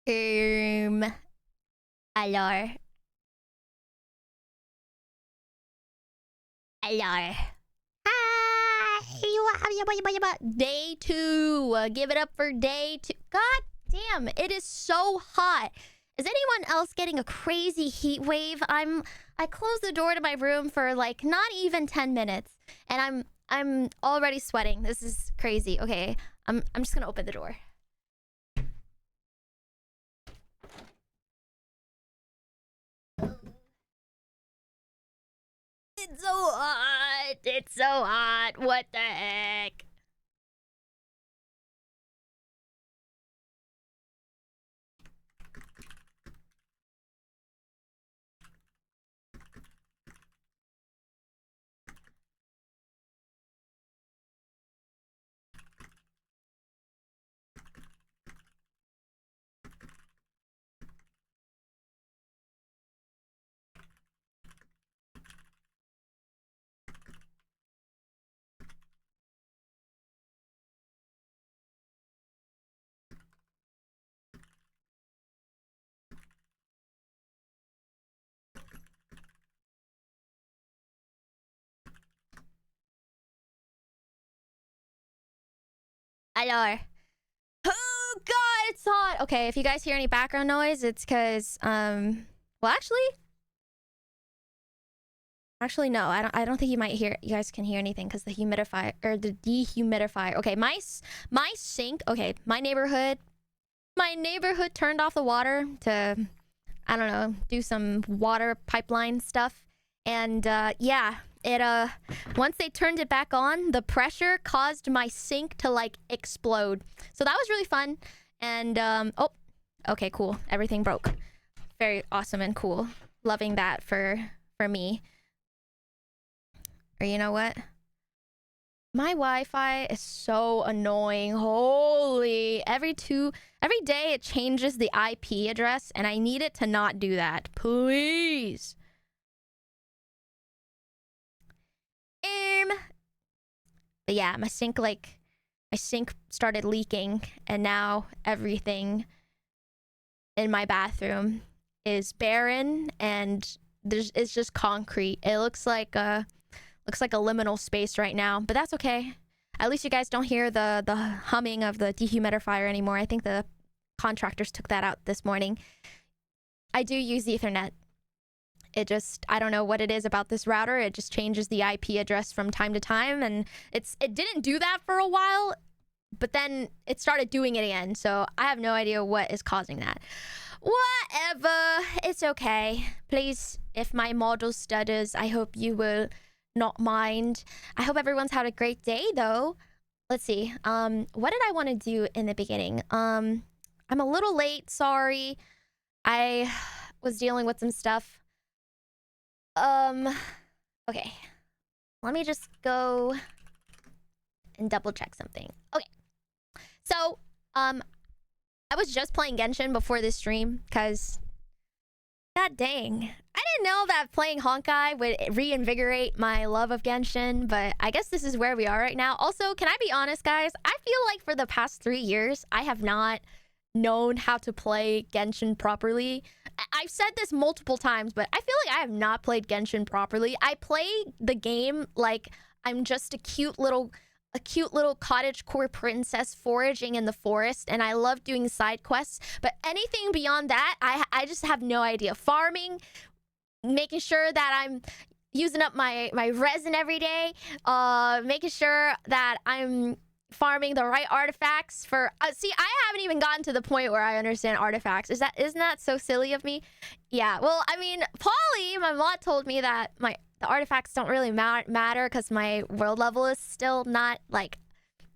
Hello. Hello. Hi. Day 2. Give it up for day 2. God damn, it is so hot. Is anyone else getting a crazy heat wave? I closed the door to my room for like not even 10 minutes and I'm already sweating. This is crazy. Okay. I'm just going to open the door. It's so hot. It's so hot. What the heck? Hello. Oh god, it's hot. Okay, if you guys hear any background noise, it's because well actually no, I don't think you guys can hear anything because the humidifier or the dehumidifier. Okay, my sink, okay, my neighborhood turned off the water to, I don't know, do some water pipeline stuff. And yeah, it once they turned it back on, the pressure caused my sink to like explode. So that was really fun. And oh, okay, cool. Everything broke. Very awesome and cool. Loving that for me. Or you know what? My Wi-Fi is so annoying. Holy, every day it changes the IP address and I need it to not do that. Please. But yeah, my sink started leaking and now everything in my bathroom is barren and it's just concrete. It looks like a liminal space right now, but that's okay. At least you guys don't hear the humming of the dehumidifier anymore. I think the contractors took that out this morning. I do use Ethernet. It just, I don't know what it is about this router. It just changes the IP address from time to time, and it didn't do that for a while, but then it started doing it again. So I have no idea what is causing that. Whatever, it's okay. Please, if my model stutters, I hope you will not mind. I hope everyone's had a great day though. Let's see. What did I want to do in the beginning? I'm a little late, sorry. I was dealing with some stuff. Okay. Let me just go and double check something. Okay. So, I was just playing Genshin before this stream because god dang. I didn't know that playing Honkai would reinvigorate my love of Genshin, but I guess this is where we are right now. Also, can I be honest, guys? I feel like for the past 3 years, I have not known how to play Genshin properly. I've said this multiple times, but I feel like I have not played Genshin properly. I play the game like I'm just a cute little cottagecore princess foraging in the forest, and I love doing side quests, but anything beyond that, I just have no idea. Farming, making sure that I'm using up my resin every day, making sure that I'm farming the right artifacts for see, I haven't even gotten to the point where I understand artifacts. Isn't that so silly of me? Yeah, well, I mean, Polly, my mod, told me that the artifacts don't really matter because my world level is still not like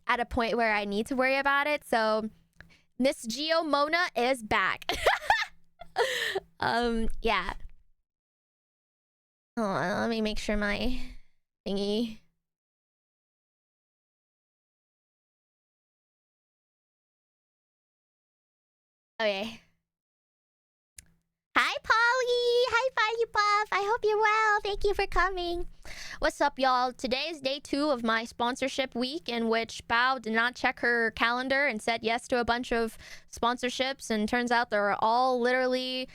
at a point where I need to worry about it. So Miss Geo Mona is back. Yeah. Hold on, let me make sure my thingy. Okay. Hi, Polly. Hi, Buff. I hope you're well. Thank you for coming. What's up, y'all? Today is day 2 of my sponsorship week, in which Bao did not check her calendar and said yes to a bunch of sponsorships, and turns out they're all literally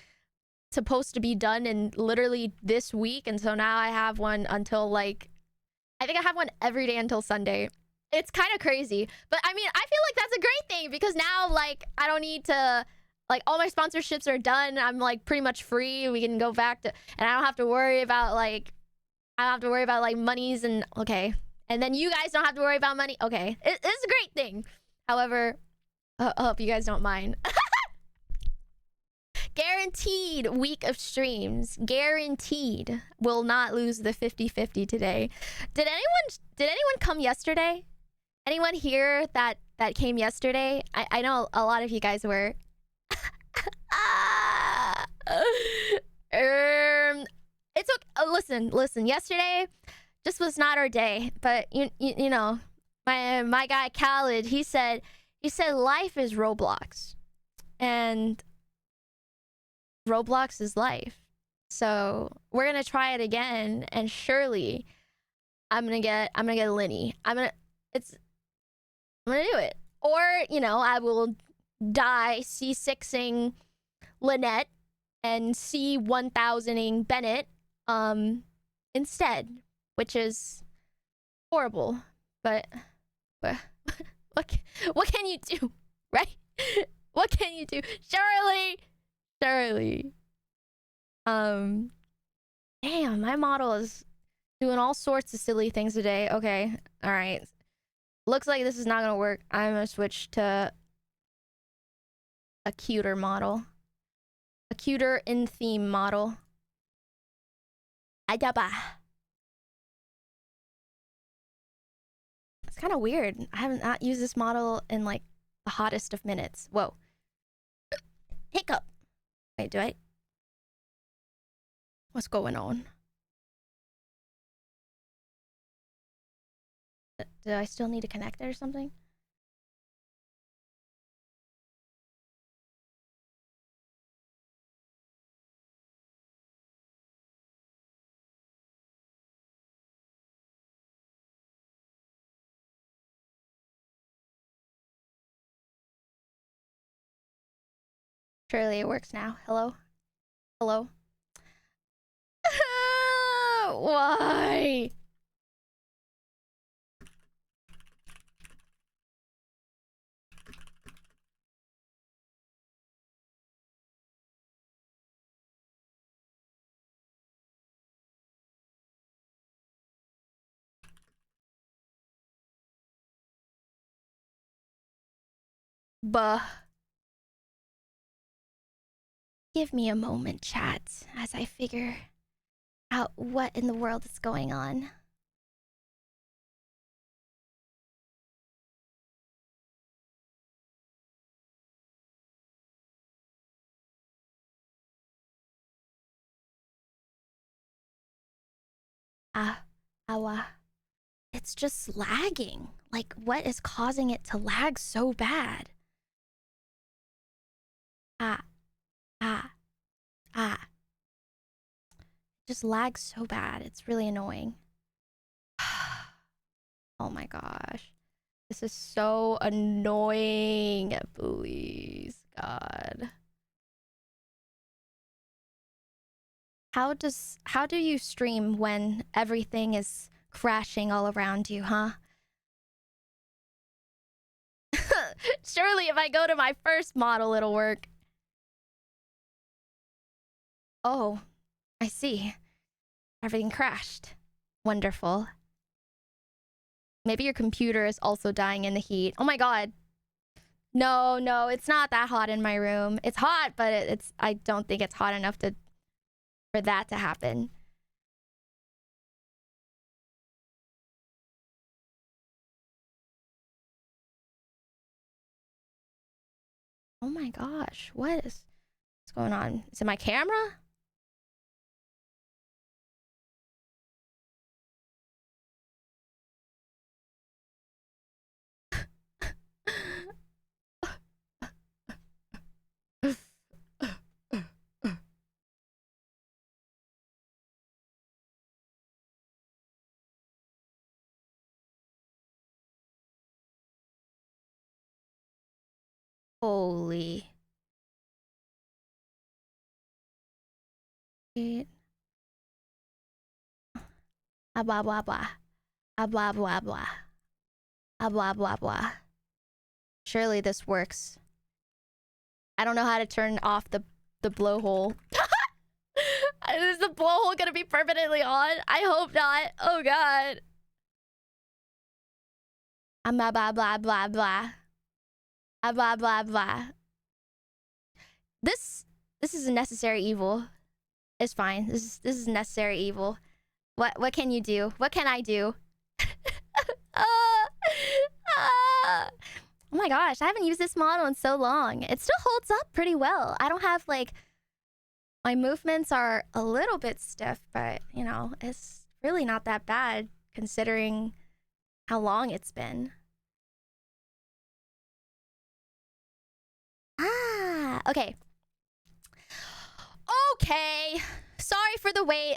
supposed to be done in literally this week, and so now I have one until, like, I think I have one every day until Sunday. It's kind of crazy, but I mean, I feel like that's a great thing, because now, like, I don't need to, like, all my sponsorships are done. I'm, like, pretty much free. We can go back to, and I don't have to worry about, like, monies and, okay. And then you guys don't have to worry about money. Okay. It's a great thing. However, I hope you guys don't mind. Guaranteed week of streams. Guaranteed. Will not lose the 50-50 today. Did anyone come yesterday? Anyone here that came yesterday? I know a lot of you guys were. It's okay. Listen. Yesterday just was not our day. But you know, my guy Khaled, he said life is Roblox, and Roblox is life. So we're gonna try it again, and surely I'm gonna get Linny. I'm gonna do it. Or, you know, I will die C6ing Lynette and C1000ing Bennett instead, which is horrible. But what can you do, right? What can you do? Surely. Damn, my model is doing all sorts of silly things today. Okay, all right. Looks like this is not gonna work. I'm gonna switch to a cuter model. A cuter in-theme model. Adaba. It's kind of weird. I haven't not used this model in, like, the hottest of minutes. Whoa. Hiccup. Wait, do I? What's going on? Do I still need to connect it or something? Surely it works now. Hello? Hello? Why? Buh. Give me a moment, chat, as I figure out what in the world is going on. Awa. It's just lagging. Like, what is causing it to lag so bad? Just lags so bad. It's really annoying. Oh my gosh. This is so annoying. Please, God. How do you stream when everything is crashing all around you, huh? Surely if I go to my first model, it'll work. Oh, I see. Everything crashed. Wonderful. Maybe your computer is also dying in the heat. Oh my God. No, it's not that hot in my room. It's hot, but I don't think it's hot enough for that to happen. Oh my gosh, what's going on? Is it my camera? Holy. Ah, blah, blah, blah. Ah, blah, blah, blah. Ah, blah, blah, blah. Surely this works. I don't know how to turn off the blowhole. Is the blowhole gonna be permanently on? I hope not. Oh god. Blah blah blah blah blah. Blah blah blah. This is a necessary evil. It's fine. This is necessary evil. What can you do? What can I do? Oh my gosh, I haven't used this model in so long. It still holds up pretty well. I don't have like... My movements are a little bit stiff, but you know, it's really not that bad considering how long it's been. Ah, okay. Okay. Sorry for the wait.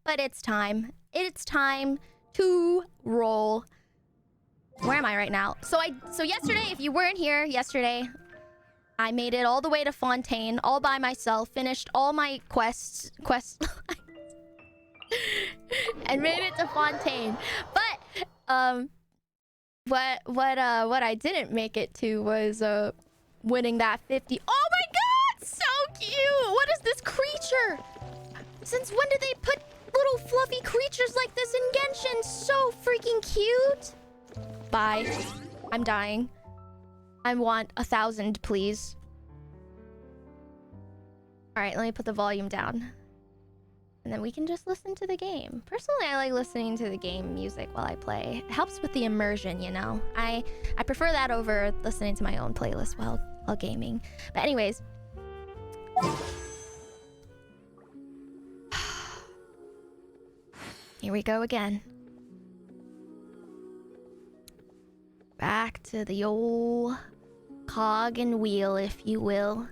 But it's time. It's time to roll. Where am I right now? So yesterday, if you weren't here yesterday, I made it all the way to Fontaine all by myself, finished all my quests and made it to Fontaine. But what I didn't make it to was winning that 50. Oh my god, so cute. What is this creature? Since when did they put little fluffy creatures like this in Genshin? So freaking cute. Bye. I'm dying. I want 1,000, please. Alright, let me put the volume down. And then we can just listen to the game. Personally, I like listening to the game music while I play. It helps with the immersion, you know? I prefer that over listening to my own playlist while gaming. But anyways. Here we go again. Back to the old cog and wheel, if you will.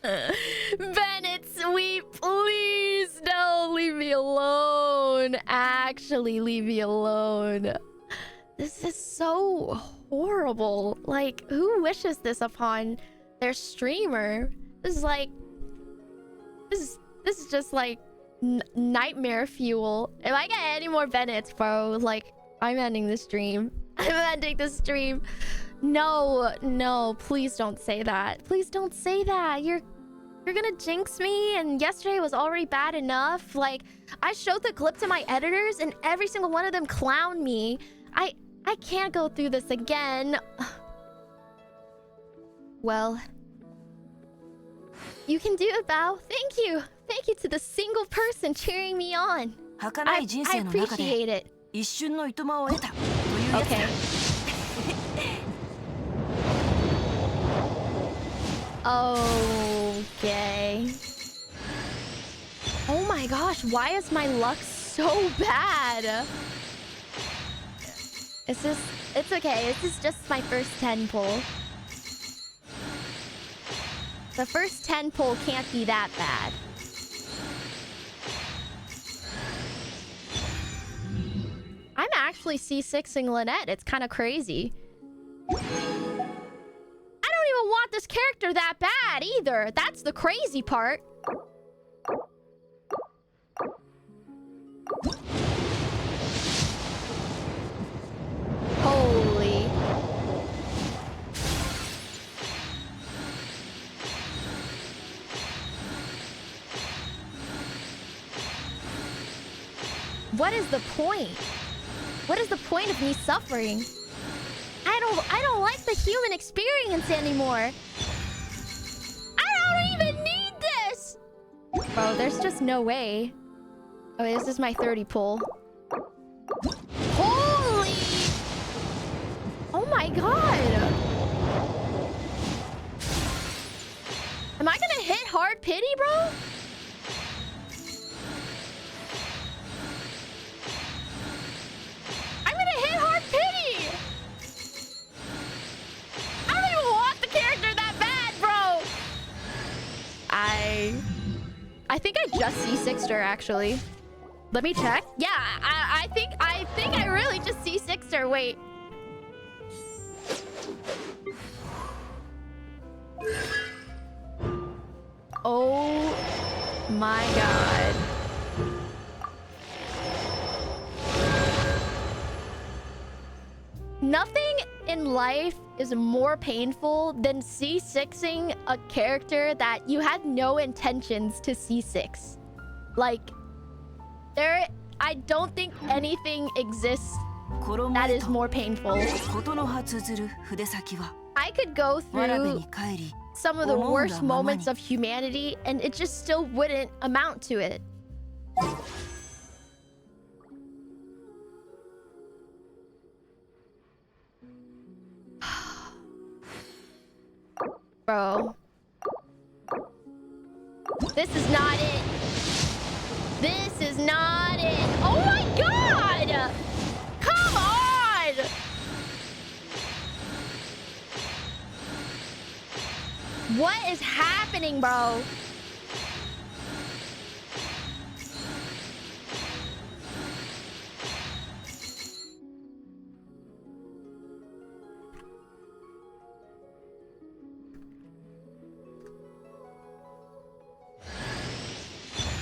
Bennett, sweet, please don't leave me alone. Actually, leave me alone. This is so horrible. Like, who wishes this upon their streamer? This is like... This is just like nightmare fuel. If I get any more Bennetts, bro, like, I'm ending the stream. I'm ending the stream. No, please don't say that. Please don't say that. You're gonna jinx me, and yesterday was already bad enough. Like, I showed the clip to my editors, and every single one of them clowned me. I can't go through this again. Well, you can do it, Bao. Thank you. Thank you to the single person cheering me on. I appreciate it. Okay. Okay. Oh my gosh, why is my luck so bad? It's okay. This is just my first 10 pull. The first 10 pull can't be that bad. I'm actually C6ing Lynette. It's kind of crazy. I don't even want this character that bad either. That's the crazy part. Holy. What is the point? What is the point of me suffering? I don't like the human experience anymore. I don't even need this. Bro, there's just no way. Okay, this is my 30 pull. Holy! Oh my god! Am I gonna hit hard pity, bro? I'm gonna hit hard pity! I don't even want the character that bad, bro! I think I just C6'd her, actually. Let me check. Yeah, I think I really just C6 her. Wait. Oh my god. Nothing in life is more painful than C6ing a character that you had no intentions to C6. Like, I don't think anything exists that is more painful. I could go through some of the worst moments of humanity and it just still wouldn't amount to it. Bro. This is not it. This is not it. Oh my god! Come on! What is happening, bro?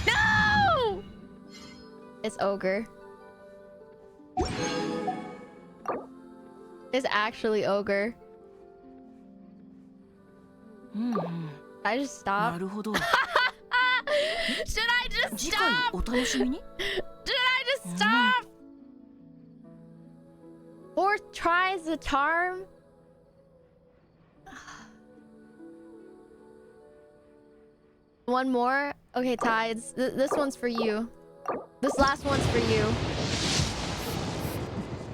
No! It's ogre. It's actually ogre. I just stop. Should I just stop? Should I just stop? Or tries the charm? One more? Okay, Tides. This one's for you. This last one's for you.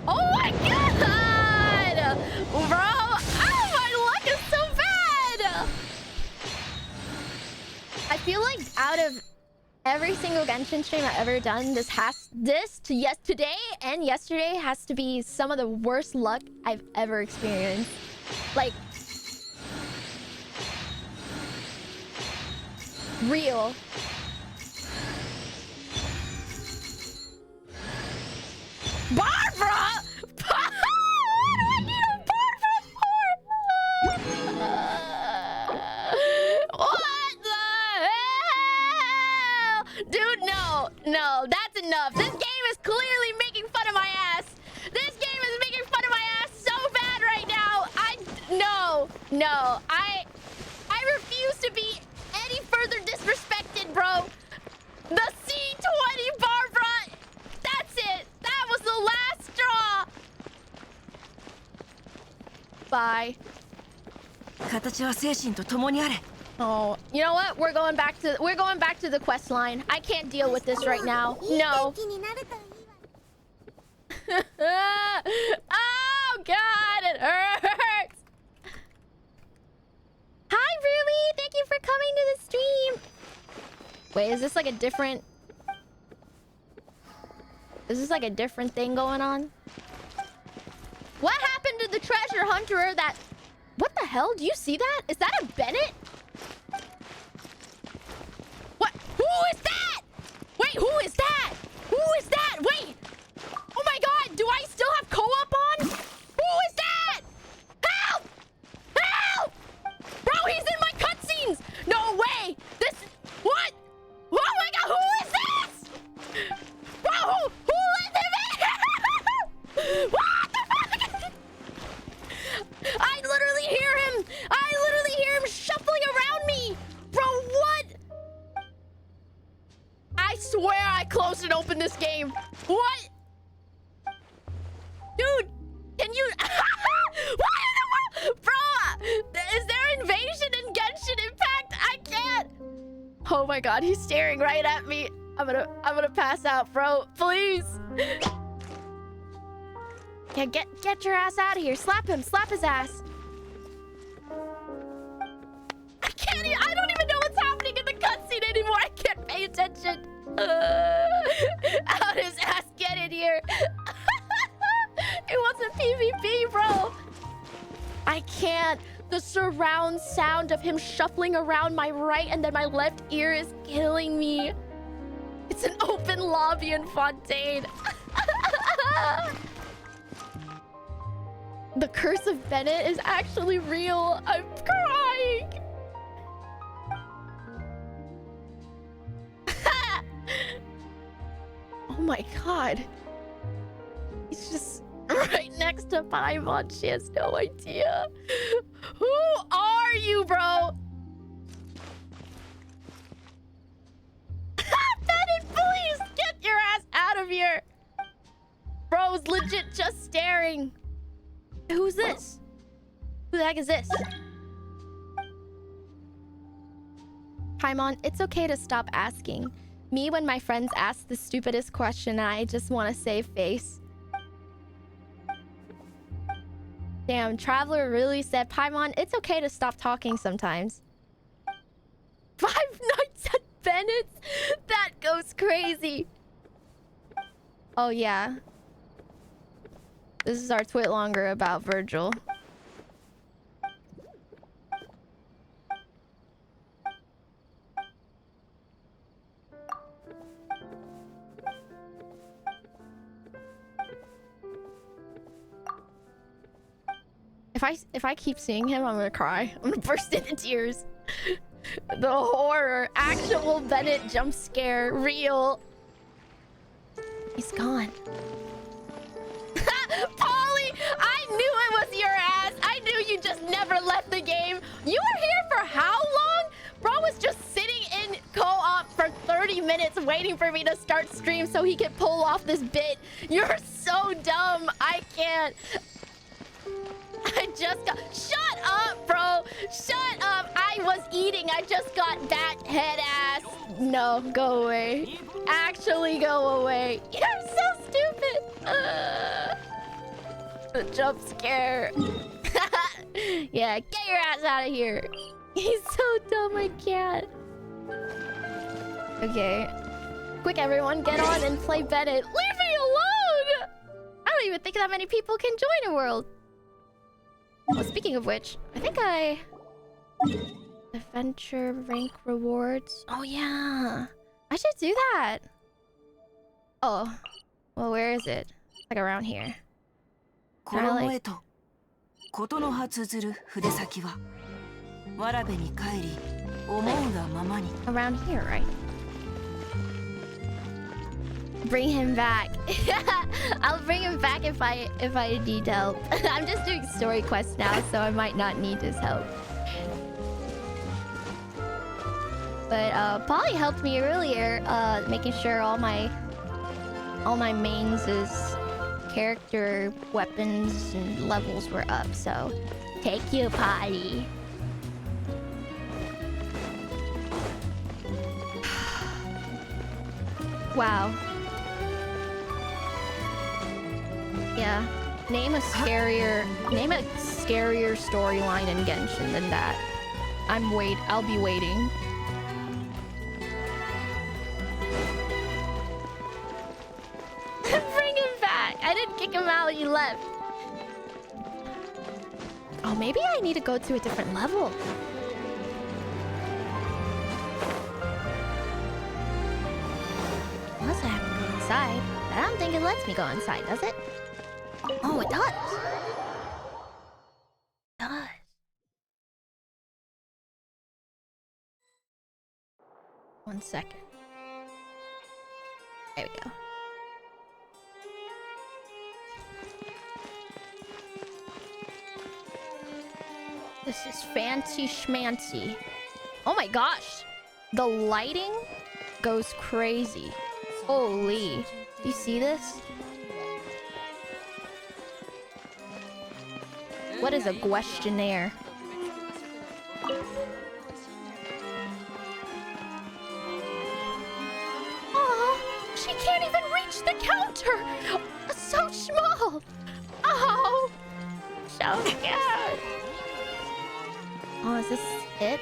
Oh my god! Bro! Oh, my luck is so bad! I feel like out of every single Genshin stream I've ever done, today and yesterday has to be some of the worst luck I've ever experienced. Like, real. Barbara! What do I need a Barbara for? What the hell? Dude, no, that's enough. This game is clearly making fun of my ass. This game is making fun of my ass so bad right now. No, I refuse to be any further disrespected, bro. The C20 Barbara. That's it. That was the last straw. Bye. Oh, you know what? We're going back to the quest line. I can't deal with this right now. No. Oh god, it hurts. Hi, Ruby. Thank you for coming to the stream. Wait, is this like a different... Is this like a different thing going on? What happened to the treasure hunter that... What the hell? Do you see that? Is that a Bennett? What? Who is that? Wait, who is that? Who is that? Wait! Oh my god, do I still have co-op on? Who is that? Help! Help! Bro, he's in my cutscenes! No way! This... What? Oh my god, who is this? Bro, who let him in? What the fuck? I literally hear him! I literally hear him shuffling around me! Bro, what? I swear I closed and opened this game. What? Dude, can you... What in the world? Bro, is there invasion in Genshin Impact? I can't. Oh my god, he's staring right at me. I'm gonna pass out, bro. Please. Yeah, get your ass out of here. Slap him. Slap his ass. I don't even know what's happening in the cutscene anymore. I can't pay attention. How'd his ass get in here? It wasn't PvP, bro. I can't. The surround sound of him shuffling around my right and then my left ear is killing me. It's an open lobby in Fontaine. The curse of Bennett is actually real. I'm crying. Oh my god. He's just right next to Paimon. She has no idea. Who are you, bro? Bennett, please get your ass out of here. Bro's legit just staring. Who's this? Who the heck is this? Paimon, it's okay to stop asking. Me, when my friends ask the stupidest question, I just want to save face. Damn, Traveler really said, Paimon, it's okay to stop talking sometimes. 5 nights at Bennett's? That goes crazy. Oh, yeah. This is our twit longer about Virgil. If I keep seeing him, I'm gonna cry. I'm gonna burst into tears. The horror. Actual Bennett jump scare. Real. He's gone. Polly! I knew it was your ass! I knew you just never left the game! You were here for how long? Bro was just sitting in co-op for 30 minutes waiting for me to start stream so he could pull off this bit. You're so dumb! I can't... I just got... Shut up, bro! Shut up! I was eating. I just got that head ass. No, go away. Actually go away. You're so stupid! The jump scare. Yeah, get your ass out of here. He's so dumb, I can't. Okay. Quick, everyone, get on and play Bennett. Leave me alone! I don't even think that many people can join a world. Well, speaking of which, I think Adventure rank rewards. Oh, yeah. I should do that. Oh. Well, where is it? Like around here. Like... around here, right? Bring him back. I'll bring him back if I need help. I'm just doing story quests now, so I might not need his help. But Polly helped me earlier, making sure all my mains' character weapons and levels were up. So, take you, Polly. Wow. Yeah. Name a scarier storyline in Genshin than that. I'll be waiting. Bring him back. I didn't kick him out, he left. Oh, maybe I need to go to a different level. Unless I have to go inside. But I don't think it lets me go inside, does it? Oh, it does. It does. One second. There we go. This is fancy schmancy. Oh my gosh. The lighting goes crazy. Holy. Do you see this? What is a questionnaire? Oh, she can't even reach the counter. So small. Oh, so scared. Oh, is this it?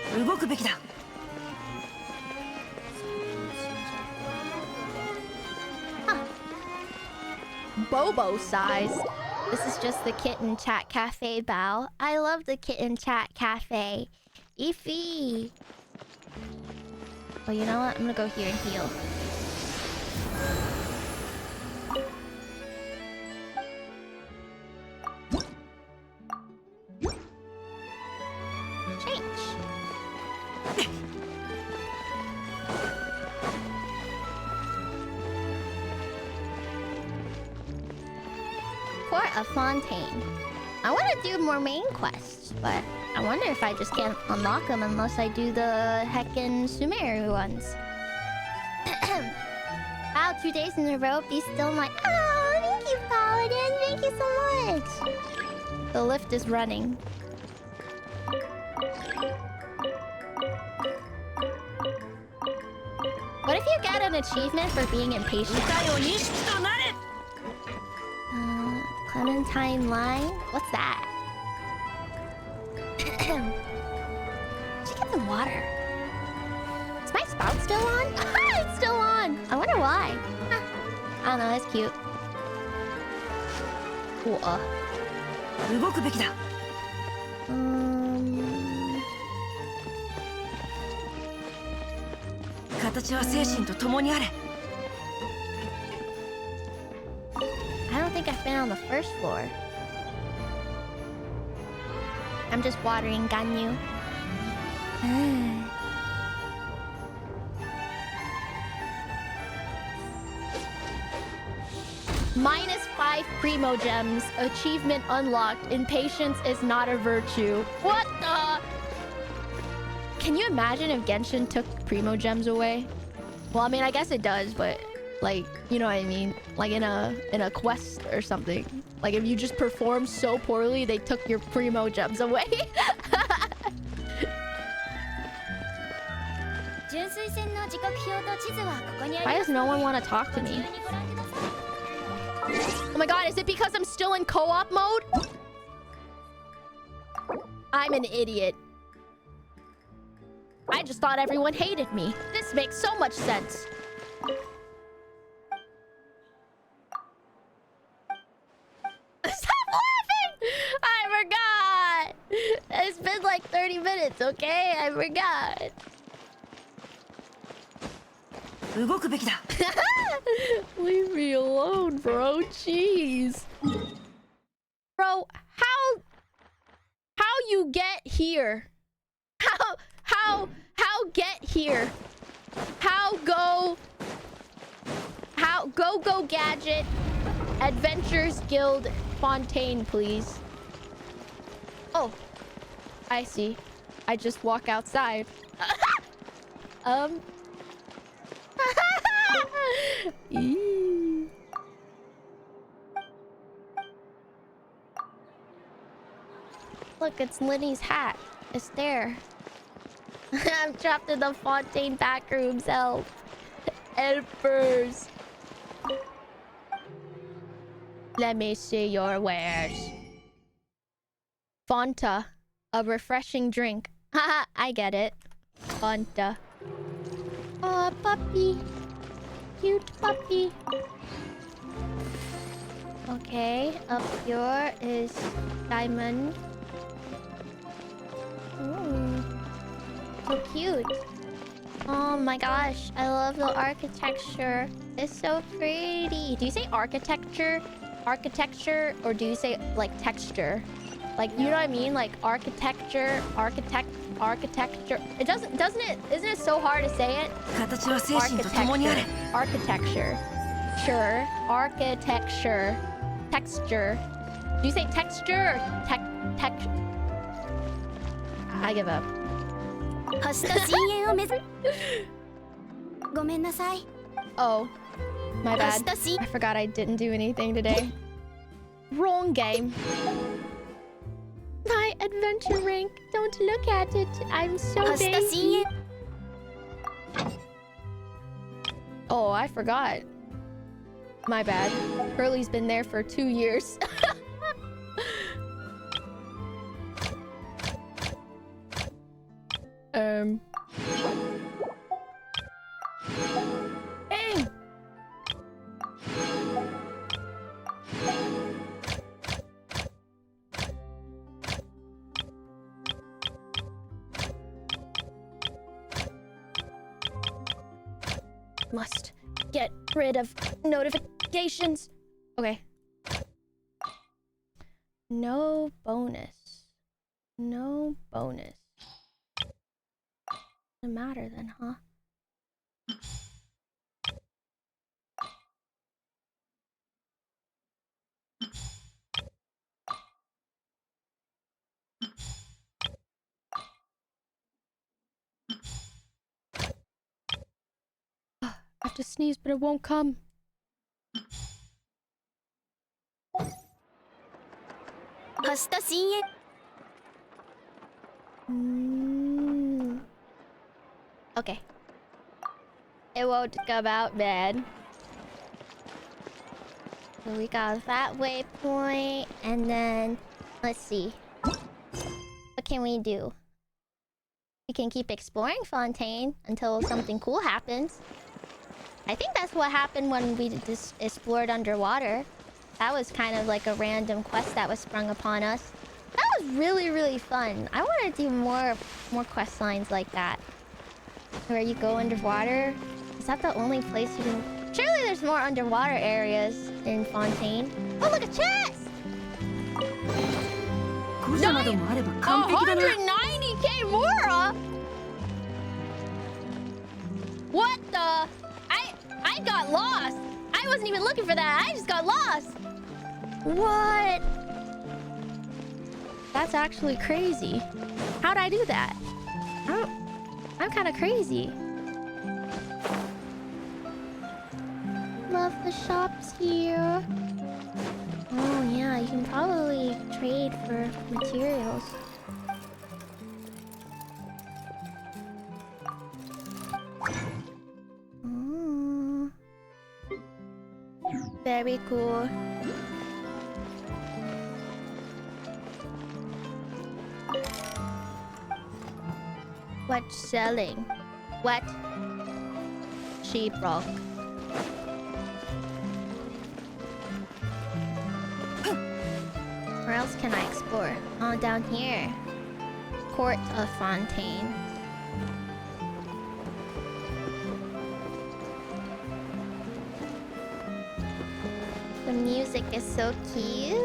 Huh. Bobo size. This is just the Kitten Chat Cafe bow. I love the Kitten Chat Cafe. Ify. Oh, you know what? I'm gonna go here and heal. court of Fontaine. I want to do more main quests, but I wonder if I just can't unlock them unless I do the heckin' Sumeru ones. Wow, 2 days in a row, be still my... Oh, thank you, Paladin. Thank you so much. The lift is running. What if you get an achievement for being impatient? Clementine line? What's that? Should get some water. Is my spout still on? It's still on! I wonder why. I don't know, it's cute. Cool. I don't think I've been on the first floor. I'm just watering Ganyu. -5 primo gems. Achievement unlocked. Impatience is not a virtue. What the? Can you imagine if Genshin took primo gems away? Well, I mean, I guess it does, but like, you know what I mean? Like in a quest or something. Like if you just perform so poorly, they took your primo gems away. Why does no one want to talk to me? Oh my god, is it because I'm still in co-op mode? I'm an idiot. I just thought everyone hated me. This makes so much sense. Stop laughing! I forgot! It's been like 30 minutes, okay? I forgot. Leave me alone, bro. Jeez. Bro, how you get here? How get here? How go gadget Adventures Guild Fontaine, please. Oh, I see. I just walk outside. Look, it's Linny's hat. It's there. I'm trapped in the Fontaine back rooms. Help. Helpers. Let me see your wares. Fanta. A refreshing drink. Haha, I get it. Fanta. Oh, puppy. Cute puppy. Okay, up here is diamond. Ooh. So cute. Oh my gosh, I love the architecture. It's so pretty. Do you say architecture? Architecture, or do you say like texture? Like, you know what I mean? Like architecture, architecture. It isn't it so hard to say it? Architecture. Sure. Architecture. Texture. Do you say texture or texture? I give up. Oh, my bad. I forgot I didn't do anything today. Wrong game. My adventure rank. Don't look at it. I'm so baby. Oh, I forgot. My bad. Curly's been there for 2 years. Dang. Must get rid of notifications. Okay. No bonus. No bonus. Doesn't matter then, huh? to sneeze, but it won't come. Okay. It won't come out bad. So we got that waypoint, and then let's see. What can we do? We can keep exploring Fontaine until something cool happens. I think that's what happened when we just explored underwater. That was kind of like a random quest that was sprung upon us. That was really, really fun. I want to do more quest lines like that. Where you go underwater. Is that the only place you can... Surely there's more underwater areas in Fontaine. Oh, look, a chest! 190k Mora? What the? I got lost. I wasn't even looking for that. I just got lost. What? That's actually crazy. How'd I do that? I'm kind of crazy. Love the shops here. Oh yeah, you can probably trade for materials. Oh. Very cool. What's selling? What? Sheeprock. Where else can I explore? Oh, down here. Court of Fontaine. The music is so cute.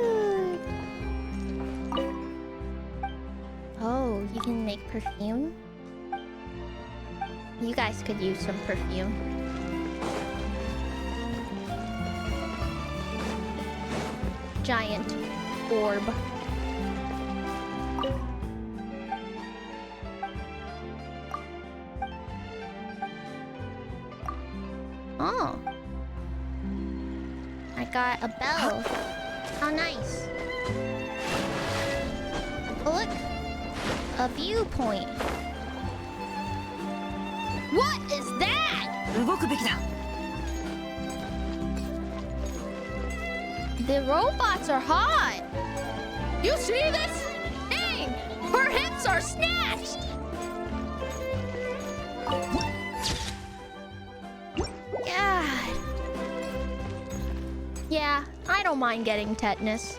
Oh, you can make perfume? You guys could use some perfume. Giant orb. Oh. I got a bell. How nice. Oh, look. A viewpoint. What is that? The robots are hot. You see this? Dang! Her hips are snatched! God. Yeah, I don't mind getting tetanus.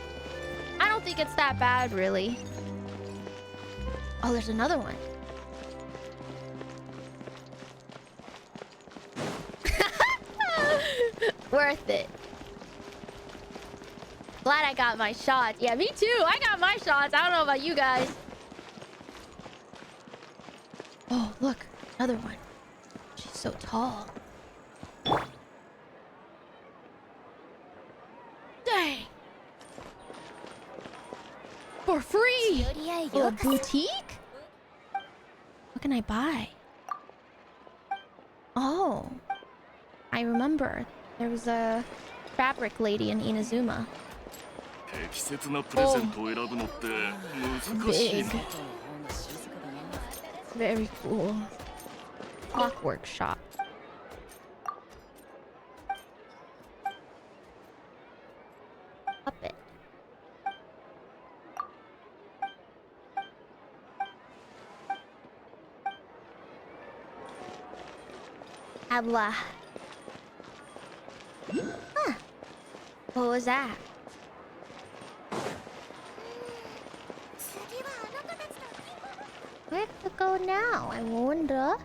I don't think it's that bad, really. Oh, there's another one. Worth it. Glad I got my shots. Yeah, me too. I got my shots. I don't know about you guys. Oh, look. Another one. She's so tall. Dang. For free. A boutique? What can I buy? Oh. I remember. There was a fabric lady in Inazuma. Oh. Big. Very cool. Clockwork shop. Puppet. Habla. Huh. What was that? Where to go now? I wonder.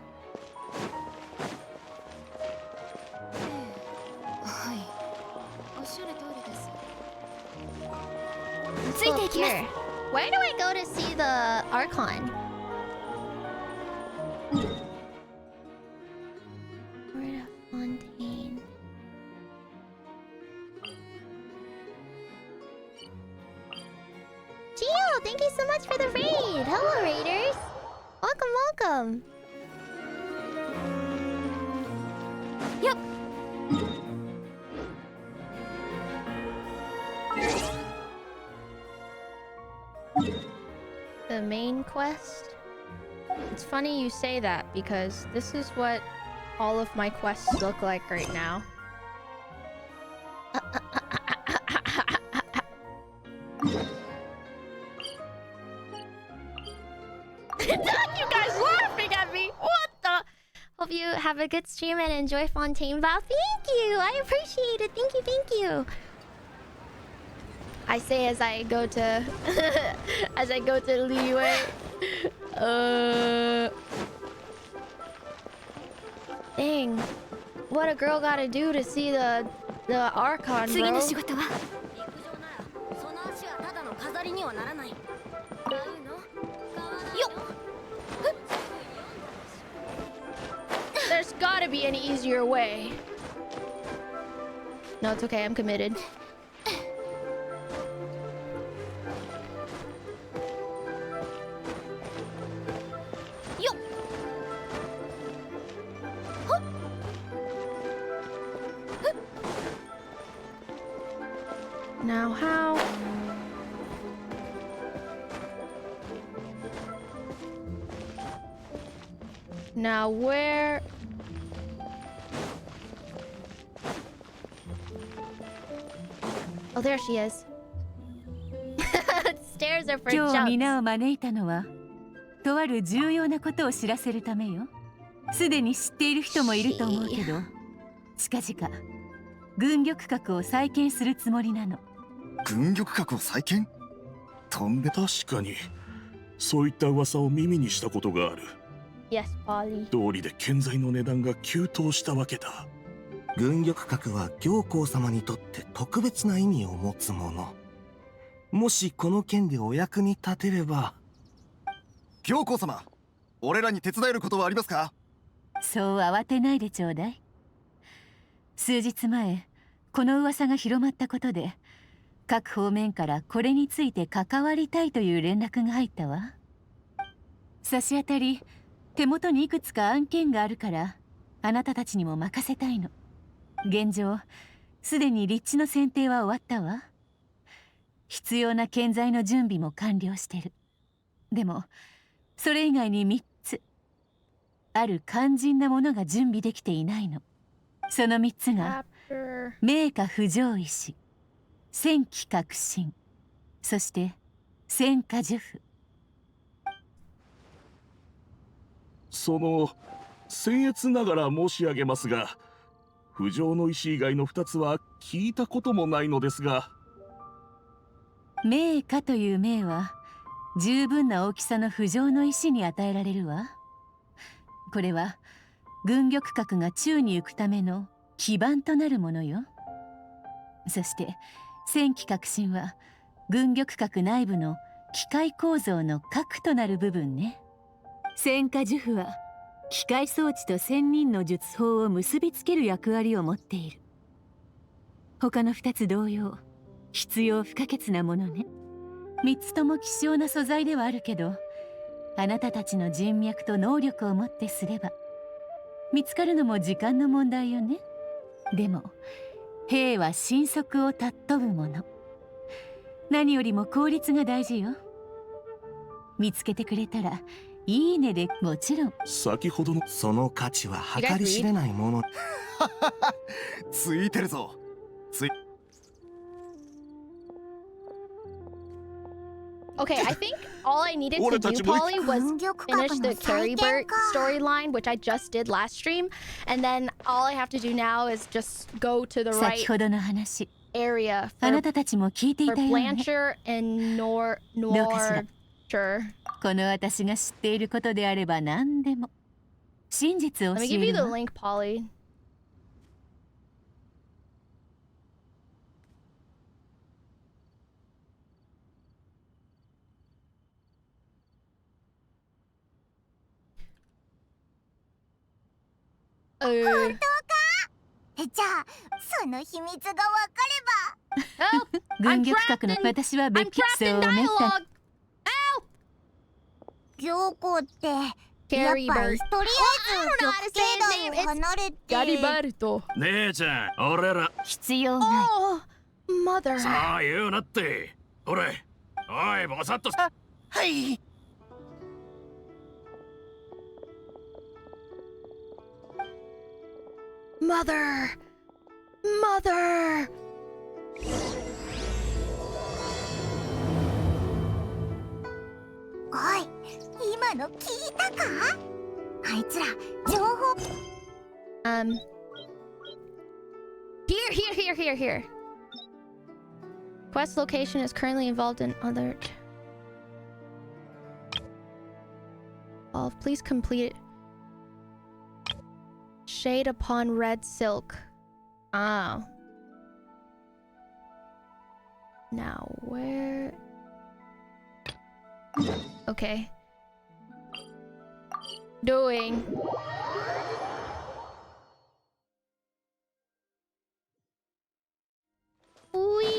Let's go here. Where do I go to see the Archon? Fontaine. Gio, thank you so much for the raid. Hello, raiders. Welcome, welcome. Yep. The main quest? It's funny you say that because this is what all of my quests look like right now. You guys laughing at me? What the? Hope you have a good stream and enjoy Fontaine Val. Thank you! I appreciate it. Thank you, thank you. I say as I go to as I go to Leeway. Dang. What a girl gotta do to see the Archon, bro. There's gotta be an easier way. No, it's okay. I'm committed. Now how? Now where? Oh, there she is. Stairs are for 今日 jumps. 皆を招いたのはとある重要なことを知らせるためよ。すでに知っている人もいると思うけど、近々軍玉閣を再建するつもりなの。軍玉閣を再建？とんで確かにそういった噂を耳にしたことがある。Yes, Polly. 道理で建材の値段が急騰したわけだ。軍玉閣は行幸様にとって特別な意味を持つもの。もしこの件でお役に立てれば。行幸様、俺らに手伝えることはありますか？そう慌てないでちょうだい。数日前この噂が広まったことで各方面からこれについて関わりたいという連絡が入ったわ。差し当たり手元にいくつか案件があるからあなたたちにも任せたいの。現状すでに立地の選定は終わったわ。必要な建材の準備も完了してる。でもそれ以外に3つある肝心なものが準備できていないの。その3つが名家不条石、戦機革新、そして戦火呪符。その僭越ながら申し上げますが、不浄の石以外の2つは聞いたこともないのですが。名家という名は十分な大きさの不浄の石に与えられるわ。これは軍玉閣が宙に浮くための基盤となるものよ。そして戦機革新は軍玉閣内部の機械構造の核となる部分ね。戦火呪符は機械装置と仙人の術法を結びつける役割を持っている。他の2つ同様必要不可欠なものね。3つとも希少な素材ではあるけど、あなたたちの人脈と能力をもってすれば見つかるのも時間の問題よね。でも兵は神速を尊ぶもの。何よりも効率が大事よ。見つけてくれたらいいねでもちろん。先ほどのその価値は計り知れないもの。ついてるぞ。Okay, I think all I needed to do, Polly, was finish the Carrybert storyline, which I just did last stream, and then all I have to do now is just go to the 先 right ほどの話、 area あな for, たたちも聞いてい for たようね。 Blancher and どうかしら。 Norture. この私が知っていることであれば何でも真実を Let 教 me え give you る the わ。 link, Polly. Oh, じゃあその秘密がわかれば。軍 I'm 玉 trapped 閣の in, 私は I'm 別居 trapped そう in めったに。 dialogue. Ow! 行幸ってやっ Gary ぱ Bert. りとりあえず極境内を離れて Garibaldo. 姉ちゃん、俺ら必要ない。 Oh, mother. さあ言うなって。俺、おい、ぼさっと。はい。 Mother. Mother. おい、今の聞いたか？あいつら情報 Here. Quest location is currently involved in other. Please complete it. Shade upon red silk. Oh. Now where? Okay. Doing.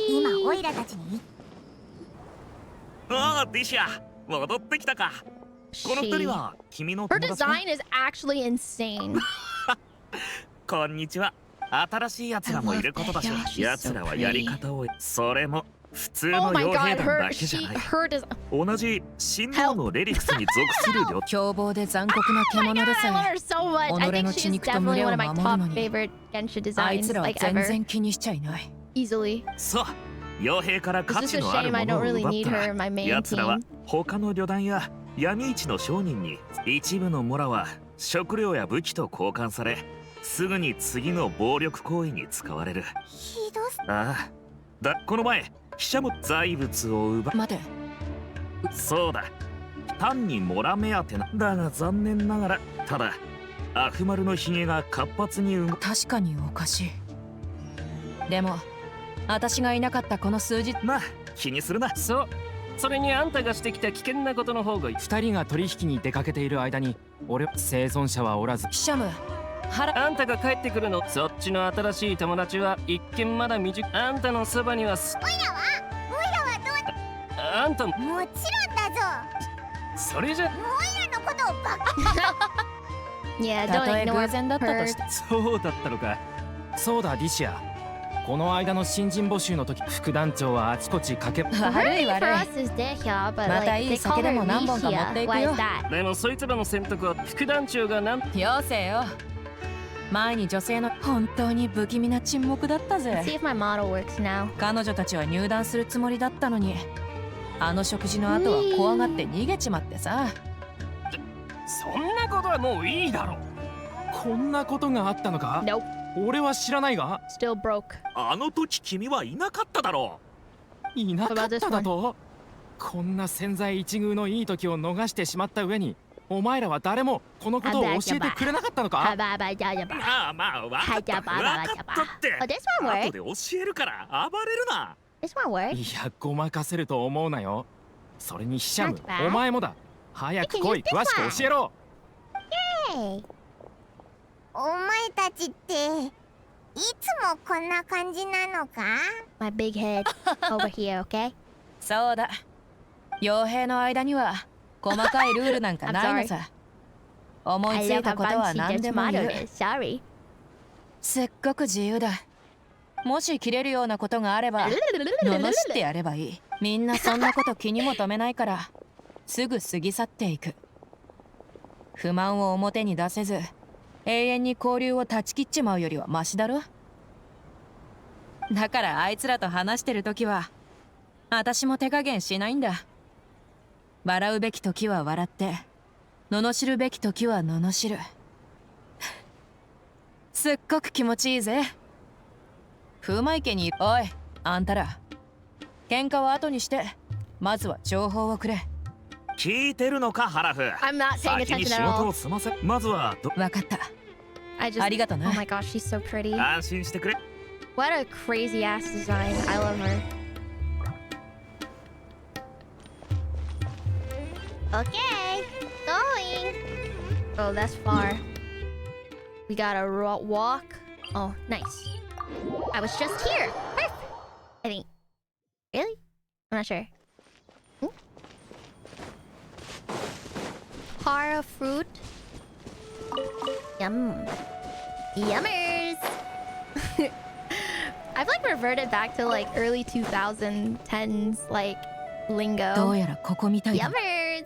今オイラたちにああ、ディシャ、戻ってきたか。この二人は君の Her 友達か？ design is actually insane. こんにちは。新しい奴らもいることだし I love that. Yeah, she's 奴らはやり方をそれも普通 Oh の my 傭兵 god, 団 her だけじゃない。 her design. 同じ神道のレリクスに属する旅凶暴で残酷な Oh my 獣 god, で I さ love え her so much. I 己 think の she's 血肉と definitely 群れ one を of my 守る top のに favorite Genshin あい designs つらは like 全 ever. 然気にしちゃいない。 Easily. そう、傭兵から It's 価 just 値 a のある shame も I の don't を really 奪っ need た her in my main 奴らは team. 他の旅団や闇市の商人に一部のモラは食料や武器と交換されすぐに次の暴力行為に使われる。ひどすああ、この前ヒシャム財物を奪待て、そうだ、単にモラ目当てな。だが残念ながらただアフマルのヒゲが活発に動く。確かにおかしい。でも私がいなかったこの数日、まあ気にするな。そう、それにあんたがしてきた危険なことの方が2人が取引に出かけている間に俺生存者はおらず、ヒシャム、腹あんたが帰ってくるの。そっちの新しい友達は一見まだ未熟。あんたのそばにはオイラはどうあんたももちろんだぞ。それじゃオイラのことをバカ Yeah, た don't とえ ignore 偶然だったと her. してそうだったのか。そうだディシア、この間の新人募集の時副団長はあちこち駆け Her 悪い name 悪 for い us is Dehya, but また like いい they call 酒で her も何本か持ってい Rishia. く Why よ is that? でもそいつらの選択は副団長がなんよせよ。前に女性の本当に不気味な沈黙だった Let's ぜ。 see if my model works now. 彼女たちは入団するつもりだったのに、あの食事の後は怖がって逃げちまってさ。そんなことはもういいだろう。こんなことがあったのか？ Nope. 俺は知らないが。 Still broke. あの時君はいなかっただろいなかっただと？こんな千載一遇のいい時を逃してしまった上に、お前らは誰もこのことを教えてくれなかったのか？う。まあまあ分かった分かったって Oh, this one 後 worked. で教えるから暴れるな。 This one worked. いや、ごまかせると思うなよ。それにヒシャム Not bad. お前もだ。早く来い、詳しく教えろ。 Hey. お前たちっていつもこんな感じなのか？ My big head over here, okay? そうだ。傭兵の間には細かいルールなんかないのさ。思い I つい love た how ことは fancy 何 this でも model 言う。 is. Sorry. すっごく自由だ。もし切れるようなことがあれば罵ってやればいい。みんなそんなこと気にも留めないからすぐ過ぎ去っていく。不満を表に出せず永遠に交流を断ち切っちまうよりはマシだろ。だからあいつらと話してるときは私も手加減しないんだ。笑うべき時は笑って罵るべき時は罵る。すっごく気持ちいいぜ。風魔池においあんたら喧嘩は後にしてまずは情報をくれ。聞いてるのかハラフ。 I'm not paying 先に attention 仕 at 事 all. を済ませ。まずはわかった。 I just. ありがとな。 Oh my gosh, she's so pretty. 安心してくれ。 What a crazy ass design. I love her. Okay, going. Oh, that's far. We gotta walk. Oh, nice. I was just here. Perfect. I think. Really? I'm not sure. Para fruit. Yum. Yummers. I've like reverted back to like early 2010s like どう lingo. やらここみたいだ。 Yummers.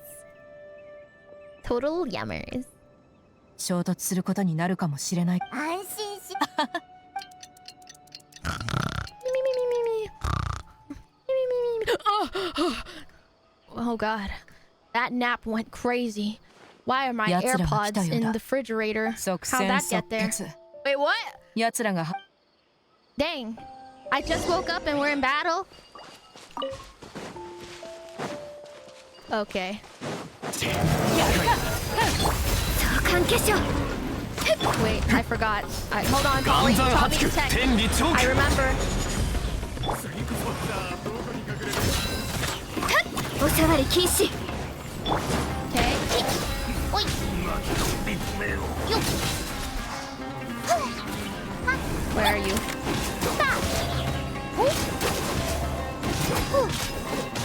Total yummers. 衝突することになるかもしれない。安心し Oh god. That nap went crazy. Why are my 奴らが来 AirPods たよう in だ。 the refrigerator? 即 How'd 戦 that 即 get there? 決。 Wait, what? 奴らが Dang. I just woke up and we're in battle? Okay. Wait, I forgot. Hold on, Polly. You taught me to text. I remember. おさわり禁止 Okay. Oi. Yo. Where are you?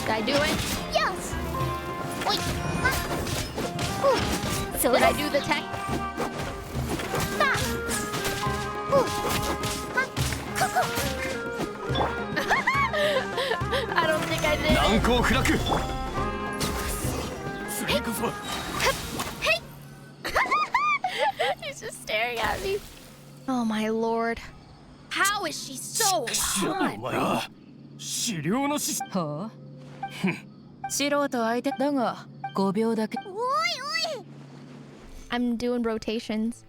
Did I do it? Yes. Oi. そ Did れ I do the tech? I don't think I did. 難攻不落。 He's just staring at me. Oh my lord. How is she so hot? 資料のし。ほう素人相手だが5秒だけ。 I'm doing rotations.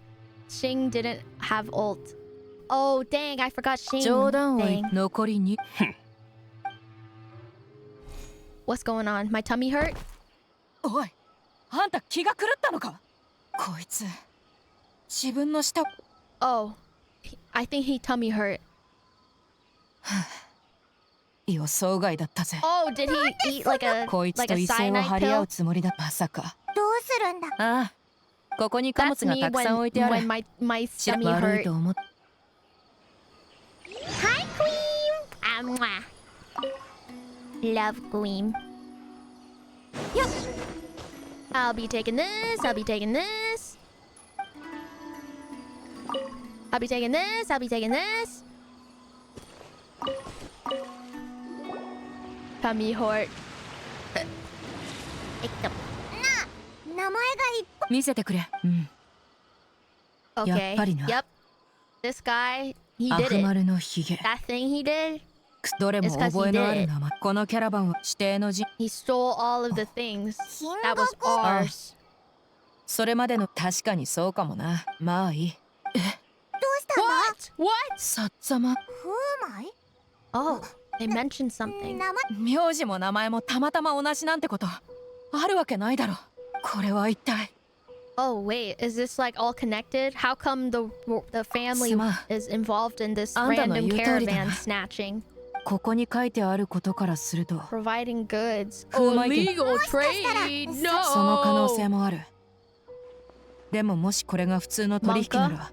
Xing didn't have ult. Oh dang, I forgot Xing. 冗談を Dang. 残りに。 What's going on? My tummy hurt? おいあんた気が狂ったのか。こいつ自分の舌 Oh. I think he tummy hurt. 予想外だったぜ。 Oh, did he eat like a こいつ like と a 一線を cyanide 張り合 pill? うつもりだ。まさか。どうするんだああここに貨 That's 物が me たくさん置いてあ when る。 my 知ら tummy 悪い hurt. と思っ Hi Queen Mwah. Love Gleam. Yep. I'll be taking this. I'll be taking this. I'll be taking this. I'll be taking this. Tummy hurt. 名前がいっ見せてくれ。うん。 Okay. やっぱりな。 Yep. This guy, he ア did フ it. マルのヒゲ。 That thing he did, どれも覚えのある名前。このキャラバンは指定の字。 he stole all of the things 金 that was 額 ours. それまでの確かにそうかもな。まあいい。どうしたんだ What? What? さっざま。フーマイ Oh, they mentioned something. 名前名字も名前もたまたま同じなんてことあるわけないだろ。これは一体。 Oh wait, is this like all connected? How come the family Sima. is involved in this あんたの random 言う通りだな。 caravan snatching, ここに書いてあることからすると providing goods? Who might be- Illegal trade? その可能性 No. もある。でももしこれが普通の取引なら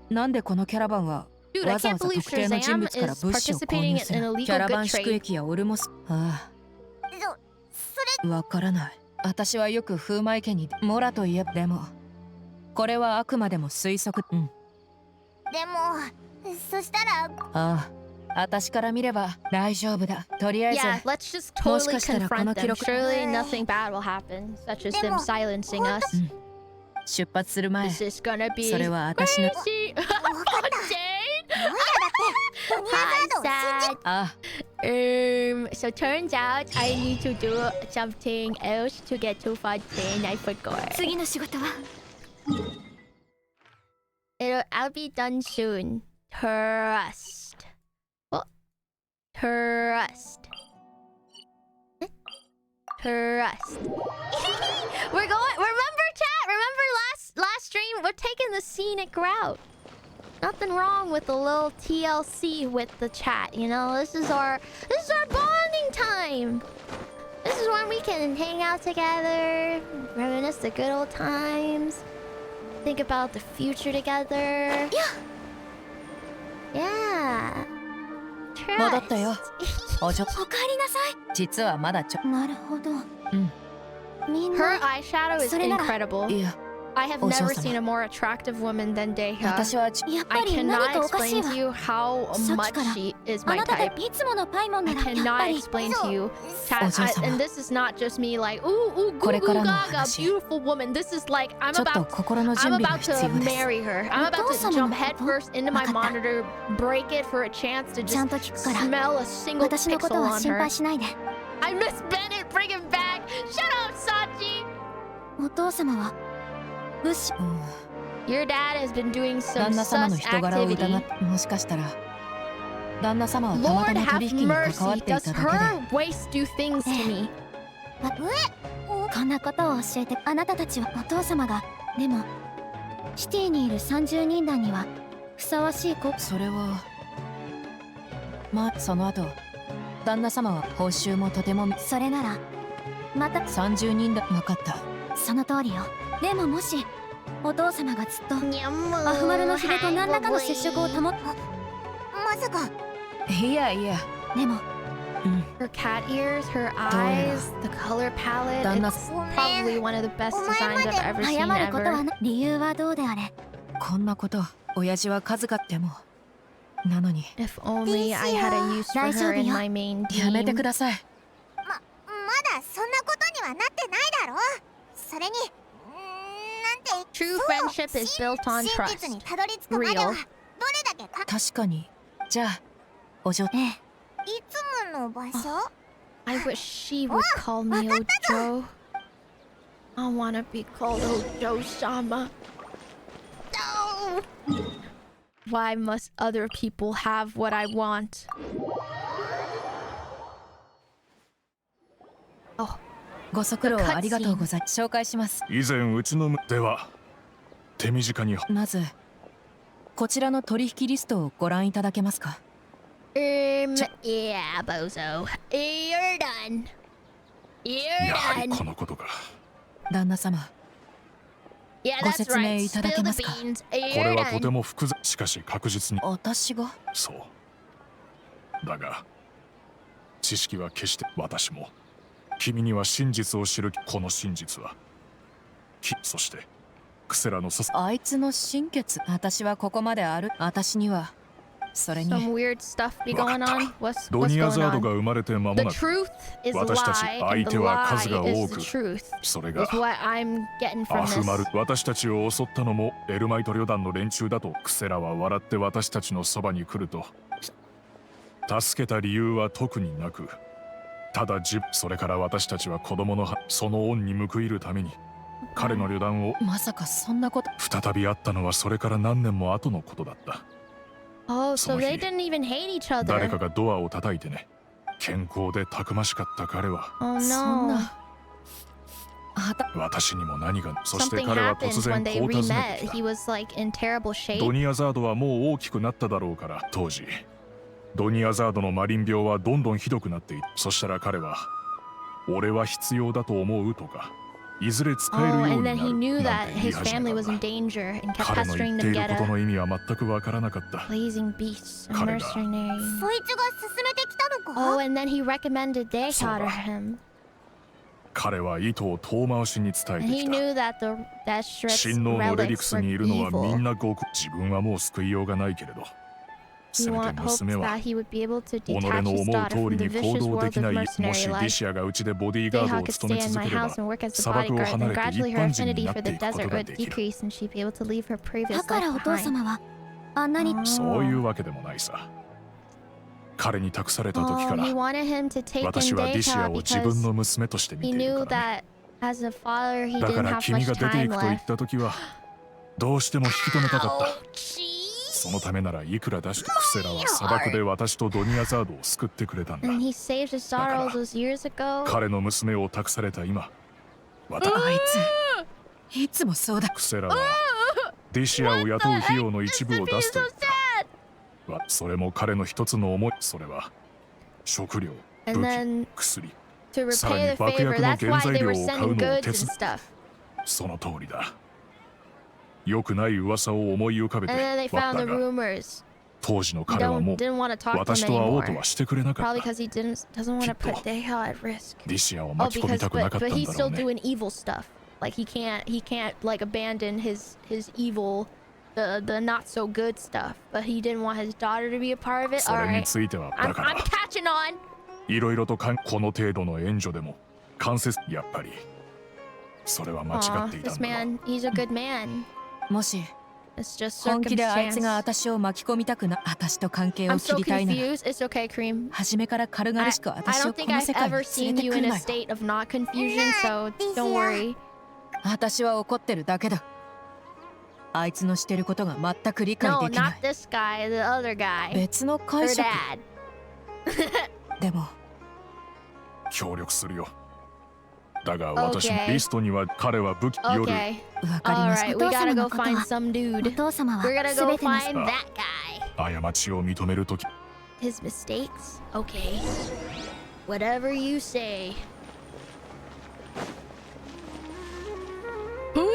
なんでこのキャラバンは Dude, I わざ can't わざ believe 特定の人 Shazam 物から is 物資を購 participating 入 in す an る illegal キャラバ good ン宿 trade. 駅やオルモス。あそれあわからない。私はよく風魔家にモラといえばでもこれはあくまでも推測。うん。でもそしたらああ私から見れば大丈夫だ。とりあえず Yeah, let's just もし totally かしたらこ confront の them. 記録 Surely nothing bad will happen, such as them Demo, silencing us. 出発する前 This is gonna be それは私の crazy. なんやだってとりあえず信じ ああ So turns out I need to do something else to get to Fontaine. I forgot. 次の仕事は I'll be done soon. Trust. What? Trust. Trust. We're going. Remember, chat. Remember last stream. We're taking the scenic route. Nothing wrong with a little TLC with the chat. You know, this is our bonding time. This is when we can hang out together, reminisce the good old times, think about the future together. Yeah. 戻ったよ Trust. お嬢おかえりなさい実はまだなるほどうん Her eyeshadow is それなら incredible. いや I have お嬢 never 様 seen a more attractive woman than Deha. 私はやっ I ぱり何 cannot かおかしい explain わ to you how さっ much きから she is あ my なた type. でいつものパイモン I ならやっぱ cannot り explain to you. お Chat, 嬢様 and this is not just me like, ooh, これ goo か goo らの gaga, 話 beautiful woman. This is like, ちょっと I'm 心の準 about 備が必 to 要です marry her. I'm about to お父様 jump のこと headfirst into my わかった monitor, break it for a chance to ちゃ just んと聞くから smell a single 私のこ pixel とは on 心 her. 配しないで I miss Bennett, bring him back. Shut up, Sachi. お父様は物資 うん Your dad has been doing some 旦那様の sus 人柄を疑 activity. っもしかしたら旦那様はたま Lord たま have 取引に関わっ mercy. てい Does ただけで her waist do things to me? こんなことを教えてあなたたちはお父様がでもシティにいる30人団にはふさわしい子それはその後旦那様は報酬もとてもそれならまた30人だ分かったその通りよでももしお父様がずっとアアフマルのヒレと何らかの接触を保っまさかいやいやでもうん Her cat ears, her どうやら eyes, the color palette. 旦那 It's probably one of the best お前 designs ま I've で ever 謝 seen ることは ever. な理由はどうであれこんなこと親父は数々でもなのに If only I had a use for her in my main やめて team. くださいまだそんなことにはなってないだろそれになんて True そう friendship is built on 真 trust. 実にたどり着くまでは Real. どれだけか確かにじゃあお嬢ええいつもの場所 I wish she would call me Ojo. I wanna be called Ojo-sama. No! Why must other people have what I want? Oh, ご足労ありがとうございます紹介します以前うちのでは手短にまずこちらの取引リストをご覧いただけますか yeah, bozo. You're done. やは You're り done. このことか旦那様 Yeah, ご that's 説明 right. いただ Spill けま the すか beans. これ You're はとて done. も複雑しかし確実に私がそうだが知識は決して私も君には真実を知るこの真実はそしてクセラのあいつの心血私はここまである私にはそれに Some weird stuff be わか going った on. What's ドニア going ザード on? が生まれて間も The なく truth is a 私たち lie, 相 and 手 the は数が lie 多 is く the truth. それが Is what I'm getting from アフマル this. 私たちを襲ったのもエルマイト旅団の連中だとクセラは笑って私たちのそばに来ると助けた理由は特になくただそれから私たちは子供のその恩に報いるために彼の旅団をまさかそんなこと再び会ったのはそれから何年も後のことだった Oh, so その日 they didn't even hate each 誰 other. かがドアを叩いてね健康でたくましかった彼は Oh そん no. なはた私にも何がそして Something 彼は happened 突 when 然 they こう尋 re ね met. てき He た was like in terrible ド shape. ニアザードはもう大きくなっただろうから当時ドニアザードのマリン病はどんどんひどくなっているそしたら彼は俺は必要だと思うとかいずれ使える Oh, よう and にな then る he knew なん that て言い his 始 family め was た in んだ danger and kept 彼の言 pestering ってい them to るこ get と a の意味は全くわからなかった blazing beast, a 彼が mercenary. そいつが勧めてきたのか Oh, and then he recommended Deha to そうだ。 him. 彼は意図を遠回しに伝え And て he きた knew that the that Shred's 親王のレリク relics ス were にいるのはみん evil. な極自分はもう救いようがないけれど He せめて hopes 娘は that he would be able to 己 detach の his 思う daughter 通 from り the に行 vicious 動で world きな of いもし mercenary ディ life. シアがうちでボディーガード Deha を could 務 stay め in 続 my ければ house and work as the 砂漠を bodyguard, 離 then れて gradually 一 her 般人 affinity にな for って the いくこと desert が would できる decrease and she'd be able to leave her previous だから life お父 behind. 様はあんなに Oh. そういうわけでもないさ彼に託された時 Oh, か he ら wanted him to take 私 in はディシア Deha を自分 because の娘として見 he ている knew からね that as a father he だか didn't ら have 君 much が出てい time くと言っ left. た時はどうしても引き止めたかった Ouchie! そのためならいくら出してクセラは砂漠で私とドニアザードを救ってくれたんだ And he saved his daughter all those years ago. 彼の娘を託された今私あいついつもそうだクセラはディシアを雇う費用の一部を出すと言ったそれも彼の一つの思いそれは食料 And 武 then 器薬 to さら repay に the 爆 favor, 薬の that's 原 why 材 they 料 were を買 sending うのを手 goods 伝 and う stuff. その通りだ良くない噂を思い浮かべて And then they わ found だ the が rumors. 当時の彼はもう didn't want to talk to him 私と会おうと anymore. はしてくれなか Probably った。 because he doesn't want to put Deha at risk. リシアを Oh, 巻き込み because たくなかったん but だ he's ろ still うね。 doing evil stuff. Like he can't like abandon his evil, the not so good stuff. But he didn't want his daughter to be a part of it. そ All れに right, ついてはだ I'm から catching on. いろいろとこの程度の援助でも間接やっぱりそれは間違 Aw, っていた this んだろう。 man, he's a good man. もし It's just 本気であいつ circumstance. が私を巻き込みたくな私と関係 I'm を so 切りたいなら confused. It's okay, Cream. 初めから軽 I 々しく I 私 don't をこ think の I've 世界に ever 連 seen れて you く in る a なよ state of not confusion, so don't worry. 私は怒ってるだけだあいつのしてることが全く理解 No, できな not い this guy, the other guy. 別の Her 解釈 dad. でも協力するよ。だが私も Okay. リストには彼は武器よる。 Okay. わかりま All した right, we gotta go お父様のことは find some お dude. 父様は We're gonna 全 go ての find that guy. 過ちを認めるとき His mistakes? Okay. Whatever you say. Who?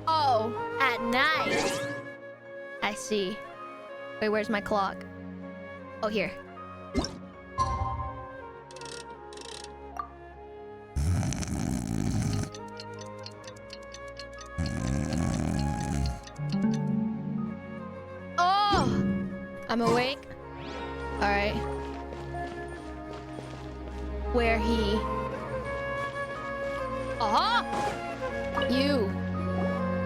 Oh, at night. I see. Wait, where's my clock? Oh, here. Oh! I'm awake. Alright. Where he... Uh-huh! You!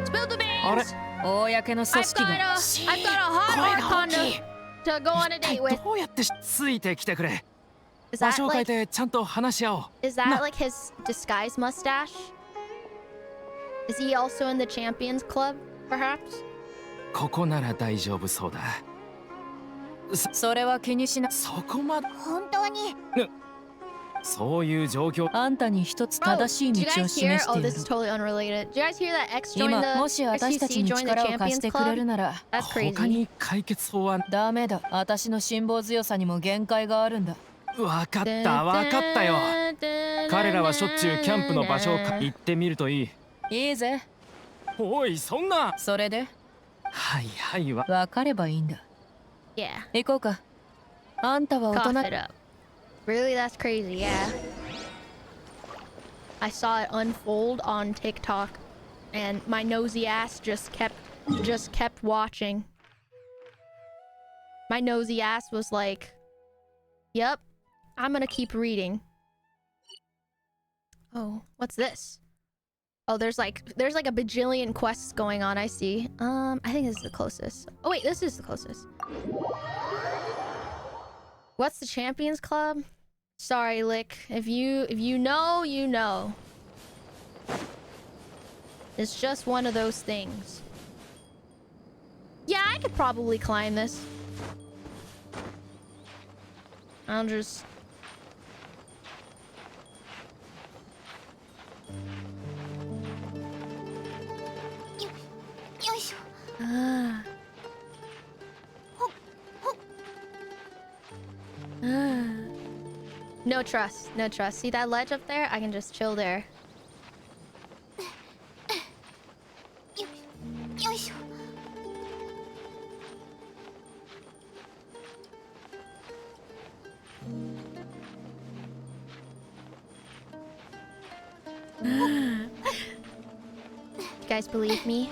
Spill the beans! 公の組 I've 織 got が a... I've got a hot 声 arc が on 大きい to go on a 一体 date with. どうやってついてきてくれ Is 場 that 所を変え like... てちゃんと話し合おう Is that like his disguise mustache? Is he also in the Champions Club, perhaps? ここなら大丈夫そうだそれは気にしなそこまで本当にそういう状況あんたに一つ Bro, 正しい did you 道を guys 示 hear? して Oh, やる this is totally unrelated. Did you guys hear that X joined 今 the もし私たち SEC に joined the 力を貸 Champions してくれる Club? なら That's 他 crazy. に解決法はダメだ私の辛抱強さにも限界があるんだ分かった分かったよ彼らはしょっちゅうキャンプの場所を行ってみるといいいいぜおいそんなそれではいはいわ分かればいいんだ Yeah. 行こうかあんたは大 Cough 人 it up. Really? That's crazy. Yeah. I saw it unfold on TikTok, and my nosy ass just kept watching. My nosy ass was like, "Yep, I'm gonna keep reading." Oh, what's this? Oh, there's like a bajillion quests going on. I see. I think this is the closest. Oh wait, this is the closest. What's the Champions Club? Sorry, Lick. If you know, you know. It's just one of those things. Yeah, I could probably climb this. I'll just... Ah. No trust, no trust. See that ledge up there? I can just chill there. You guys believe me?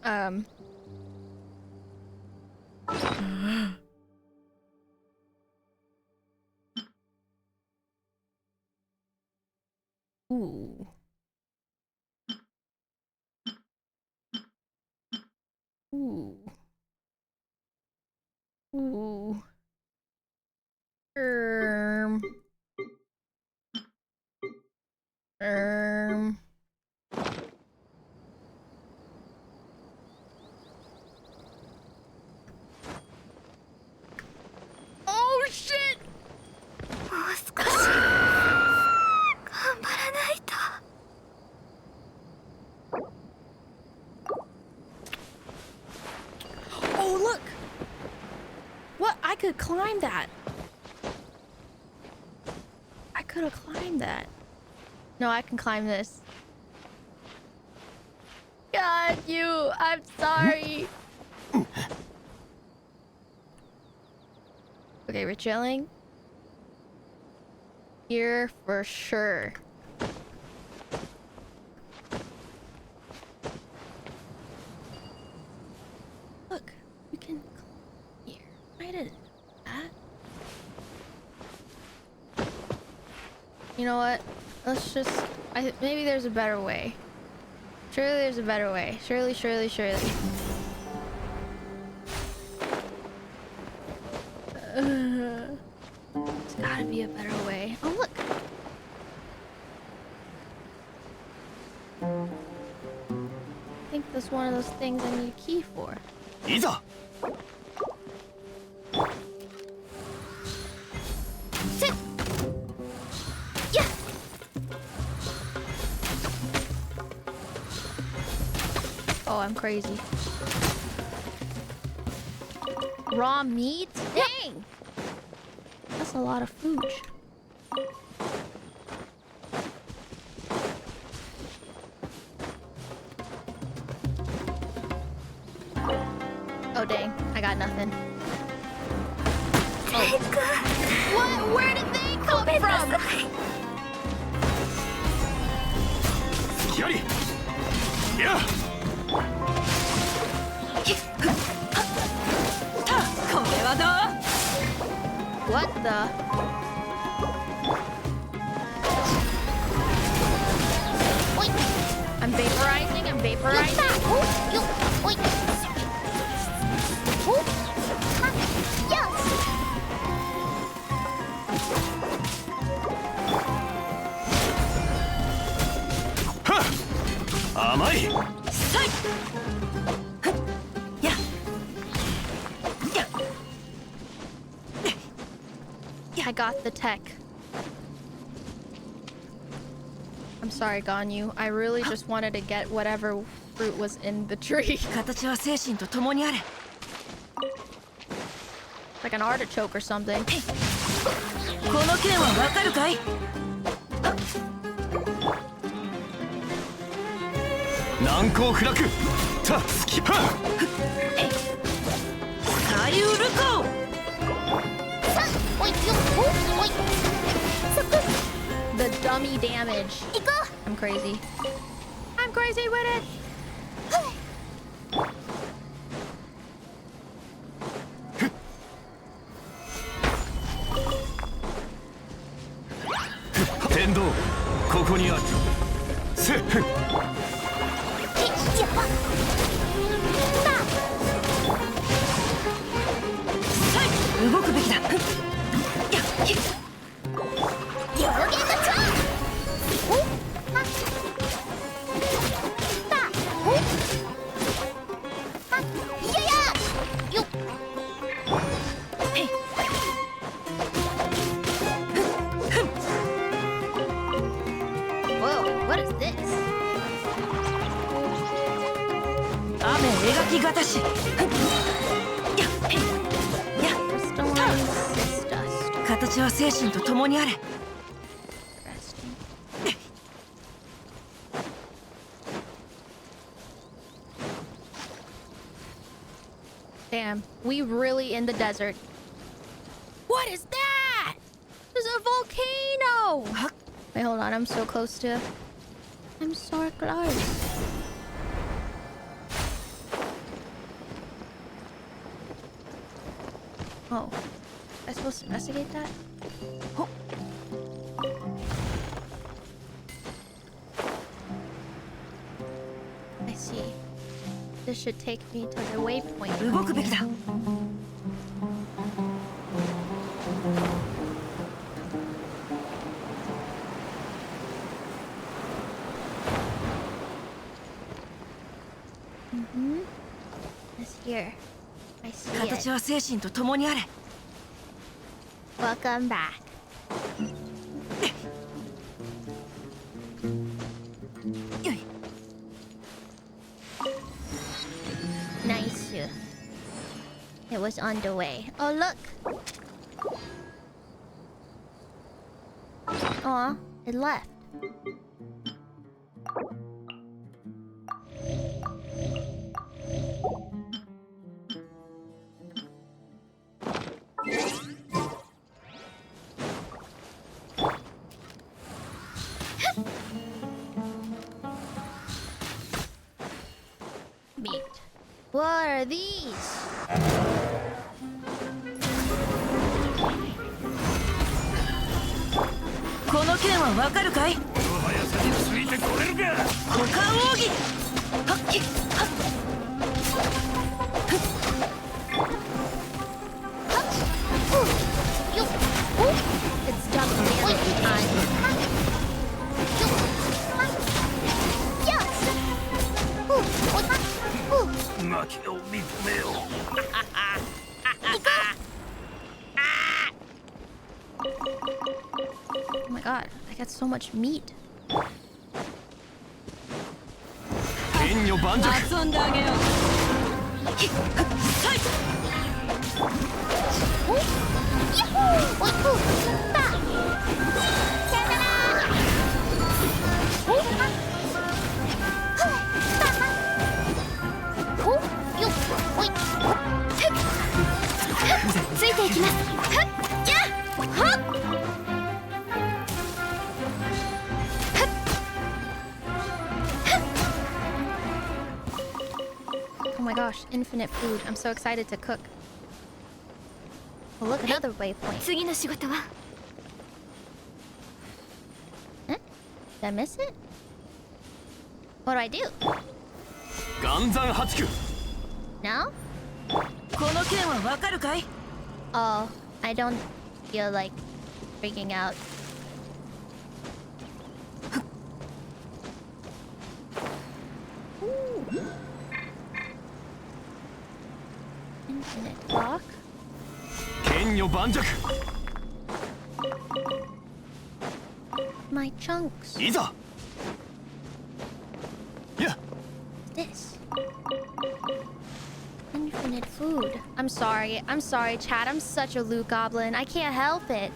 Um. Ooh. Ooh. Ooh. Um. Oh shit! もう少し頑張らないと。 Oh look! What? I could climb that. I could have climbed that. No, I can climb this. God, you! I'm sorry. Okay, we're chilling. Here for sure. Look, you can here. I didn't know that. You know what? Let's just. Maybe there's a better way. Surely there's a better way. Surely. There's gotta be a better way. Oh, look! I think that's one of those things I need a key for. いざ Oh, I'm crazy. Raw meat? Dang! That's a lot of food. Oh dang, I got nothing. Oh. What? Where did they come from? やりや What the? I'm vaporizing. I got the tech. I'm sorry, Ganyu. I really just wanted to get whatever fruit was in the tree. 形は精神と共にあれ。 Like an artichoke or something. この件はわかるかい？難攻不落たスキッパー サリュールコ The dummy damage. I'm crazy. I'm crazy with it. Tendo, ここにあるせっ動くべきだ。Whoa, what is this? 雨描きがたし。 Crystalline cyst dust. 形は精神と共にあれ。 Interesting. Damn, we really in the desert. What is that? There's a volcano! Wait, hold on, I'm so close to... I'm so close. Oh. Am I supposed to investigate that? Oh. I see. The This should take me to the waypoint. 動くべきだ。 It's here. I see 形 it. は精神と共にあれ。 Welcome back. Nice. It was on the way. Oh, look. Aw, it left. Meat. What are these? この剣はわかるかい？この速さについてこれるか。股間奥義。はっきはっ。 It's double damage time. Yes! 負けを認めよう。 Oh my god, I got so much meat. 剣女盤石。遊んであげよう。ひっはい。 ついていきます。はっやっはっ Oh my gosh, infinite food. I'm so excited to cook. Oh, look, another waypoint. 次の仕事は Did I miss it? What do I do? 岩山八九。 No? この剣はわかるかい？ Oh, I don't feel like freaking out. Ooh. Infinite rock. 剣女盤石。 My chunks. いざ。や。 This. Infinite food. I'm sorry, Chad. I'm such a loot goblin. I can't help it.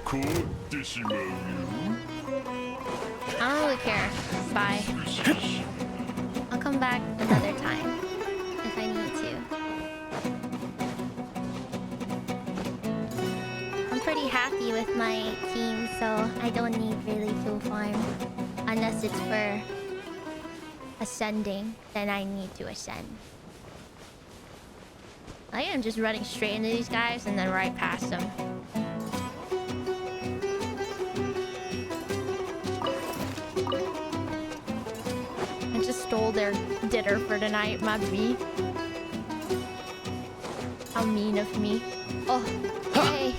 凍ってしまうよ。 I don't really care. Bye. I'll come back another time if I need to. I'm pretty happy with my team, so I don't need really full farm. Unless it's for ascending, then I need to ascend. I am just running straight into these guys and then right past them. I just stole their dinner for tonight, my B. How mean of me. Oh, hey.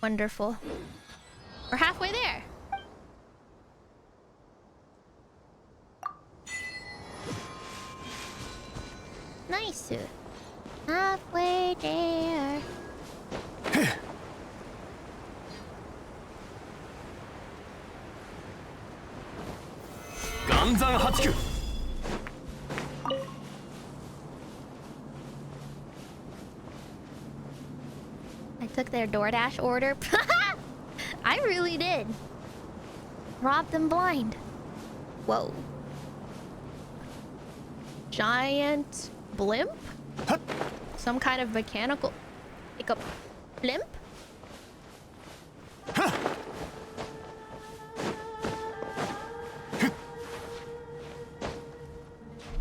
Wonderful. We're halfway there. Nice. Halfway there. Ganzan 89. I took their DoorDash order. I really did. Robbed them blind. Whoa. Giant blimp? Some kind of mechanical... Like a blimp?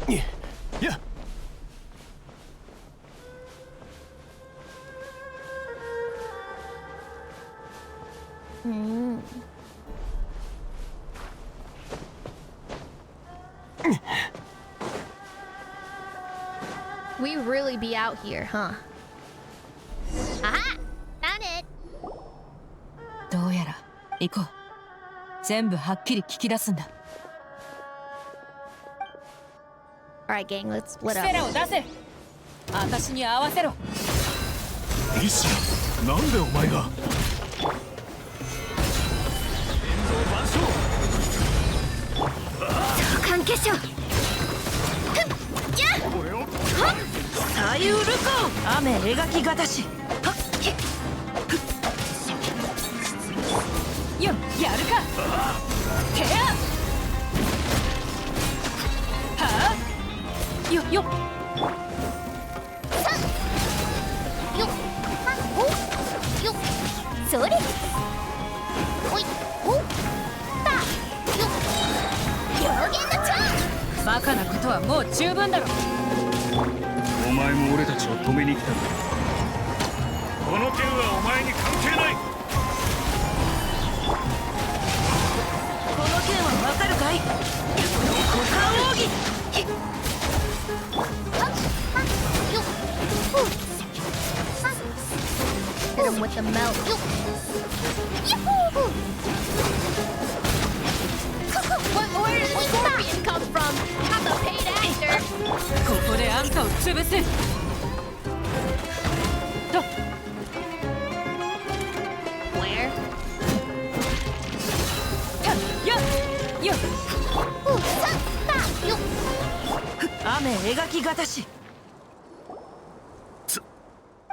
Yeah. Mm. We really be out here, huh? Aha! Found it! どうやら行こう。全部はっきり聞き出すんだ。 Alright, gang, let's split セ up. ラを出せ。私に合わせろ。リシア、なんでお前が。関係者さゆるこ雨描きがたし。よ、やるか。てや。はあ。よ。よそれおいおたよ表現のチャンバカなことはもう十分だろ。お前も俺たちを止めに来たんだ。この件はお前に関係ない。この件はわかるかい。股間奥義。Hit him with the melt. Where did the scorpion come from? I'm the paid actor. ここであんたを潰す。と。Where? よ。雨描きがたし。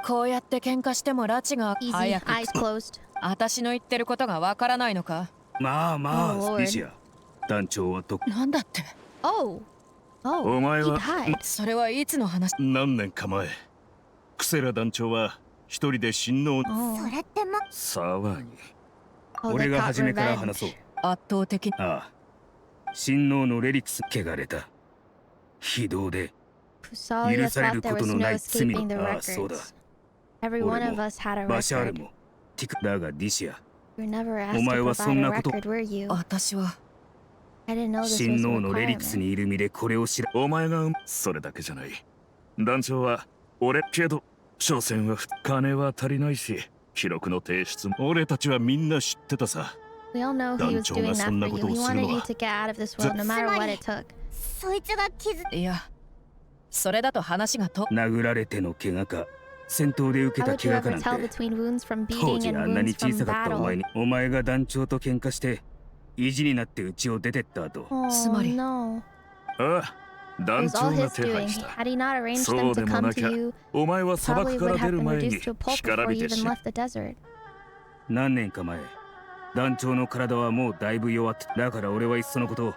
こうやって喧嘩しても拉致が Easy. 早く。 Eyes closed. 私の言ってることがわからないのか。まあま Oh, あ、 Lord. リシア。団長はとなんだって。 Oh. Oh. お前 He は died. それはいつの話。何年か前、クセラ団長は一人で親王 Oh. それって騒ぎ。 Oh, 俺 they が got 初めから revenge. 話そう。圧倒的。ああ、親王のレリクス汚れた。非道で Pusalia 許され thought る there こと was の no ない罪 escaping the の。ああ、そうだ。 records. Every one 俺 of も us had a バシャール record. もティクだがディシア。 You were never asked お前 to はそ provide ん a なこと record, were you? 私は I didn't know this was 親 a 王のレリクス requirement. にいる身でこれを知らお前がそれだけじゃない。団長は俺けど所詮は金は足りないし記録の提出も俺たちはみんな知ってたさ。 We all know he was doing that for you. He wanted you to get out of this world no matter what it took. そいつが傷いやそれだと話がと。殴られての怪我か戦闘で受け How た would you 怪我 ever かな tell んて between wounds from 当 beating 時 and あんなに wounds 小さ from かったお battle? 前にお前が団長と喧嘩して意地になって家を出てった後 Oh つまり no. ああ It 団 was 長 all が his 手 doing. 配した Had he not arranged そ them うで to も come な to きゃ you, お前は砂 probably 漠か would ら出 have る been 前に reduced to a pulp 干から before び you て even し left the desert. 何年か前団長の体はもうだいぶ弱ってだから俺はいっそのことを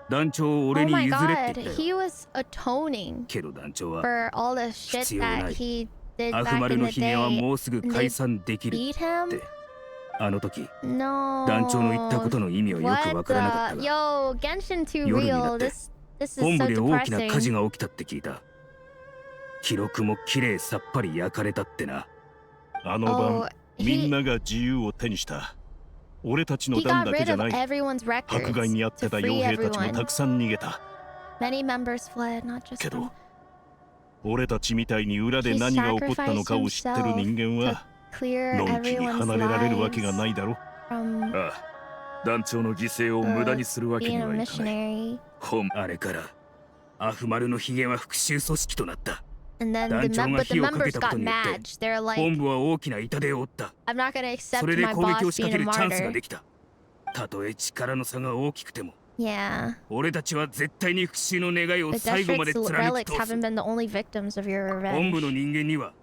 団長を俺 Oh に my 譲れっ god, て言ったよ he was atoning けど団長は for all the shit 必要な that い he did 悪 back 丸 in の the ひげは day. もうすぐ解散できる Beat him? ってあの時 No. 団長の言ったことの意味はよくわからなかった What が the... Yo, Genshin too 夜にな real. って This is 本 so 部で大きな火事 depressing. が起きたって聞いた記録もきれいさっぱり焼かれたってなあの晩 Oh, みん he なが自由を手にした俺たちの he 団 got だけ rid じゃ of ない everyone's 迫 records 害に遭って to た free 傭兵たちも everyone. たくさん逃げた Many members fled, not just け him. ど俺たちみたいに裏で何が起こったのかを知ってる人間 To は clear のんきに everyone's 離れられるわけがな lives いだろ from ああ団長の犠牲を無駄にするわけ being に a はいかない missionary. あれからアフマルのヒゲは復讐組織となった And then団長が but the 火をかけ members たこ got とによって mad. They're 本 like, 部は大きな痛手を負った I'm not gonna そ accept れで my 攻撃 boss を仕掛 being け a るチャンスが martyr. できたたとえ力の差が大きくても Yeah. 俺たちは絶対に復讐の願いを The 最後まで district's 貫き relics 通す haven't been the only victims of your 本部の revenge. 人間には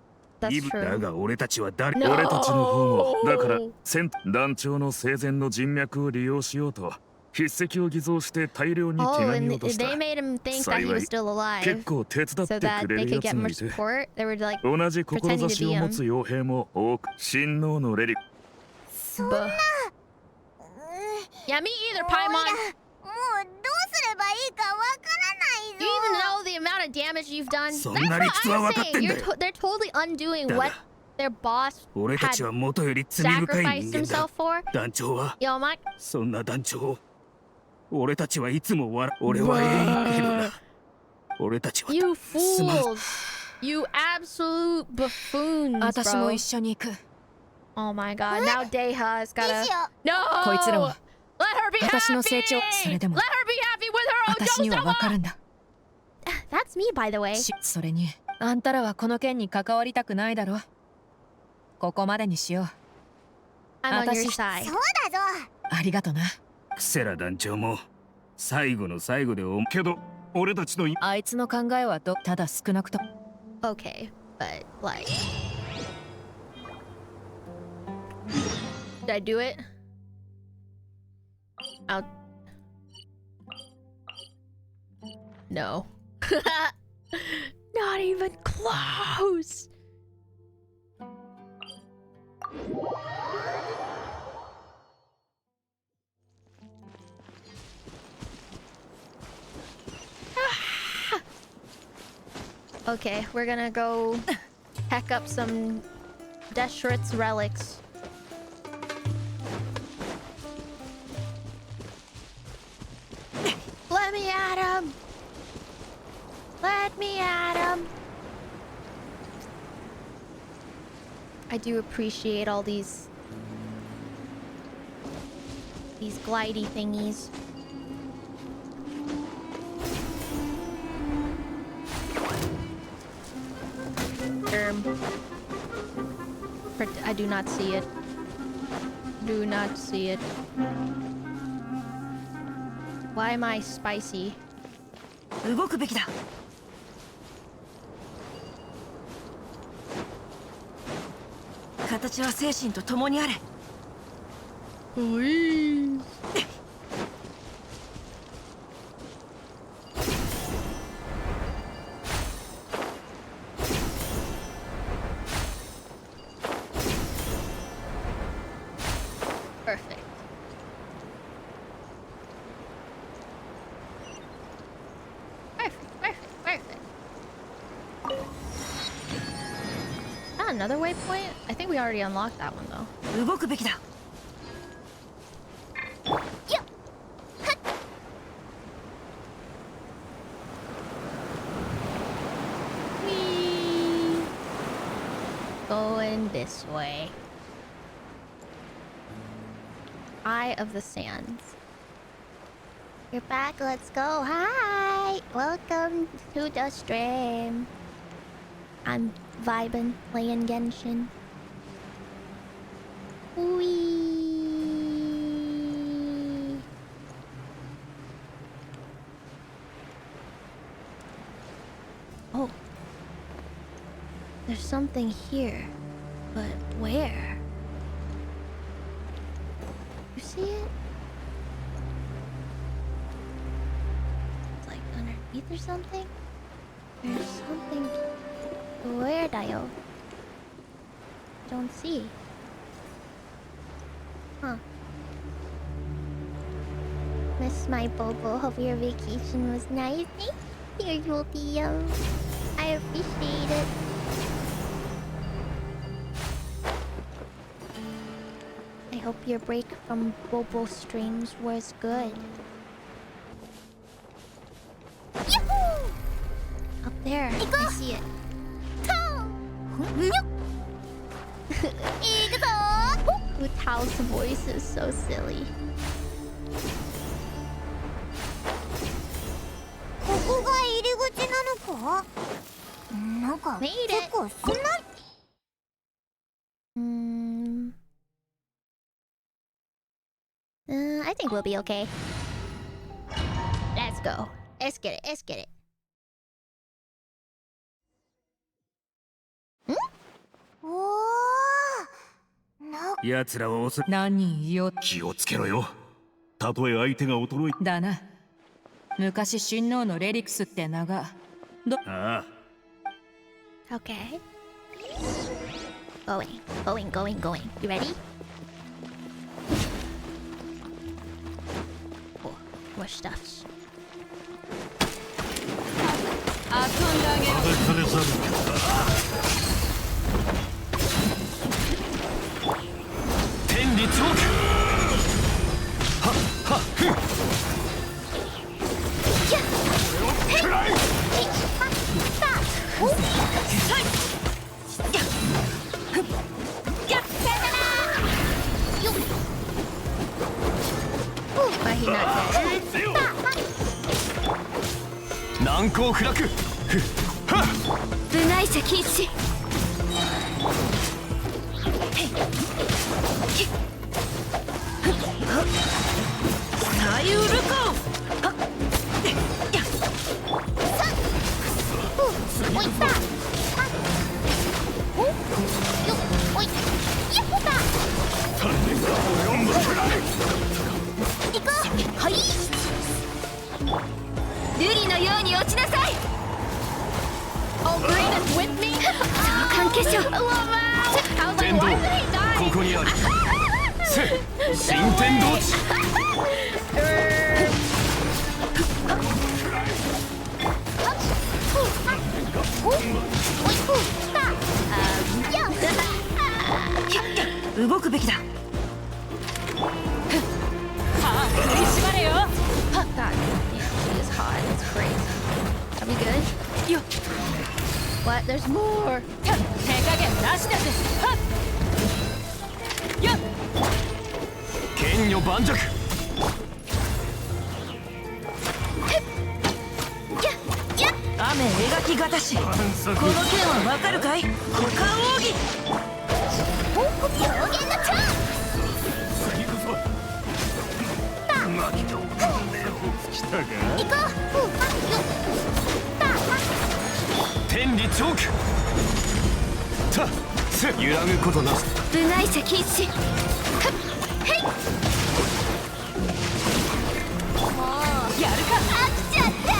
That's イブだ true. が俺たちは誰 No. 俺たちの方もだから団長の生前の人脈を利用しようと筆跡を偽造して大量に手 Oh, 紙 and を落とした they made him think that he was still 結 alive 構手伝っ so て that くれ they る could やつ get も more いて support. They were like, 同じ志を持つ傭兵も多く親王のレリ Buh. Yeah, me either, Paimon. もうどうすればいいかわからない Do ぞ you even know the amount of damage you've done? そ That's んな理屈は what 分か I'm ってんだ saying. よ They're totally undoing だ what が their boss 俺た had ちはもとより罪深い sacrificed 人間だ himself for. 団長は Yo, my そんな団長俺たちはいつも俺は永遠けどな俺たちは you すまん fools, you absolute buffoons, 私も bro. 一緒に行く。 Oh my god, now Deha's gotta. しよ No! こいつらは Let her be 私の成長 happy! それでも Let her be happy with her 私には own わかるんだ。 That's me, by the way. それにあんたらはこの件に関わりたくないだろ。ここまでにしよう。 I'm on your 私 side. そうだぞ。ありがとな。クセラ団長も最後の最後でけど俺たちのあいつの考えはただ少なくと Okay, but like. Did I do it? Out. No. Not even close. Okay, we're gonna go pack up some Deshret's relics. Let me at him! Let me at him! I do appreciate all these glidey thingies. I do not see it. Do not see it. Why am I spicy? 動くべきだ。形は精神と共にあれ。 Please. Perfect. Perfect. Ah, another waypoint? I think we already unlocked that one though. 動くべきだ。 Whee! Going this way. Eye of the Sands. You're back, let's go. Hi! Welcome to the stream. I'm vibing, playing Genshin. Whee! Oh. There's something here. But where? You see it? It's like underneath or something? There's something. Where, Dio? Don't see. Huh. Miss my Bobo. Hope your vacation was nice. Thank you, Dio. I appreciate it. I hope your break from Bobo streams was good. Yahoo! Up there, I see it. Tao's voice is so silly. ここが入り口なのか？なんか Made it. 結構そんな I think we'll be okay. Let's go. Let's get it. おーなんか奴らを襲う何人いよう気をつけろよたとえ相手が衰えだな。昔親王のレリクスって名がああ Okay. Going. You ready? Oh, more stuffs. 遊んであげよう。金ざる理チョーク。はっはっふん。くらいBut he not dead. 難攻不落。ふっはっ。部外者禁止。さゆるか。おいったおよおいやった行こうはい瑠璃のように落ちなさい。 Oh, Green is with me? 相関化粧。 I love that! I was like, 天道 why did he die? ここにある。せ新天道地。動くべきだ。 God, she is hot. It's crazy. Are we good? What? There's more. 剣女盤石。雨描きがたし。この剣はわかるかい？股間奥義。表現のチャンス行こう天理チョーク。たせ揺らぐことなし。部外者禁止。やるか飽きちゃった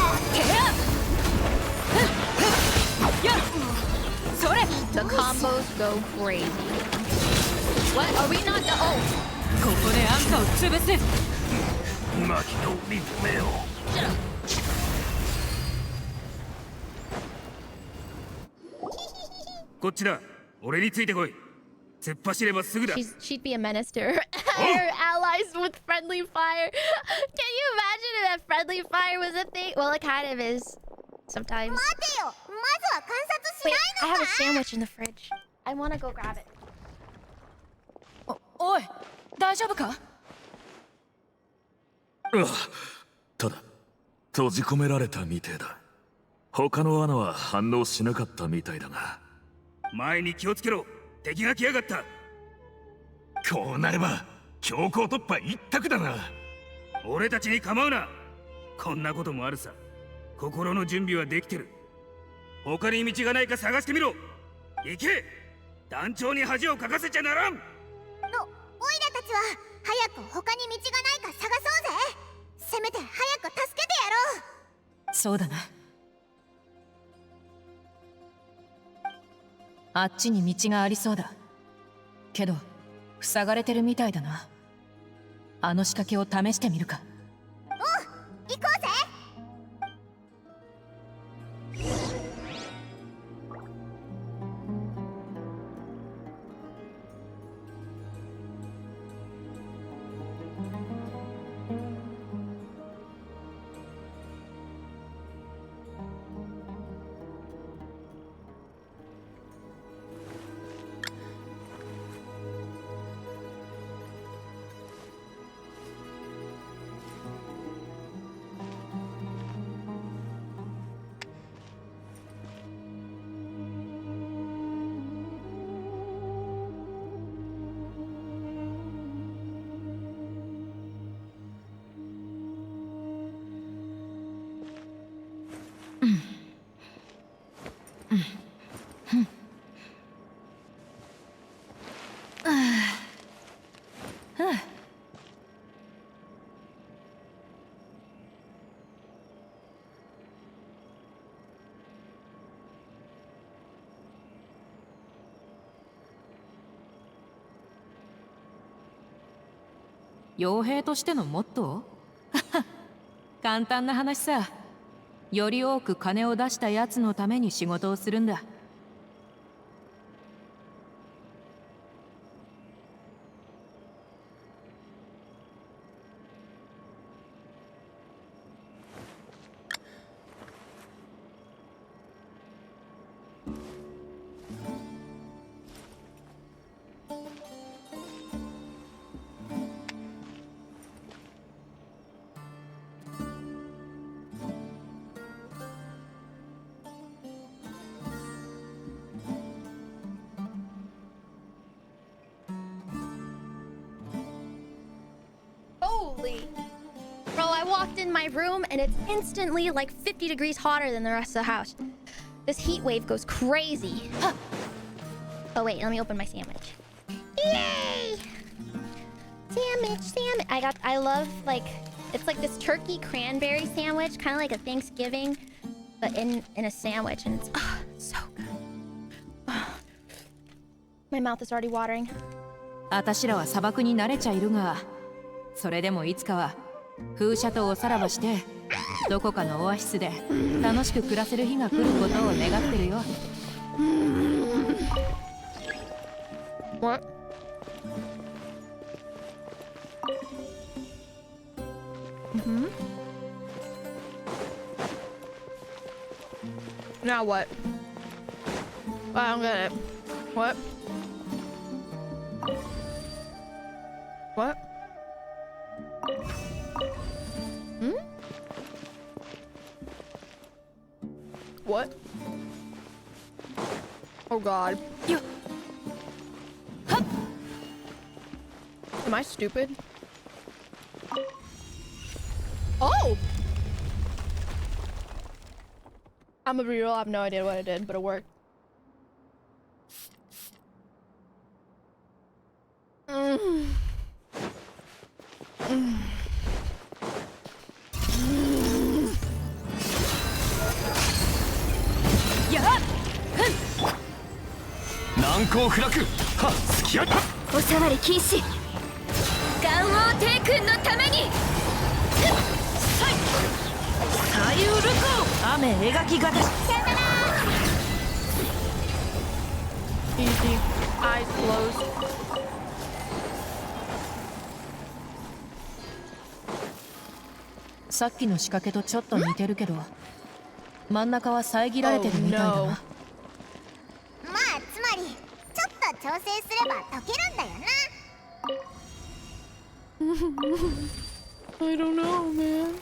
それ The combos go crazy. What? Are we not the... Oh! ここであんたを潰す。巻きの見つめよ。こっちだ。俺についてこい。突っ走ればすぐだ。 She'd be a menace to her allies with friendly fire. Can you imagine if that friendly fire was a thing? Well, it kind of is sometimes. Wait, I have a sandwich in the fridge. I want to go grab it. おい、大丈夫か？ただ閉じ込められたみてえだ。他の穴は反応しなかったみたいだが。前に気をつけろ。敵が来やがった。こうなれば強行突破一択だな。俺たちに構うな。こんなこともあるさ。心の準備はできてる。他に道がないか探してみろ。行け。団長に恥をかかせちゃならん。オイラたちは早く他に道がないか探そうぜ。せめて早く助けてやろう。そうだな。あっちに道がありそうだ。けど塞がれてるみたいだな。あの仕掛けを試してみるか。行こうぜ。傭兵としてのモットー？簡単な話さ。より多く金を出したやつのために仕事をするんだ。Holy. Bro, I walked in my room and it's instantly like 50 degrees hotter than the rest of the house. This heat wave goes crazy. Oh wait, let me open my sandwich. Yay! Sandwich. I love like, it's like this turkey cranberry sandwich, kind of like a Thanksgiving, but in a sandwich, and it's so good. My mouth is already watering. 私らは砂漠に慣れちゃいるが、それでもいつかは風車とおさらばしてどこかのオアシスで楽しく暮らせる日が来ることを願ってるよ。What? Now what? I don't get it. What? What? What? Oh god. Am I stupid? Oh! I'm gonna be real, I have no idea what I did, but it worked. Yeah! おさわり禁止。ガンオー帝君のために。サイウルコ雨描き型。Easy. Eyes closed.「さっきの仕掛けとちょっと似てるけど、真ん中は遮られてるみたいだな。まあつまりちょっと調整すれば解けるんだよな。I don't know, man.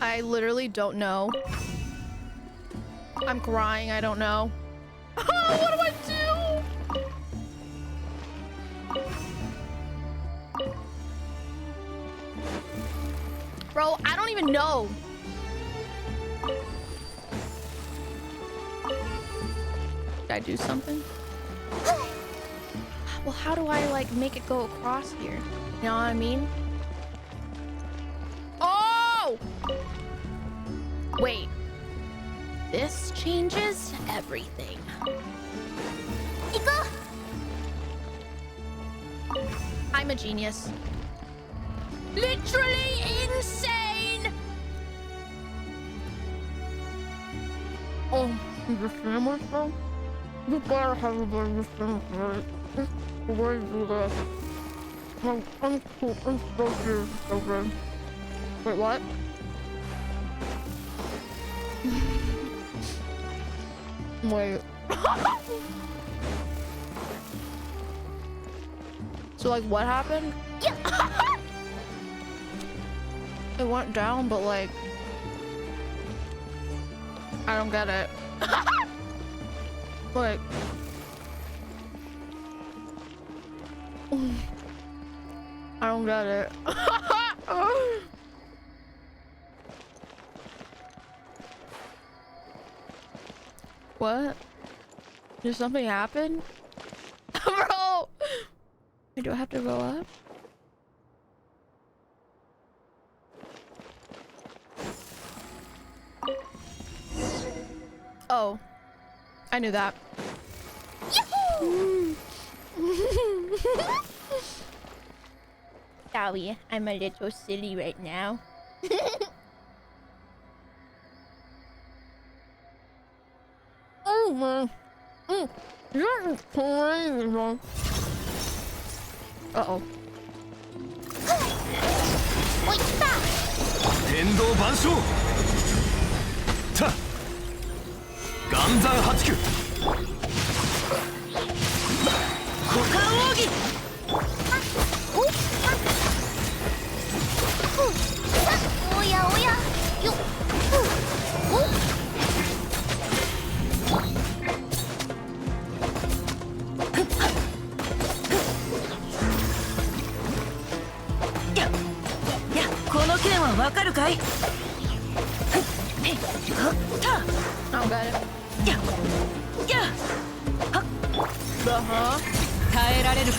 I literally don't know. I'm crying, I don't know. What do I do? Bro, I don't even know. Did I do something? Well, how do I like make it go across here? You know what I mean? Oh! Wait. This changes everything. I'm a genius. Literally insane! Oh, the sandwich though? You gotta have a better sandwich, right? The way you do that. I'm cool. I'm so good. So good. Wait, what? Wait. So, like, what happened? It went down, but, like... I don't get it. Like... I don't get it. What? Did something happen? Bro! Do I have to go up? Oh. I knew that. Sorry, I'm a little silly right now. Oh man. You're crazy, man. Uh-oh. おい来た。天道万象た岩山八九股間奥義。おやおやよっ。わかるかい？ Oh, got it. 耐えられるか？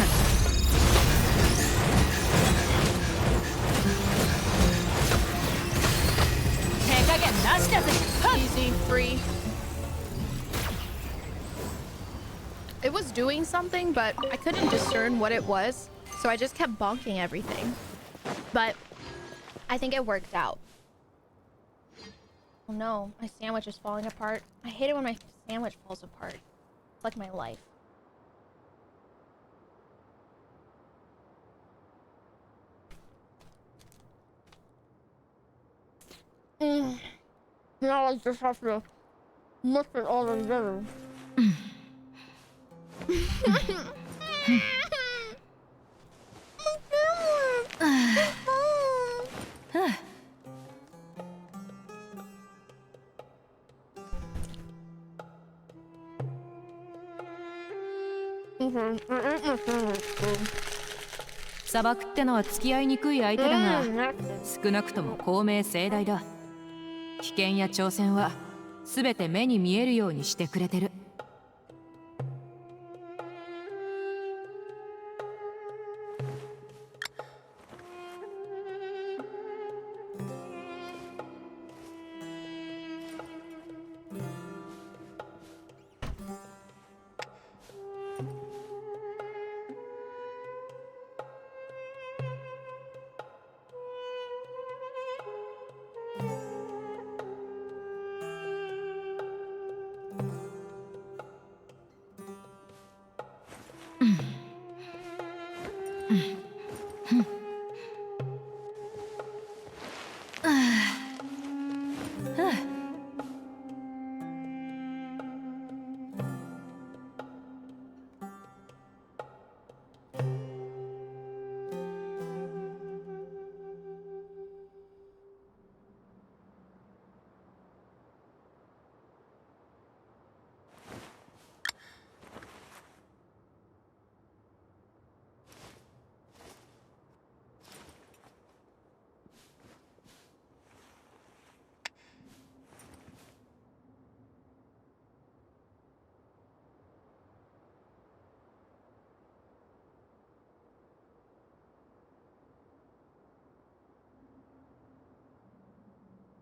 手加減なしだぜ。 Easy, free. It was doing something, but I couldn't discern what it was, so I just kept bonking everything. But I think it worked out. Oh no, my sandwich is falling apart. I hate it when my sandwich falls apart. It's like my life. Now I just have to mix it all together. Mm-hmm. 砂漠ってのは付き合いにくい相手だが、少なくとも公明正大だ。危険や挑戦は全て目に見えるようにしてくれてる。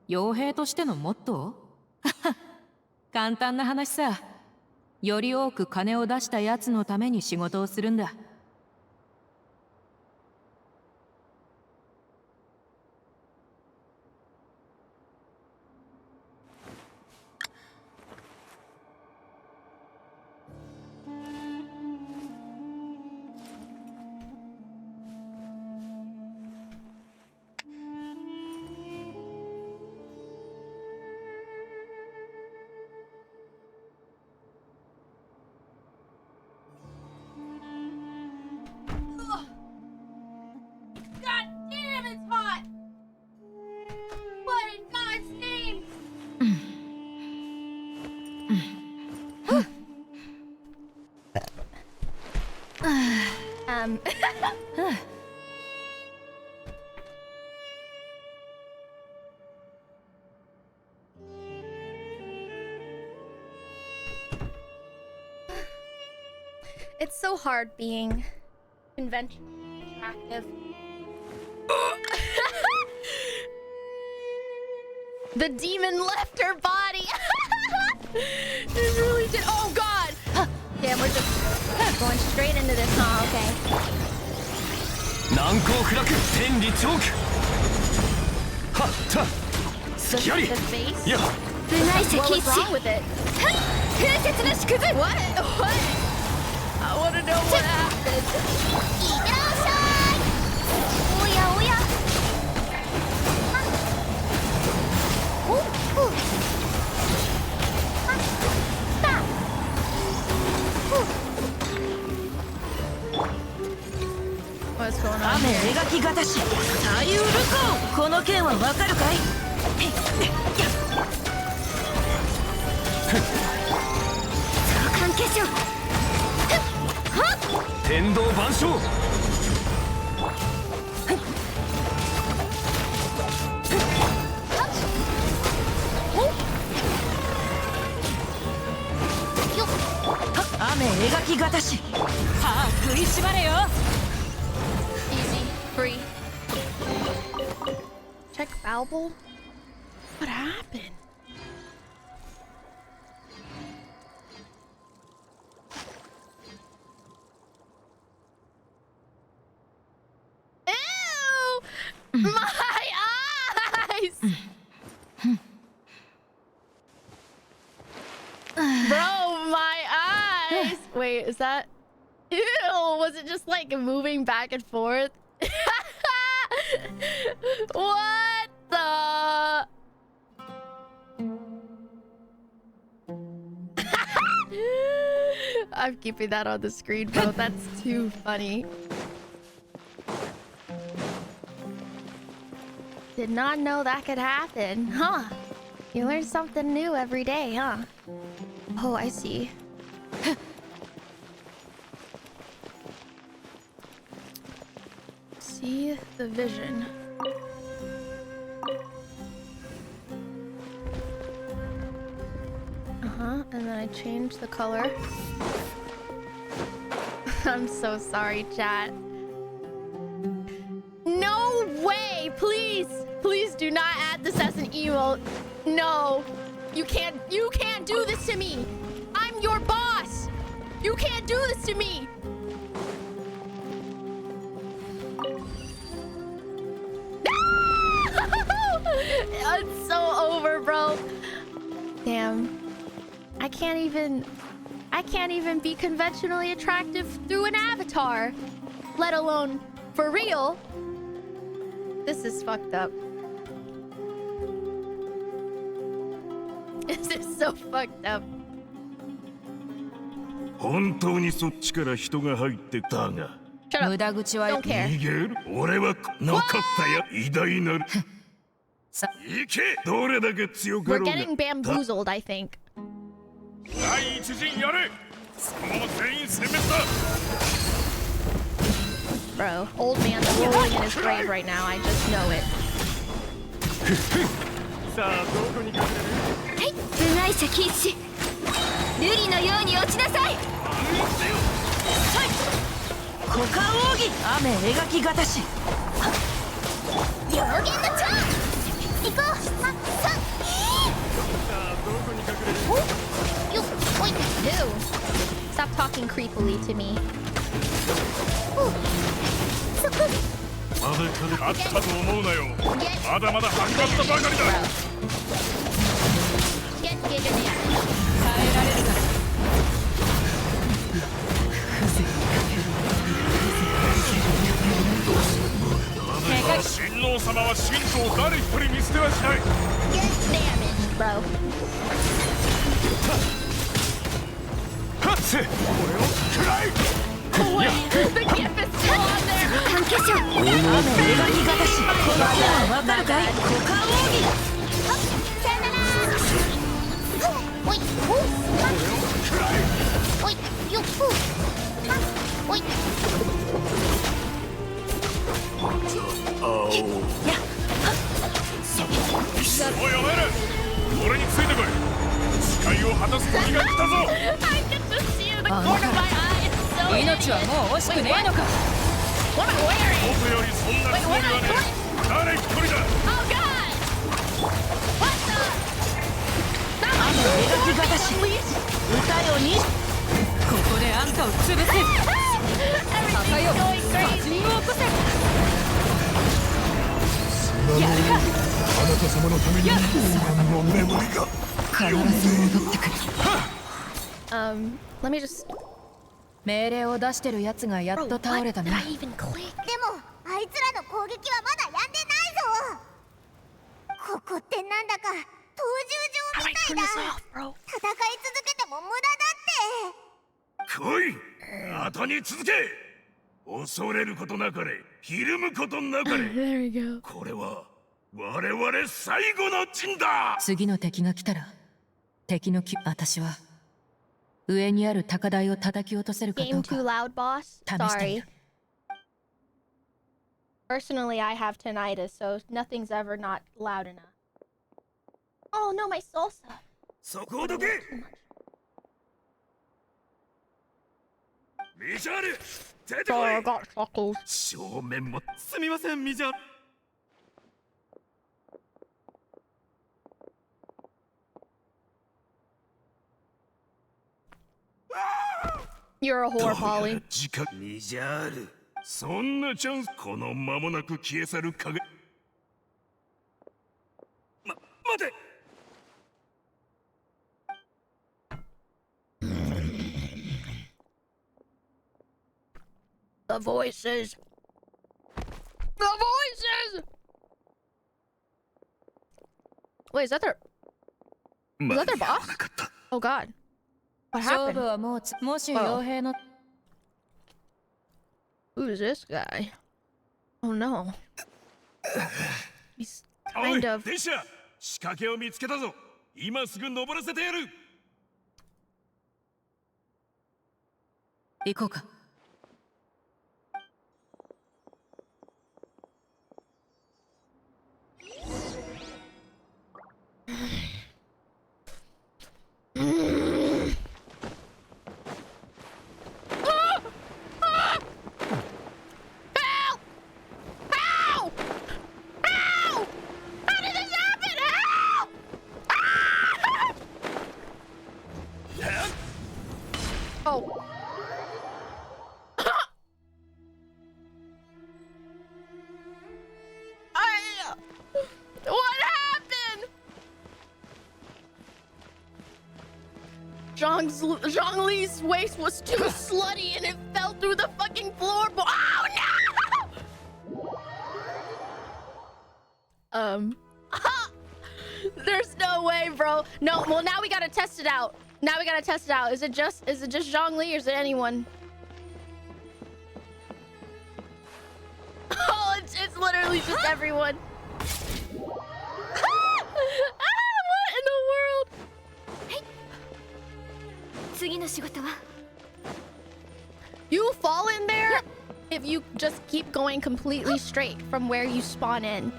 傭兵としてのモットー？簡単な話さ。より多く金を出したやつのために仕事をするんだ。It's so hard being conventionally attractive. The demon left her body. It really did. Oh god. Damn, we're just going straight into this, huh? Okay. 難攻不落天理チョークはっ The, the face? いや What was wrong with it? What? What? I wanna know what happened. いってらっしゃい。おやおや。おっ。あった。What's going on? 雨描きがたし左右ルコー。この件はわかるかい？相関化粧。天道万象雨描きがたし歯食いしばれよ Easy, free. Check Balble? What happened? Ew! My eyes! Bro, my eyes! Wait, is that... Ew! Was it just like moving back and forth? What the... I'm keeping that on the screen, bro. That's too funny. Did not know that could happen. Huh. You learn something new every day, huh? Oh, I see. See the vision. And then I change the color. I'm so sorry, chat. No way! Please! Please do not add this as an emote. No. You can't do this to me! I'm your boss! You can't do this to me! It's so over, bro. Damn. I can't even be conventionally attractive through an avatar, let alone for real. This is fucked up. This is so fucked up. 本当にそっちから人が入ってたが Shut up. 無駄口は Don't care. 逃げる俺はなかったや偉大なる行けどれだけ強か We're ろうが getting bamboozled, I think. 第一陣やれそのまま全員殲滅だ Bro, old man's rolling in his grave right now. I just know it. さあどこに隠れるはい、部外者禁止瑠璃のように落ちなさい股間奥義雨描きがたし病原の蝶行こうささあどこに隠れるよっおい Ew. Stop talking creepily to me. そこまだ勝ったと思うなよ Get まだまだ始まったばかりだ bro. Get giga damage. 耐えられるか親王様は信徒を誰一人見捨てはしない Get damaged, bro. はっせこれを食らい Wait, the gift is still on there. 関係者雨描きがたしこの件はわかるかい股間奥義さよならおいおいよっおいおいお前ら俺についてこい誓いを果たす時が来たぞ I can just see you in the corner of my eye. It's so 命はもう惜しくねえのか What am I wearing? 僕よりそんなつもりはねえ誰一人だ Oh god! What the? That 雨描きがたし unleashed. 歌よにここであんたを潰せ Everything's going crazy. を起こせやるかあなた様のために何の眠りが必ず戻ってくる Let me just. 命令を出してるやつがやっ Bro, と what 倒れた did な I even click? でもあいつらの攻撃はまだ止んでないぞここってなんだか闘獣場 How do み I たい turn だ this off, bro? 戦い続けても無駄だって来い後に続け恐れることなかれひるむことなかれ There we go. これは我々最後の陣だ次の敵が来たら敵の私は上にある高台を叩き落とせるかど Game う too か loud, boss. 試してみ Sorry. る Personally, I have tinnitus, so nothing's ever not loud enough. Oh no, my salsa. そこをどけビジュアル出てこ Oh, I い got chuckles. 正面もすみませんビジュアル You're a whore, Polly. 時間ビジュアルそんなチャンスこの間もなく消え去る影待て The voices. The voices. Wait, is that their boss? Oh God. What 勝 happened? 負はもうもし傭兵の Who's this guy? Oh no. He's おい kind of. 電車仕掛けを見つけたぞ今すぐ登らせてやる行こうか。Help! Help! Help! How did this happen? Help! Ah! Oh. What happened? Zhongli's waist was too slutty and it fell through the fucking floorboard. Oh no! There's no way, bro. No, well now we gotta test it out. Now we gotta test it out. Is it just Zhongli or is it anyone? Oh, it's literally just everyone. What in the world? 次の仕事は You fall in there if you just keep going completely straight from where you spawn in.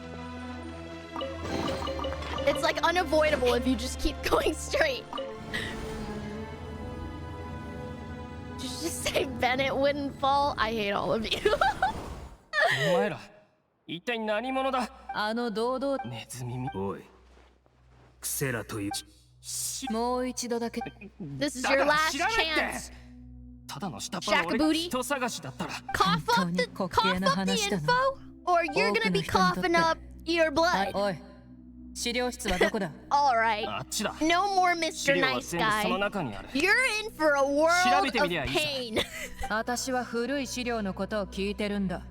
It's like unavoidable if you just keep going straight. Did you just say Bennett wouldn't fall? I hate all of you. お前ら一体何者だあの堂々ネズミみおいクセラというもう一度だけ This is だ your から last 知らないって chance. ただの下っ端の俺が Shaka booty? 人探しだったら Cough up the 本当に滑稽な話だな。 info, or you're gonna be coughing up your あ blood. おい資料室はどこだ All right. あっちだ No more 資 Mr. 料は Nice 全部その Guy. 中にある You're in for a world 調べてみ of りゃいいさ pain. 私は古い資料のことを聞いてるんだ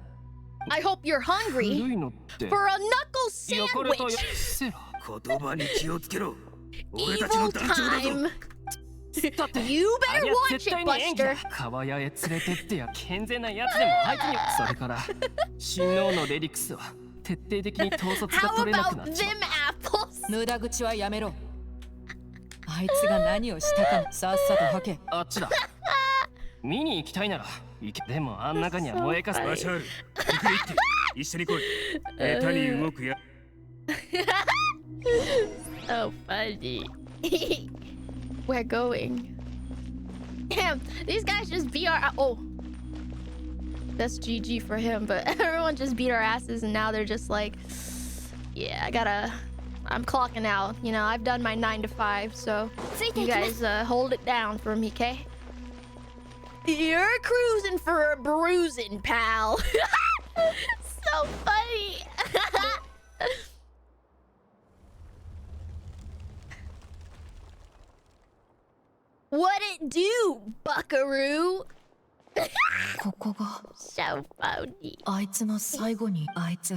I hope you're 古 hungry いのって for a knuckle ヤカルト sandwich. セラ言葉に気をつけろ俺たち Evil の団長だぞ time. だって You あ better りゃ watch 絶 it, 対に演技だ Buster. 川屋へ連れてってや健全なやつでも相手にそれから親王のレリクスは徹底的に統率が How 取れなく about なっちま them う apples? 無駄口はやめろあいつが何をしたかさっさと吐けあっちだ見に行きたいなら行けでもあん中には燃えかすバシャール行く行って一緒に来い下手に動くや So funny. We're going. Damn, these guys just beat our. Oh, that's GG for him. But everyone just beat our asses, and now they're just like, yeah, I'm clocking out. You know, I've done my 9 to 5, so you guys hold it down for me, okay? You're cruising for a bruising, pal. So funny. What it do, buckaroo? ここが So funny. あいつの最後にあいつ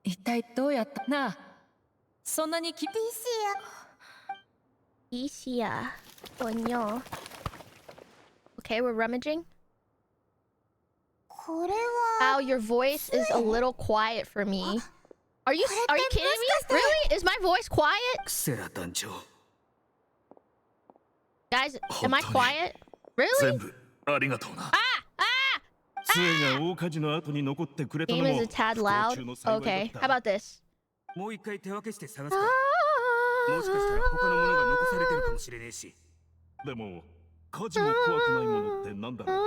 一体どうやったなあそんなにき Isia. Coño. Okay, we're rummaging. これは Wow, your voice is a little quiet for me. Are you kidding me? Really? Is my voice quiet? クセラ団長 Guys, am I quiet? 全 Really? 部ありがとうな Ah! 杖が大火事の後に残ってくれたの Game も is a tad loud. Okay, how about this? もう一回手分けして探すか Ah. もしかしたら他のものが残されてるかもしれねえしでも火事も怖くないものってなんだろう。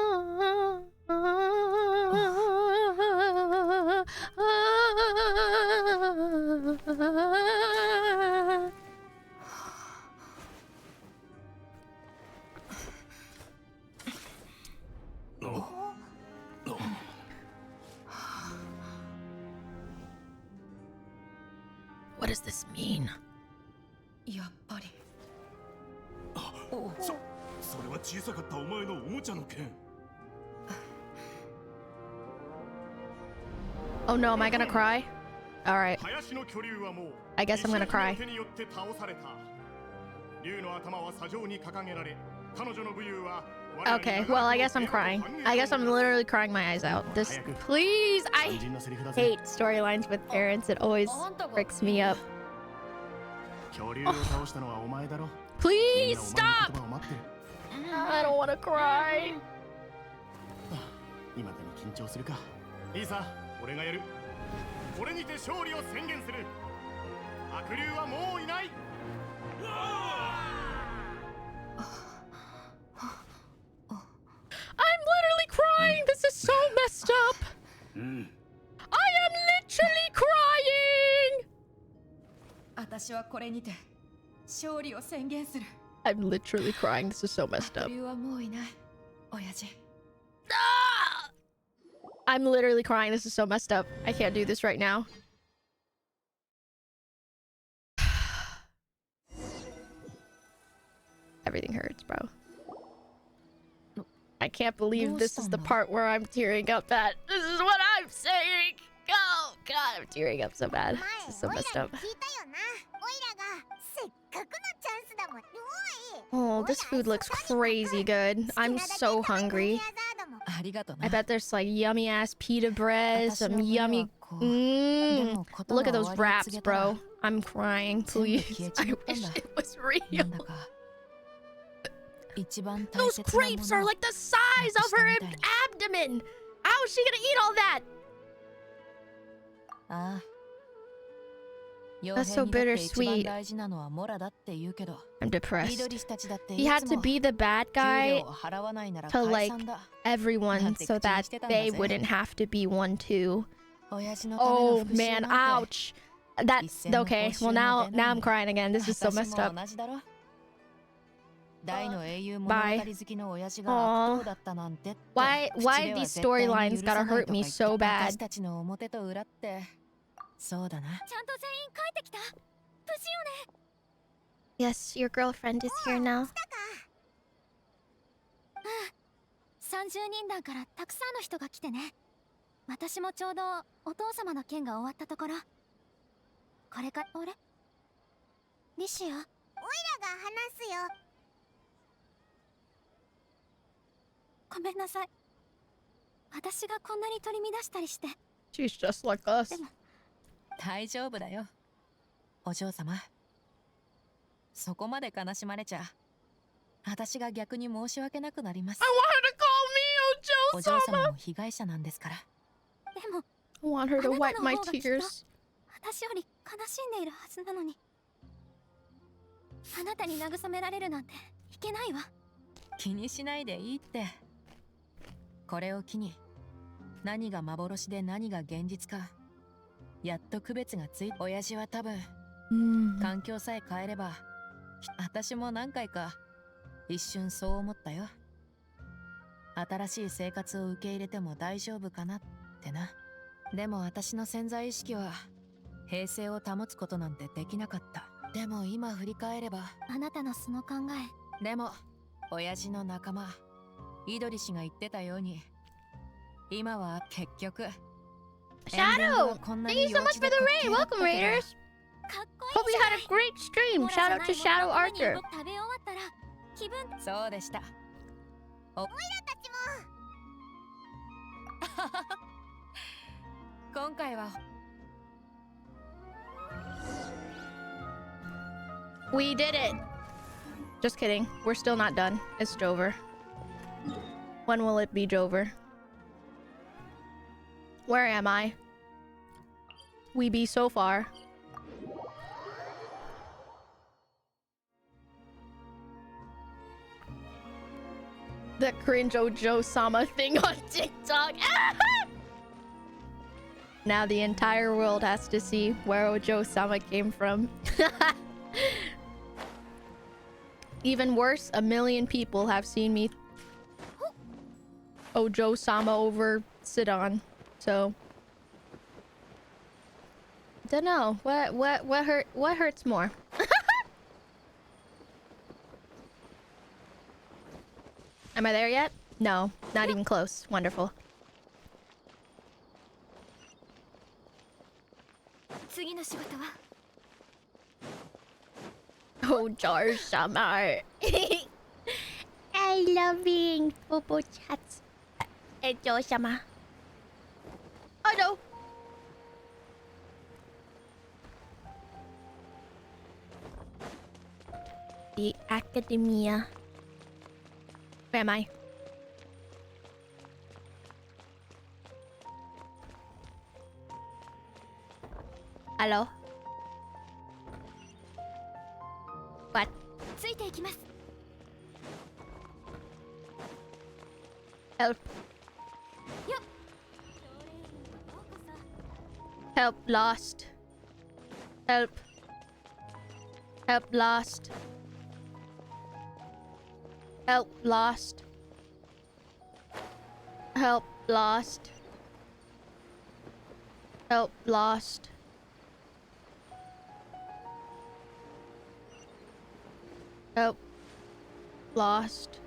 What does this mean? やっぱり。それは小さかったお前のおもちゃの剣。Oh no, am I gonna cry? Alright. I guess I'm gonna cry. Okay, well, I guess I'm crying. I guess I'm literally crying my eyes out. This, please, I hate storylines with parents. It always freaks me up. Oh. Please stop! I don't want to cry. 今だに緊張するか。いいさ、俺がやる。これにて勝利を宣言する。悪竜はもういない。I'm literally crying. This is so messed up. I am literally crying. 私はこれにて勝利を宣言する。I'm literally crying. This is so messed up. 悪竜はもういない。親父。I'm literally crying. This is so messed up. I can't do this right now. Everything hurts, bro. I can't believe this is the part where I'm tearing up at. This is what I'm saying. Oh, God, I'm tearing up so bad. This is so messed up. Oh, this food looks crazy good. I'm so hungry. I bet there's like yummy ass pita bread, some yummy. Look at those wraps, bro. I'm crying, please. I wish it was real. Those grapes are like the size of her abdomen. How is she gonna eat all that? That's so bittersweet. I'm depressed. He had to be the bad guy to like everyone so that they wouldn't have to be one too. Oh man, ouch. That's okay. Well, now I'm crying again. This is so messed up. Bye. Aww. Why these storylines gotta hurt me so bad? Yes, your girlfriend is here now. 30人団からたくさんの人が来てね。私もちょうどお父様の件が終わったところ。これか、あれ？リシア？オイラが話すよ。ごめんなさい。私がこんなに取り乱したりして。She's just like us. 大丈夫だよ。お嬢様。そこまで悲しまれちゃ。私が逆に申し訳なくなります。I want her to call me お嬢様も被害者なんですから。でも、I want her to wipe my tears. 私より悲しんでいるはずなのに。あなたに慰められるなんていけないわ。気にしないでいいって。これを機に何が幻で何が現実かやっと区別がつい。親父は多分環境さえ変えれば私も何回か一瞬そう思ったよ。新しい生活を受け入れても大丈夫かなってな。でも私の潜在意識は平静を保つことなんてできなかった。でも今振り返ればあなたのその考え。でも親父の仲間イドリ氏が言ってたように今は結局 Shadow! Thank you so much for the raid! Welcome, Raiders! Hope you had a great stream! Shout out to Shadow Archer! そうでした。おいらたちも今回は We did it! Just kidding. We're still not done. It's Jover. When will it be Jover? Where am I? We be so far. The cringe Ojo-sama thing on TikTok. Now the entire world has to see where Ojo-sama came from. Even worse, 1 million people have seen me Ojo-sama over Sidon. So don't know what hurts more. Am I there yet? No, not even close. Wonderful. 次の仕事は Oh, Jar-sama. I love being Bobo chats. Jar-sama. Oh no. The academia. Where am I? Hello? What? ついていきます Help. Help lost. Help. Help lost. Help lost. Help lost. Help lost. Help lost.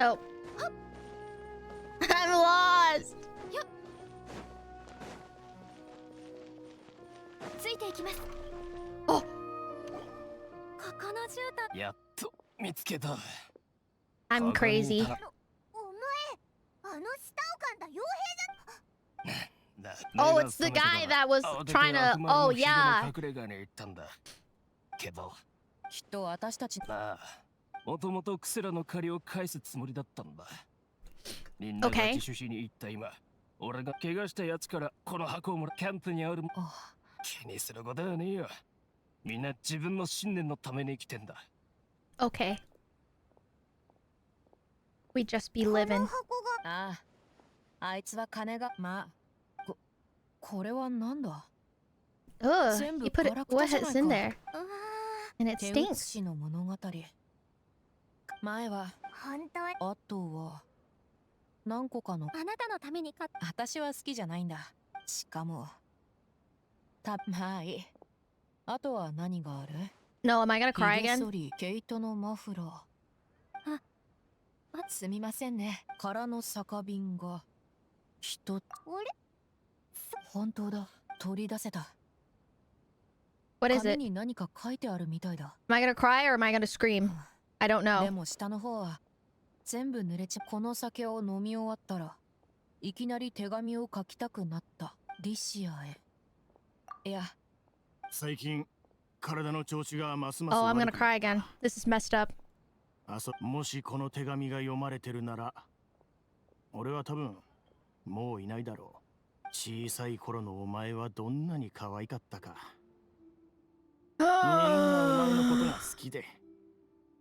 Help. I'm lost. ついていきます Oh. ここの絨毯やっと見つけた。 I'm crazy. お前あの下を噛んだ傭兵 Oh, it's the guy that was trying to. Oh, yeah. 隠れ家に行ったんだ。けど、きっと私たちまあ、もともとクセラの借りを返すつもりだったんだ。みんなが Okay. 自首しに行った今、俺が怪我したやつからこの箱をもらキャンプにある。気にすることはねえよ。みんな自分の信念のために生きてんだ。Okay. We just be living. ああ、あいつは金がまあこれはなんだ Ugh, 全部 you put it. ガラクタ What じゃない is in か there? And it 手写 stinks. しの物語前は本当はあとは何個かのあなたのために買っ私は好きじゃないんだしかもまあいいあとは何がある No, am I gonna cry ヒゲ again? 剃り毛糸のマフラーすみませんね空の酒瓶が一つ本当だ取り出せた What is 紙 it? に何か書いてあるみたいだ Am I gonna cry or am I gonna scream? I don't で know. も下の方は全部濡れちゃこの酒を飲み終わったらいきなり手紙を書きたくなったリシアへいや最近体の調子がますます Oh, I'm 悪 gonna く cry again. This is messed up. もしこの手紙が読まれてるなら俺は多分もういないだろう小さい頃のお前はどんなに可愛かったかみんなお前のことが好きで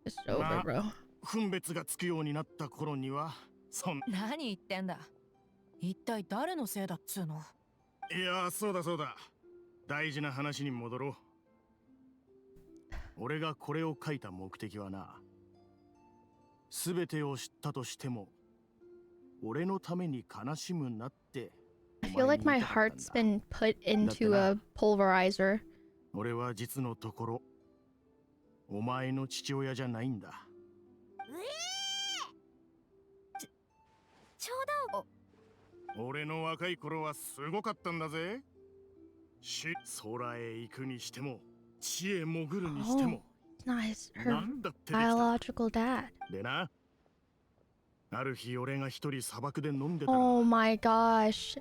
It's over, bro. 分別がつくようになった頃には何言ってんだ一体誰のせいだっつうのいやそうだそうだ大事な話に戻ろう俺がこれを書いた目的はな全てを知ったとしても俺のために悲しむなって I feel like my heart's been put into a pulverizer. 俺は実のところお前の父親じゃないんだちょうど俺の若い頃はすごかったんだぜ空へ行くにしても地へ潜るにしても It's not her なんだってできた biological dad. でなある日俺が一人砂漠で飲んでたら Oh my gosh.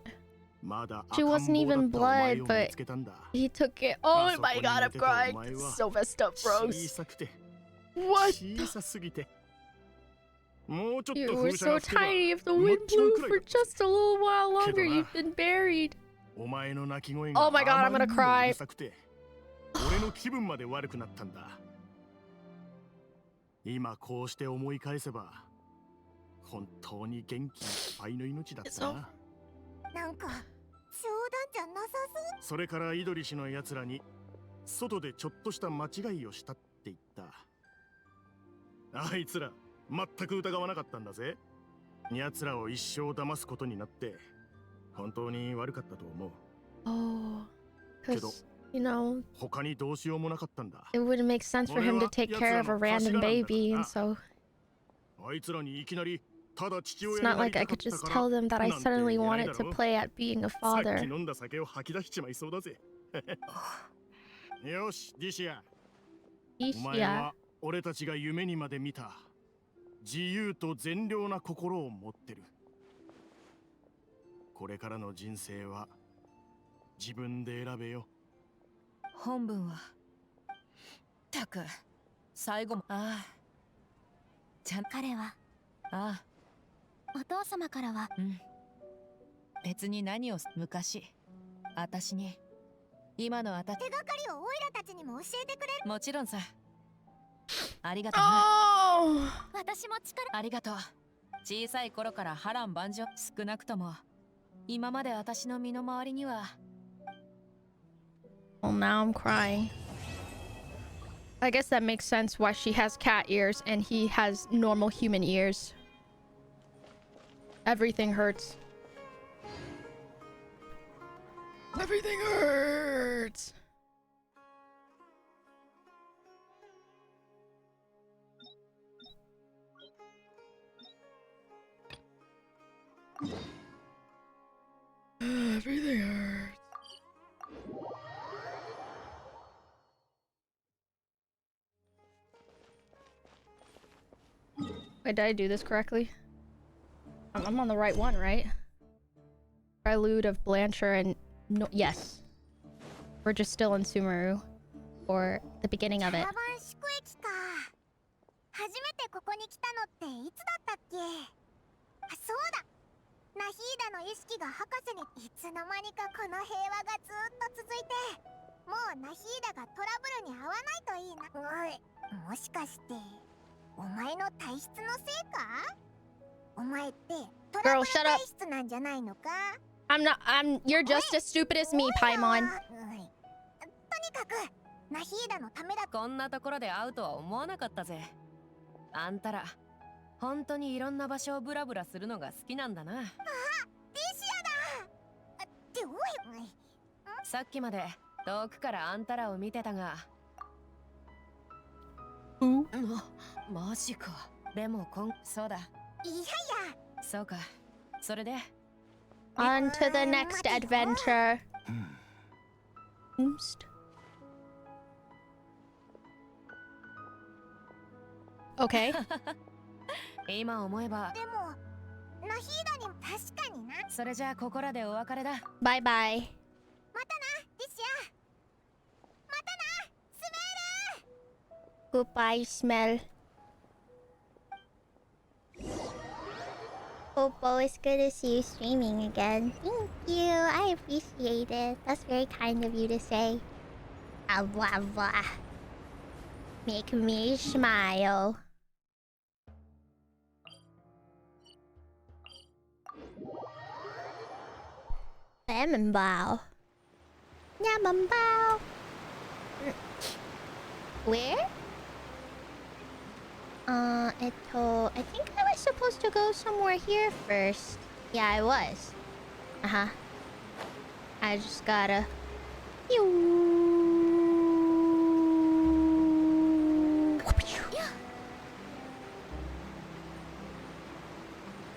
まだ She wasn't even 赤ん坊だったお前 blood, を but 見つけたんだ he took it. Oh my god, I'm crying. This is so messed up, 小 bros. さくて What? 小さすぎてもうちょっ You と were 風車 so が吹けば tiny. If the もっ wind ちの blew くらい for だ just a little while longer, けどな you've been buried. お前の泣き声 Oh が my god, I'm あまり gonna にもう cry. るさくて俺の気分まで悪くなったんだ。今こうして思い返せば本当に元気いっぱいの命だったな。なんか冗談じゃなさそう。それからイドリ氏のやつらに外でちょっとした間違いをしたって言った。あいつら全く疑わなかったんだぜ。奴らを一生騙すことになって本当に悪かったと思う。Oh, けど because you know 他にどうしようもなかったんだ。 it wouldn't make sense for him to take care of a random baby, and so あいつらにいきなりただ父 it's 親に not なり like た I かっ could た just から tell them that I なんて suddenly 言えない wanted だ to ろ。 play at being a さっ father. き飲んだ酒を吐き出しちまいそうだぜ。よし、ディシア。お前 Yeah. は俺たちが夢にまで見た自由と善良な心を持ってる。これからの人生は自分で選べよ。本文はたく最後もちゃん彼はお父様からは別に何を昔私に今の手がかりをオイラたちにも教えてくれる？もちろんさ。ありがとうな。Oh, 私も力。ありがとう。小さい頃から波乱万丈。少なくとも今まで私の身の回りには。 well, now I'm crying. I guess that makes sense why she has cat ears and he has normal human ears. Everything hurts. Everything hurts. Everything hurts. Wait, did I do this correctly? I'm on the right one, right? Prelude of Blancher and no, yes. We're just still in Sumeru. Or the beginning of it. キャラバン宿駅か。初めてここに来たのっていつだったっけ？あ、そうだ。ナヒーダの意識が博士にいつの間にかこの平和がずっと続いて、もうナヒーダがトラブルに合わないといいな。おい、もしかしてお前の体質のせいか？お前ってトラブル体質なんじゃないのか？ You're just as stupid as me, Paimon. とにかくナヒーダのためだ。こんなところで会うとは思わなかったぜ。あんたら本当にいろんな場所をブラブラするのが好きなんだな。あ、ディシアだ。っておい、さっきまで遠くからあんたらを見てたが。マジか。でもそうだ。いやいや。そうか。それで On to the next adventure. Okay. 今思えば。でもナヒーダにも確かにな。それじゃあここらでお別れだ。Bye bye. またな、ディシア。またな、スメール。 Goodbye, Smell. Popo, it's good to see you streaming again. Thank you. I appreciate it. That's very kind of you to say. Ah, blah, blah. Make me smile. Lemon bow. Lemon bow. Where? I think I was supposed to go somewhere here first. Yeah, I was. Uh-huh. I just gotta...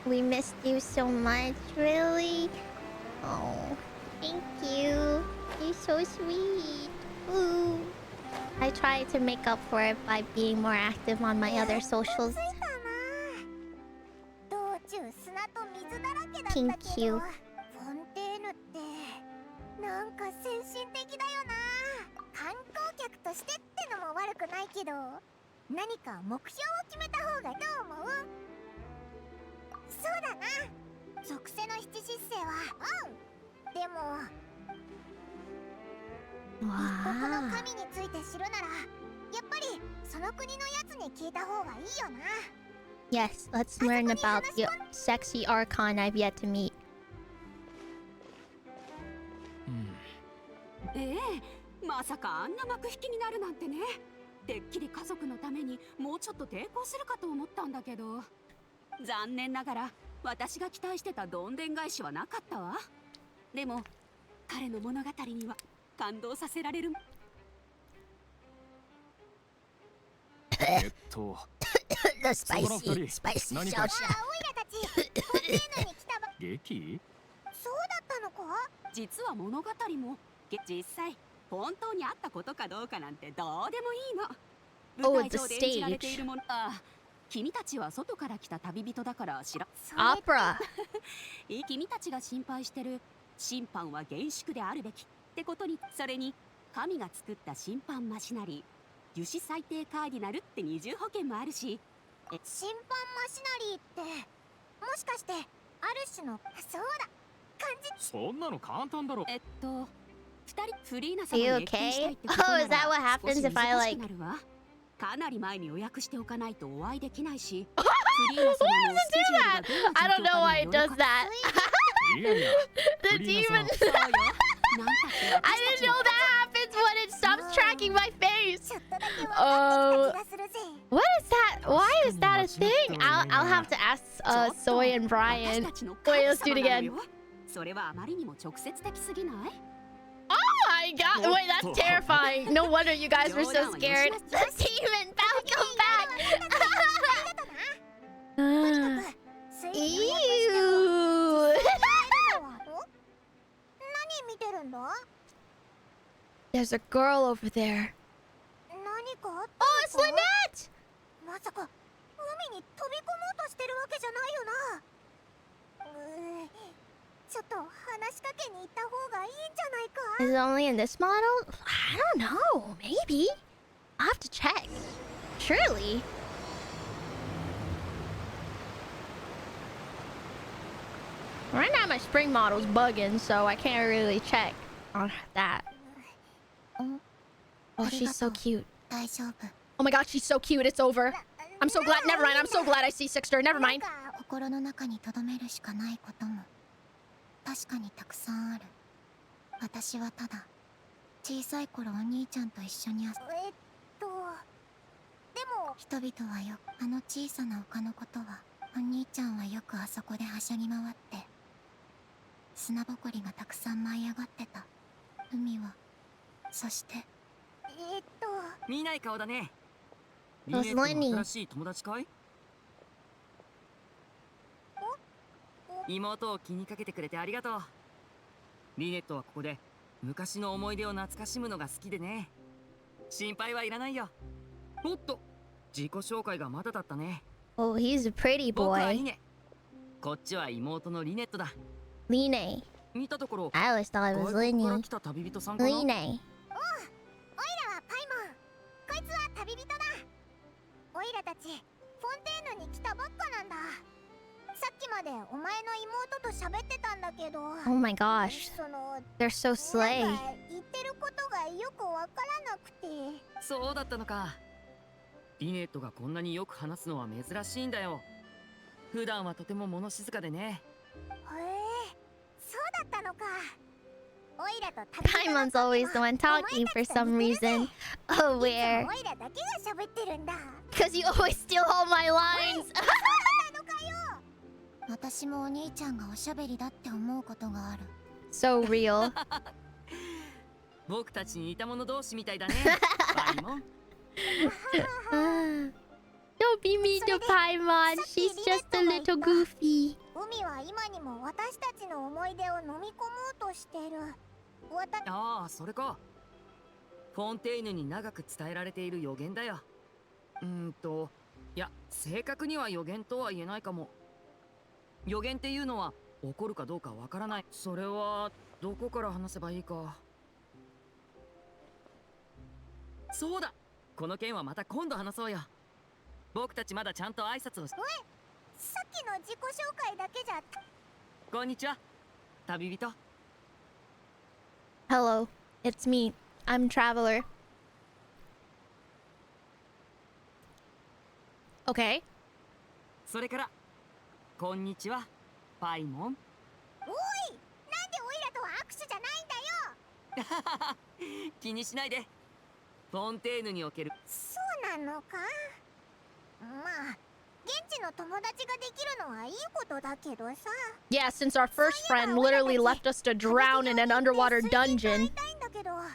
We missed you so much, really? Oh, thank you. You're so sweet. Ooh. I try to make up for it by being more active on my other socials. Thank you. フォンテーヌってなんか先進的だよな。観光客としてってのも悪くないけど、何か目標を決めた方がどう思う？そうだな。属性の七失星はでもこのわ神について知るならやっぱりその国のやつに聞いた方がいいよな。 Yes, let's learn about the sexy archon I've yet to meet. まさかあんな幕引きになるなんてね。てっきり家族のためにもうちょっと抵抗するかと思ったんだけど、残念ながら私が期待してたどんでん返しはなかったわ。でも彼の物語には感動させられる。The spicy 何 shell か shock. オイラたちフォンテーヌに来たば。劇そうだったのか。実は物語も実際本当にあったことかどうかなんてどうでもいいの。 Oh, 舞台 the 上で演じられているもの。君たちは外から来た旅人だから知ら。 Opera. 君たちが心配してる審判は厳粛であるべきってことに、それに神が作った審判マシナリー油脂最低カーディナルって二重保険もあるし。審判マシナリーってもしかしてある種の。そうだ、漢字。そんなの簡単だろ。二人フリーナ様に You 謁見したい okay? ってことな Oh, ら is that what 少し happens if I 難し like? くなるわ。かなり前に予約しておかないとお会いできないし、フリーナ様のスケジュールがどんな I don't 状 know 況 why か it によ does るか。 that. いやいや The フリーナ demon. 様そうよ。なんたって I didn't know that happens when it stops tracking my face. ちょっとだけ分かってきた気がするぜ。 What is that? Why is that a thing? I'll have to ask Soy and 私 Brian. たちの Wait, let's 神 do it 様なの again. よ。それはあまりにも直接的すぎない？ Oh my god! Wait, that's terrifying. No wonder you guys were so scared. The demon, come back! 水泳 Ew! 何見てるんだ。 There's a girl over there. 何かあっ Oh, it's Lynette! まさか海に飛び込もうとしてるわけじゃないよな。ちょっと話しかけに行った方がいいんじゃないか。 Is it only in this model? I don't know. Maybe. I'll have to check. Surely. Right now my spring model's bugging, so I can't really check on that. Oh, she's so cute. 大丈夫。 Oh my god, she's so cute. It's over. I'm so glad. Never mind. I'm so glad I C6'd her. Never mind. 心の中に留めるしかないことも確かにたくさんある。私はただ小さい頃お兄ちゃんと一緒にでも人々はよくあの小さな丘のことはお兄ちゃんはよくあそこではしゃぎ回って砂ぼこりがたくさん舞い上がってた。海はそして見ない顔だね。 It was Lenny. 新しい友達かい？妹を気にかけてくれてありがとう。リネットはここで昔の思い出を懐かしむのが好きでね。心配はいらないよ。おっと、自己紹介がまだだったね。 Oh, he's a pretty 僕はリ boy. ネ。こっちは妹のリネットだ。 Line. 見たところ、 I always thought it 外 was 国から Linny. 来た旅人さんかな。 Line. オイラはパイモン。こいつは旅人だ。オイラたちフォンテーヌに来たばっかなんだ。さっきまでお前の妹と喋ってたんだけど。 Oh my gosh. その They're so なん slay. か言ってることがよくわからなくて。そうだったのか。リネットがこんなによく話すのは珍しいんだよ。普段はとても物静かでね。へえ、そうだったのか。オイラと旅人の Paimon's always the one talking for some reason. Oh, オ where? イラだけが喋ってるんだ。 Because you always steal all my lines. 私もお兄ちゃんがおしゃべりだって思うことがある。 So real. 僕たちに似た者同士みたいだね。パイモン。Don't be mean to Paimon. She's just a little goofy. 海は今にも私たちの思い出を飲み込もうとしてる。ああ、それか。フォンテーヌに長く伝えられている予言だよ。いや、正確には予言とは言えないかも。予言っていうのは起こるかどうかわからない。それはどこから話せばいいか。そうだ、この件はまた今度話そうよ。僕たちまだちゃんと挨拶をし。さっきの自己紹介だけじゃ。こんにちは、旅人。 Hello, it's me. I'm traveler. Okay. それからこんにちはパイモン。おい、なんでオイラとは握手じゃないんだよ。気にしないで。フォンテーヌにおけるそうなのか。まあ現地の友達ができるのはいいことだけどさ。 Yeah, since our first friend literally left us to drown in an underwater dungeon. 会いたいんだけど、よか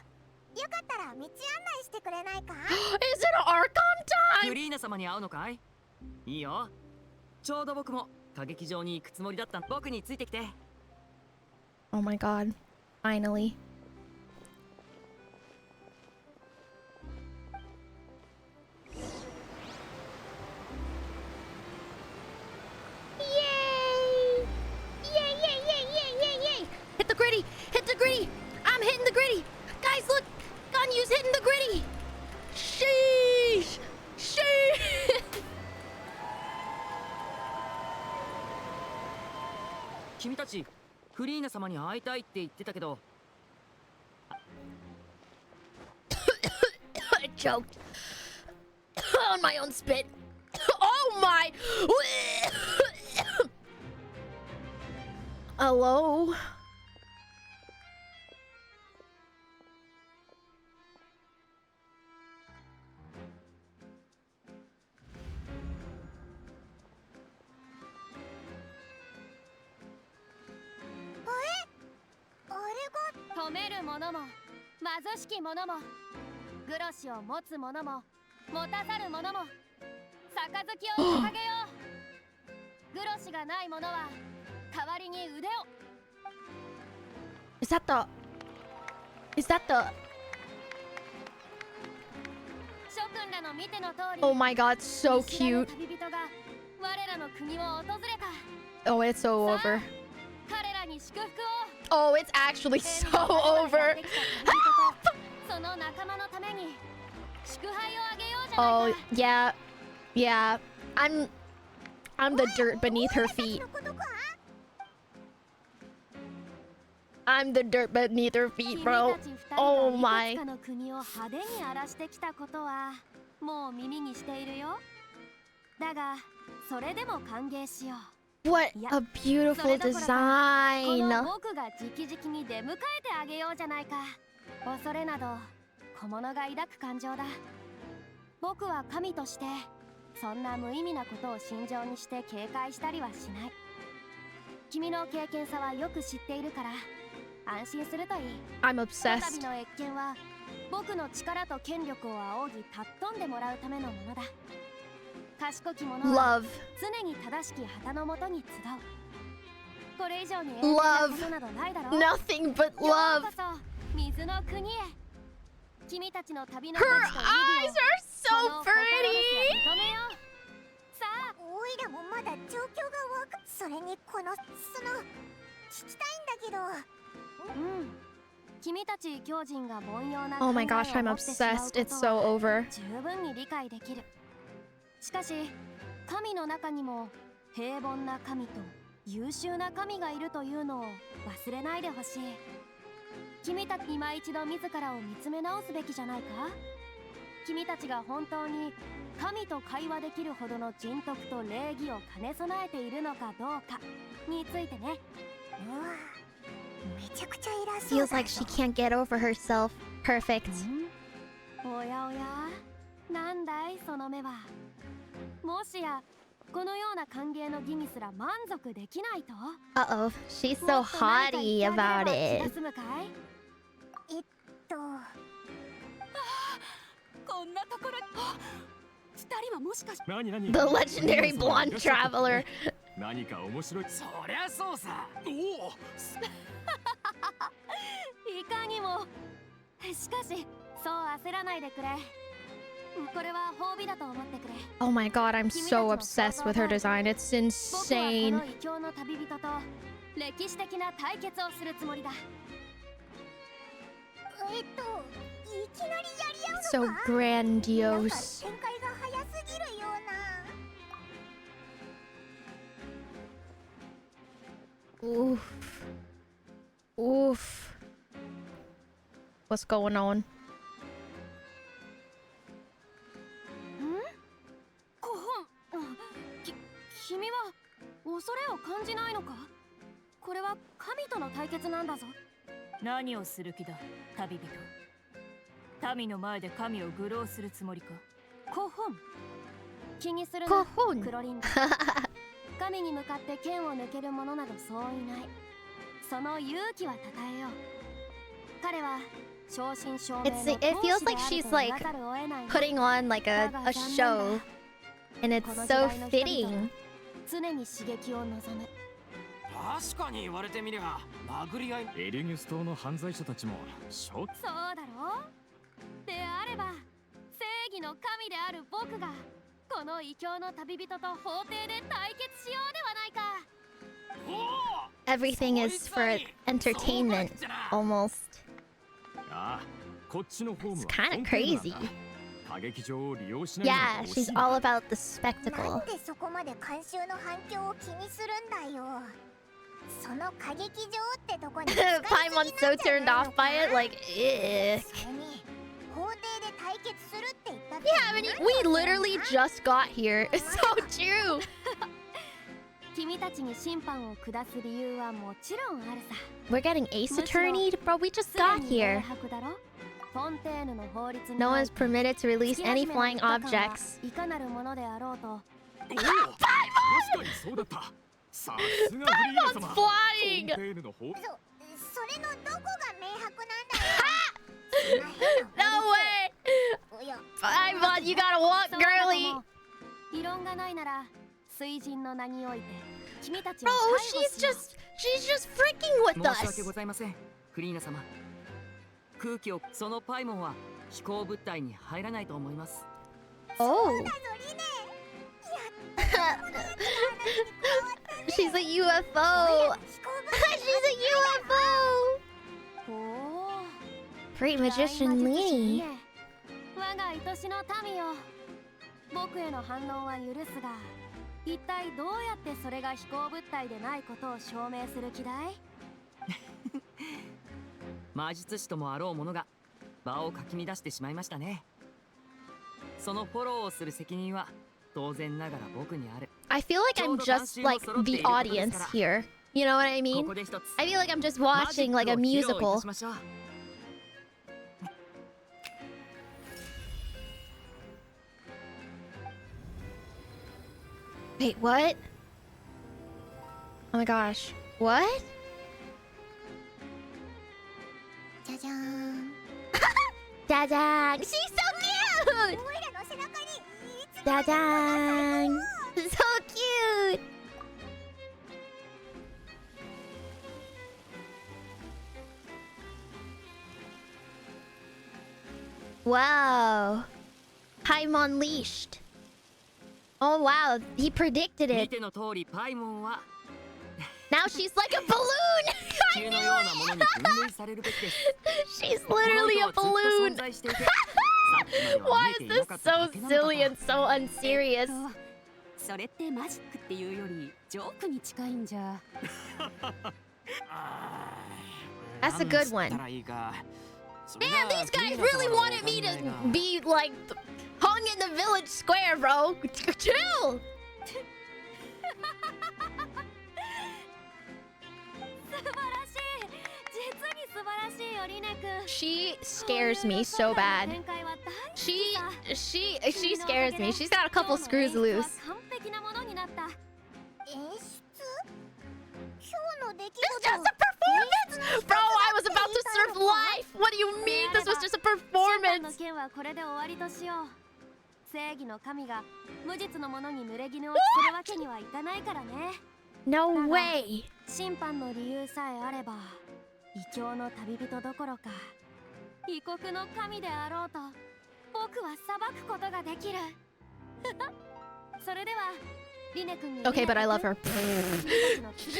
ったら道案内してくれないか。 Is it Archon フ time? リーナ様に会うのかい？いいよ。ちょうど僕も歌劇場に行くつもりだった。僕についてきて。 Oh my god. Finally. Yay! Yay, yay, yay, yay, yay, yay! Hit the gritty! Hit the gritty! I'm hitting the gritty! Guys, look! Ganyu's hitting the gritty! Sheesh! Sheesh! 君たちフリーナ様に会いたいって言ってたけど。I choked on my own spit. Oh my! Hello? What? 止める者も貧しき者もグロシを持つ者も持たざる者も杯を捧げよう。グロシがない者は代わりに腕を。 Is that the... Is that the... 諸君らの見ての通り、 Oh my god, so 見知らぬ cute. 旅人が我らの国を訪れた。 Oh, it's so over. 彼らに祝福を。 Oh, it's actually so over. その仲間のために祝杯をあげようじゃ Oh, ないか。 yeah. Yeah. I'm the dirt beneath her feet. I'm the dirt beneath her feet, bro. Oh my. 君たち二人がいくつかの国を派手に荒らしてきたことはもう耳にしているよ。だがそれでも歓迎しよう。 What a beautiful この design. 僕が直々に出迎えてあげようじゃないか。恐れなど小物が抱く感情だ。僕は神としてそんな無意味なことを心情にして警戒したりはしない。君の経験さはよく知っているから安心するといい。 I'm この obsessed. 度の謁見は僕の力と権力を仰ぎ尊んでもらうためのものだ。賢き者は Love. 常に正しき旗のもとに集う。これ以上に永遠なことなどないだろう。 Nothing but よう love. こそ水の国へ。君たちの旅の Her 価値と意 eyes 義を are こ so の心ですら pretty. 認めよう。さあ、オイラもまだ状況がわかそれにこの聞きたいんだけど。うん。君たち狂人が凡庸な Oh my 考えを gosh, I'm 持ってしまう obsessed. こ It's と so は over. 十分に理解できる。しかし神の中にも平凡な神と優秀な神がいるというのを忘れないでほしい。君たち今一度自らを見つめ直すべきじゃないか。君たちが本当に神と会話できるほどの人徳と礼儀を兼ね備えているのかどうかについてね。うわ、めちゃくちゃ偉そうだ Feels like she can't get over herself. Perfect. おやおや、なんだいその目は。もしやこのような歓迎の儀にすら満足できないと。 Uh-oh. She's so もっと何か haughty 言ってあ about げれ it. ば気が済むかい。こんなところ。二人はもしかして。何 The legendary blonde traveler. 何か面白い。そりゃそうさ。おお。いかにも。しかしそう焦らないでくれ。これは褒美だと思ってくれ。 Oh my god, I'm so obsessed with her design. It's 僕はこ insane. の異教の旅人と歴史的な対決をするつもりだ。いきなりやり合う So のか。 grandiose. 展開が早すぎるような。 Oof. Oof. What's going on? 恐れを感じないのか？これは神との対決なんだぞ。何をする気だ、旅人。民の前で神を愚弄するつもりか。コホン。気にするな、コホンクロリン。神に向かって剣を抜ける者などそういない。その勇気は称えよう。彼は正真正銘の It feels like she's like putting on like a show, and it's so fitting. 常に刺激を望む。確かに言われてみりゃ殴り合いエリギュス島の犯罪者たちもそうだろう。であれば正義の神である僕がこの異教の旅人と法廷で対決しようではないか。 Everything is for entertainment, almost. It's kind of crazy. Yeah, she's all about the spectacle. なんでそこまで観衆の反響を気にするんだよ。その歌劇場ってとこに Paimon's so turned off by it, like, eh. それに法廷で対決するって言ったって Yeah, I mean, we literally just got here. It's so true. 君たちに審判を下す理由はもちろんあるさ。 We're getting ace attorneyed? Bro, we just got here. フォンテーヌの法律に No one's permitted to release any flying objects. いかなるものであろうと。確かにそうだった。さすがフリーレ様。 Flying! それのどこが明白なんだよ。 No way! Paimon, you gotta walk, girly! 異論がないなら水神の名において君たち Bro, を逮捕しよう。 she's just freaking with 申し訳 us! ございません、フリーナ様。空気をそのパイモンは飛行物体に入らないと思います。 Oh. She's a UFO! She's a UFO! Great magician Lee. 我が愛しの民よ、僕への反応は許すが、一体どうやってそれが飛行物体でないことを証明する気だい？魔術師ともあろうものが場をかき乱してしまいましたね。そのフォローをする責任は当然ながら僕にある。 I feel like I'm just like the audience here. You know what I mean? I feel like I'm just watching like a musical. Wait, what? Oh my gosh. What? じゃじゃーん。 Dajang! She's so cute! おいらの背中にいつも Dajang! So cute! Wow. Paimon leashed. Oh wow, he predicted 見 it. ての通りパイモンは Now she's like a balloon! 地球のようなものに分類されるべきです。 She's literally a この人はずっ balloon! と存在していて、さっきまでは Why 見 is ていな this かった so だけなの silly か and so unserious? それってマジックっていうよりジョークに近いんじゃ。 That's a good one. なんつったらいいか。 Damn, these guys really wanted me to be like hung in the village square, bro. Chill! 素晴らしい。実に素晴らしいよ、リネ君。 She scares me so bad. 展開は大好き She scares me. She's got a couple screws loose. 完璧なものになった。演出？今日の出来 It's 事 just a performance! Bro, I was about to surf life! What do you mean? This was just a 審判の performance! 件はこれで終わりとしよう。正義の神が無実の者に濡れ衣を着せるわけにはいかないからね。 No way! 審判の理由さえあれば異教の旅人どころか異国の神であろうと僕は裁くことができる。それではリネ君に Okay, but I love her.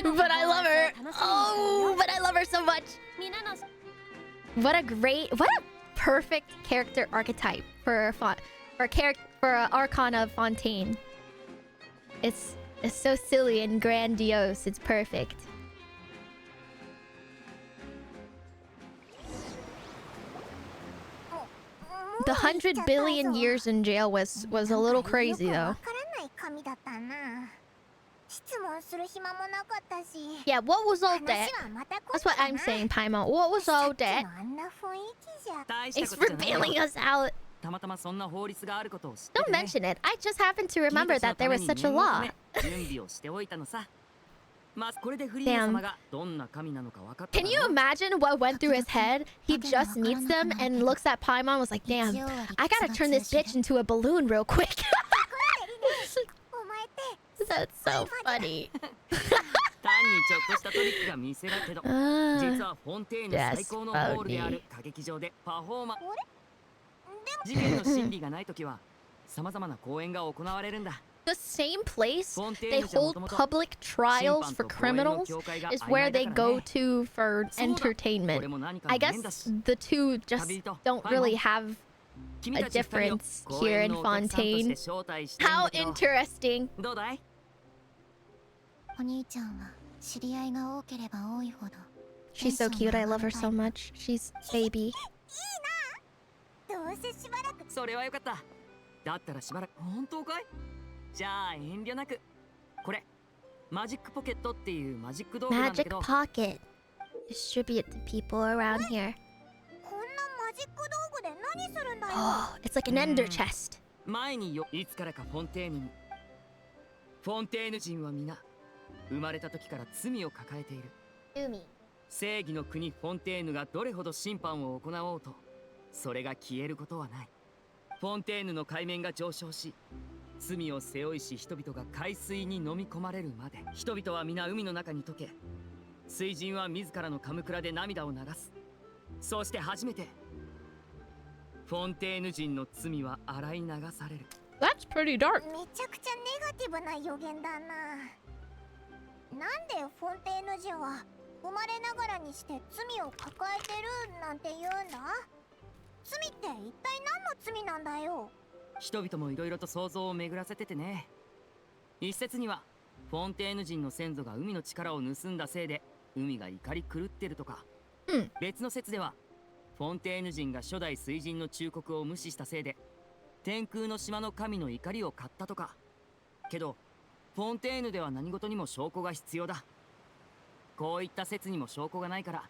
But I love her! Oh, but I love her so much! 皆の What a perfect character archetype for Archon of Fontaine. It's so silly and grandiose. It's perfect. The 100 billion years in jail was a little crazy though. わからない神だったな。質問する暇もなかったし。 Yeah, what was all 話 that? はまた今 That's 度 what だ I'm な。 saying, Paimon. What was さ all っき that? のあんな雰囲気じゃ。大した Thanks こと for じゃない bailing よ。 us out. たまたまそんな法律があることを知って Don't てね。 mention it. I just happened to 君 remember たち that の there ため was に such a 念のた law. め準備をしておいたのさ。まずこれでフリーレン様がどんな神なのか分かっただ Can ろ you imagine what went through his head? He just meets them and looks at Paimon was like, damn, I gotta turn this bitch into a balloon real quick. お前って That's so funny. 単にちょっとしたトリックが見せだけど、実はフォンテーヌ最高のホールである歌劇場でパフォーマンス。事件の審理がないときは様々な公演が行われるんだ。 The same place they hold public trials for criminals is where they go to for entertainment. I guess the two just don't really have a difference here in Fontaine. How interesting. どうだい？お兄ちゃんは知り合いが多ければ多いほど She's so cute. I love her so much. She's baby. どうせしばらく。それはよかった。だったらしばらく。本当かい？じゃあ遠慮なく。これマジックポケットっていうマジック道具なんだけ Magic ど。 pocket. Distribute to people around here. こんなマジック道具で何するんだよ。 Oh, it's like an ender chest. 前によいつからかフォンテーヌに。フォンテーヌ人は皆生まれた時から罪を抱えている。 Umi. 正義の国フォンテーヌがどれほど審判を行おうと、それが消えることはない。フォンテーヌの海面が上昇し、罪を背負いし人々が海水に飲み込まれるまで、人々は皆海の中に溶け、水人は自らのカムクラで涙を流す。そうして初めてフォンテーヌ人の罪は洗い流される。 That's pretty dark. めちゃくちゃネガティブな予言だな。なんでフォンテーヌ人は生まれながらにして罪を抱えてるなんて言うんだ？罪って一体何の罪なんだよ。人々もいろいろと想像を巡らせててね。一説にはフォンテーヌ人の先祖が海の力を盗んだせいで海が怒り狂ってるとか、別の説ではフォンテーヌ人が初代水人の忠告を無視したせいで天空の島の神の怒りを買ったとか。けどフォンテーヌでは何事にも証拠が必要だ。こういった説にも証拠がないから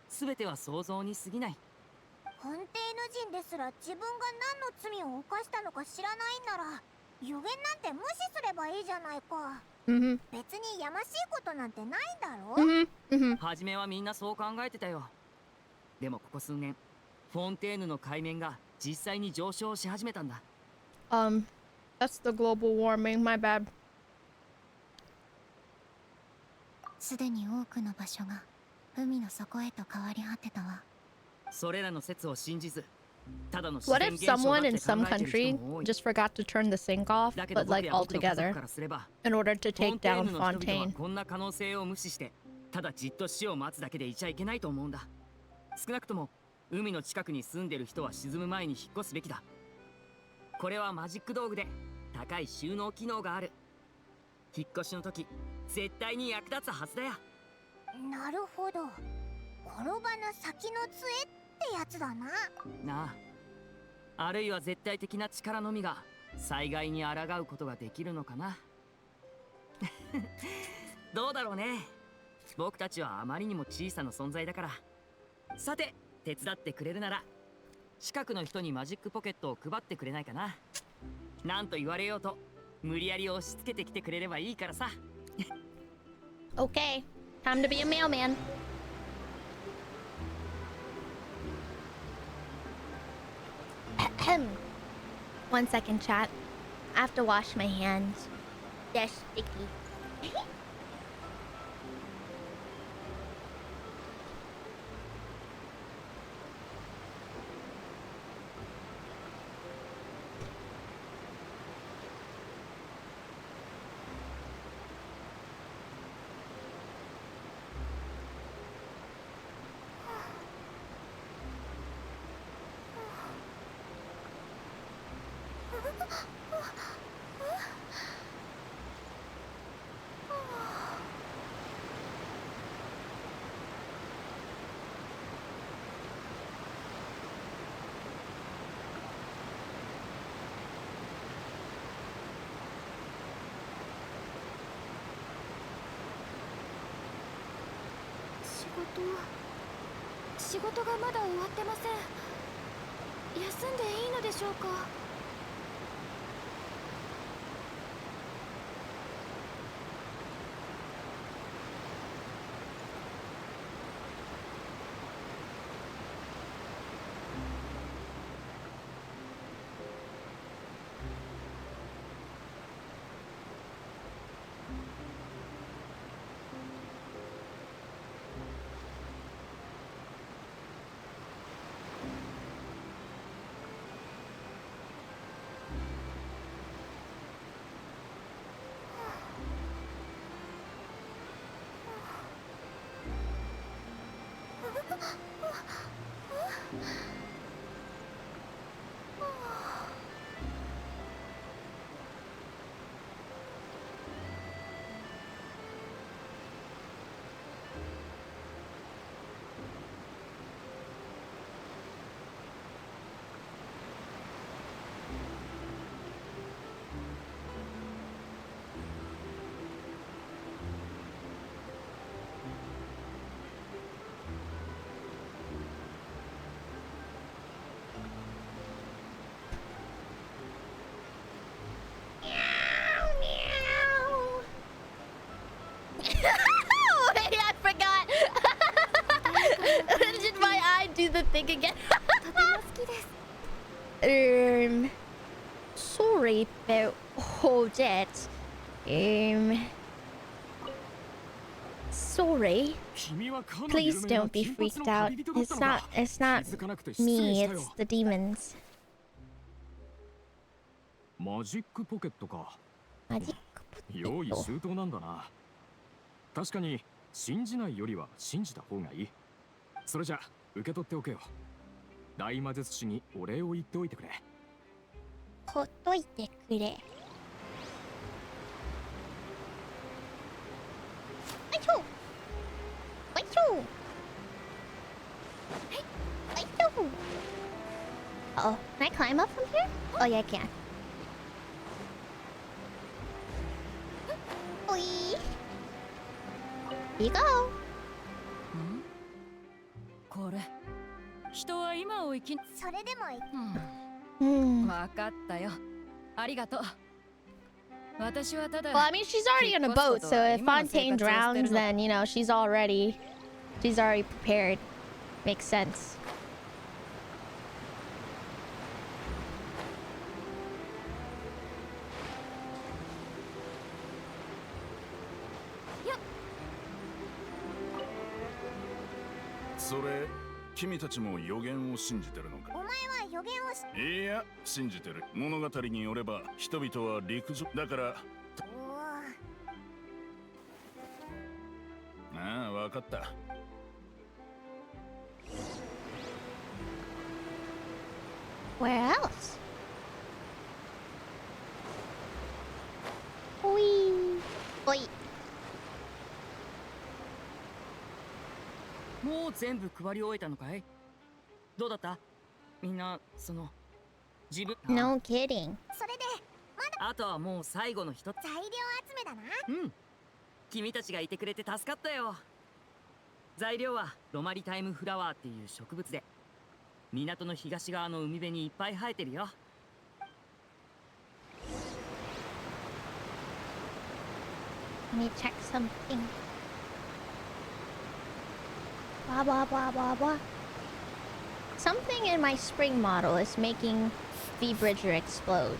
全ては想像に過ぎない。フォンテーヌ人ですら自分が何の罪を犯したのか知らないんなら予言なんて無視すればいいじゃないか。Mm-hmm. 別にやましいことなんてないだろ。初めはみんなそう考えてたよ。でもここ数年フォンテーヌの海面が実際に上昇し始めたんだ。 That's the global warming. My bad. すでに多くの場所が海の底へと変わり果てたわ。それらの説を信じず、ただの自 What 然 if 現象だ someone って in 考 some えてる country 人も多い。 just forgot to turn the sink off, だけど but 僕 like や僕の家族 altogether からすれば、 in order to フォ take ンテー down ヌの人々は Fontaine? こんな可能性を無視して、ただじっと死を待つだけでいちゃいけないと思うんだ。少なくとも海の近くに住んでる人は沈む前に引っ越すべきだ。これはマジック道具で高い収納機能がある。引っ越しの時絶対に役立つはずだよ。なるほど。転ばぬ先の杖ってやつだな。なあ。あるいは絶対的な力のみが災害に抗うことができるのかな。どうだろうね。僕たちはあまりにも小さな存在だから。さて、手伝ってくれるなら近くの人にマジックポケットを配ってくれないかな。なんと言われようと無理やり押し付けてきてくれればいいからさ。Okay, time to be a mailman. One second, chat. I have to wash my hands. They're sticky. 仕事がまだ終わってません。休んでいいのでしょうか。Wait, I forgot. Did my eye do the thing again? Sorry about all that. Sorry. Please don't be freaked out. It's not me, it's the demons. マジックポケットか。マジックポケット。用意周到なんだな。確かに信じないよりは信じた方がいい。それじゃ受け取っておけよ。大魔術師にお礼を言っておいてくれ。ほっといてくれ。あいしょ。あいしょ。あいしょ。Oh, can I climb up from here? Oh yeah, I can. Oi. Here you go. これ人は今を生きそれでもいい。Hmm. わかったよ。ありがとう。私はただ Well, I mean, she's already on a boat, so if Fontaine drowns, then, you know, she's already prepared. Makes sense. Yep. それ君たちも予言を信じてるのか。お前は予言をし。いや信じてる。物語によれば人々は陸上だから。ああ分かった。Where else? Oi. Oi. もう全部配り終えたのかい？どうだった？みんなその自分 No kidding. それでまだあとはもう最後の一つ。材料集めだな。うん。君たちがいてくれて助かったよ。材料はロマリタイムフラワーっていう植物で、港の東側の海辺にいっぱい生えてるよ。Let me check something. Blah blah blah blah blah. Something in my spring model is making the Bridger explode.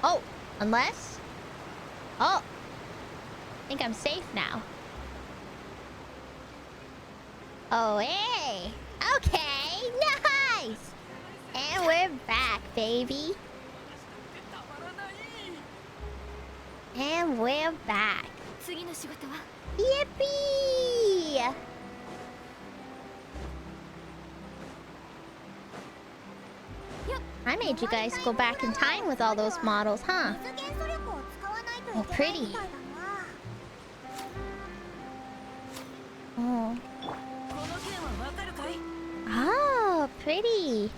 Oh, unless... Oh! I think I'm safe now. Oh, hey! Okay, nice! And we're back, baby. And we're back. 次の仕事は Yippee! I made you guys go back in time with all those models, huh? 水元素力を使わないとい Oh, けないみ pretty. たいだな。 Oh. この件はわかるかい？ Oh, pretty.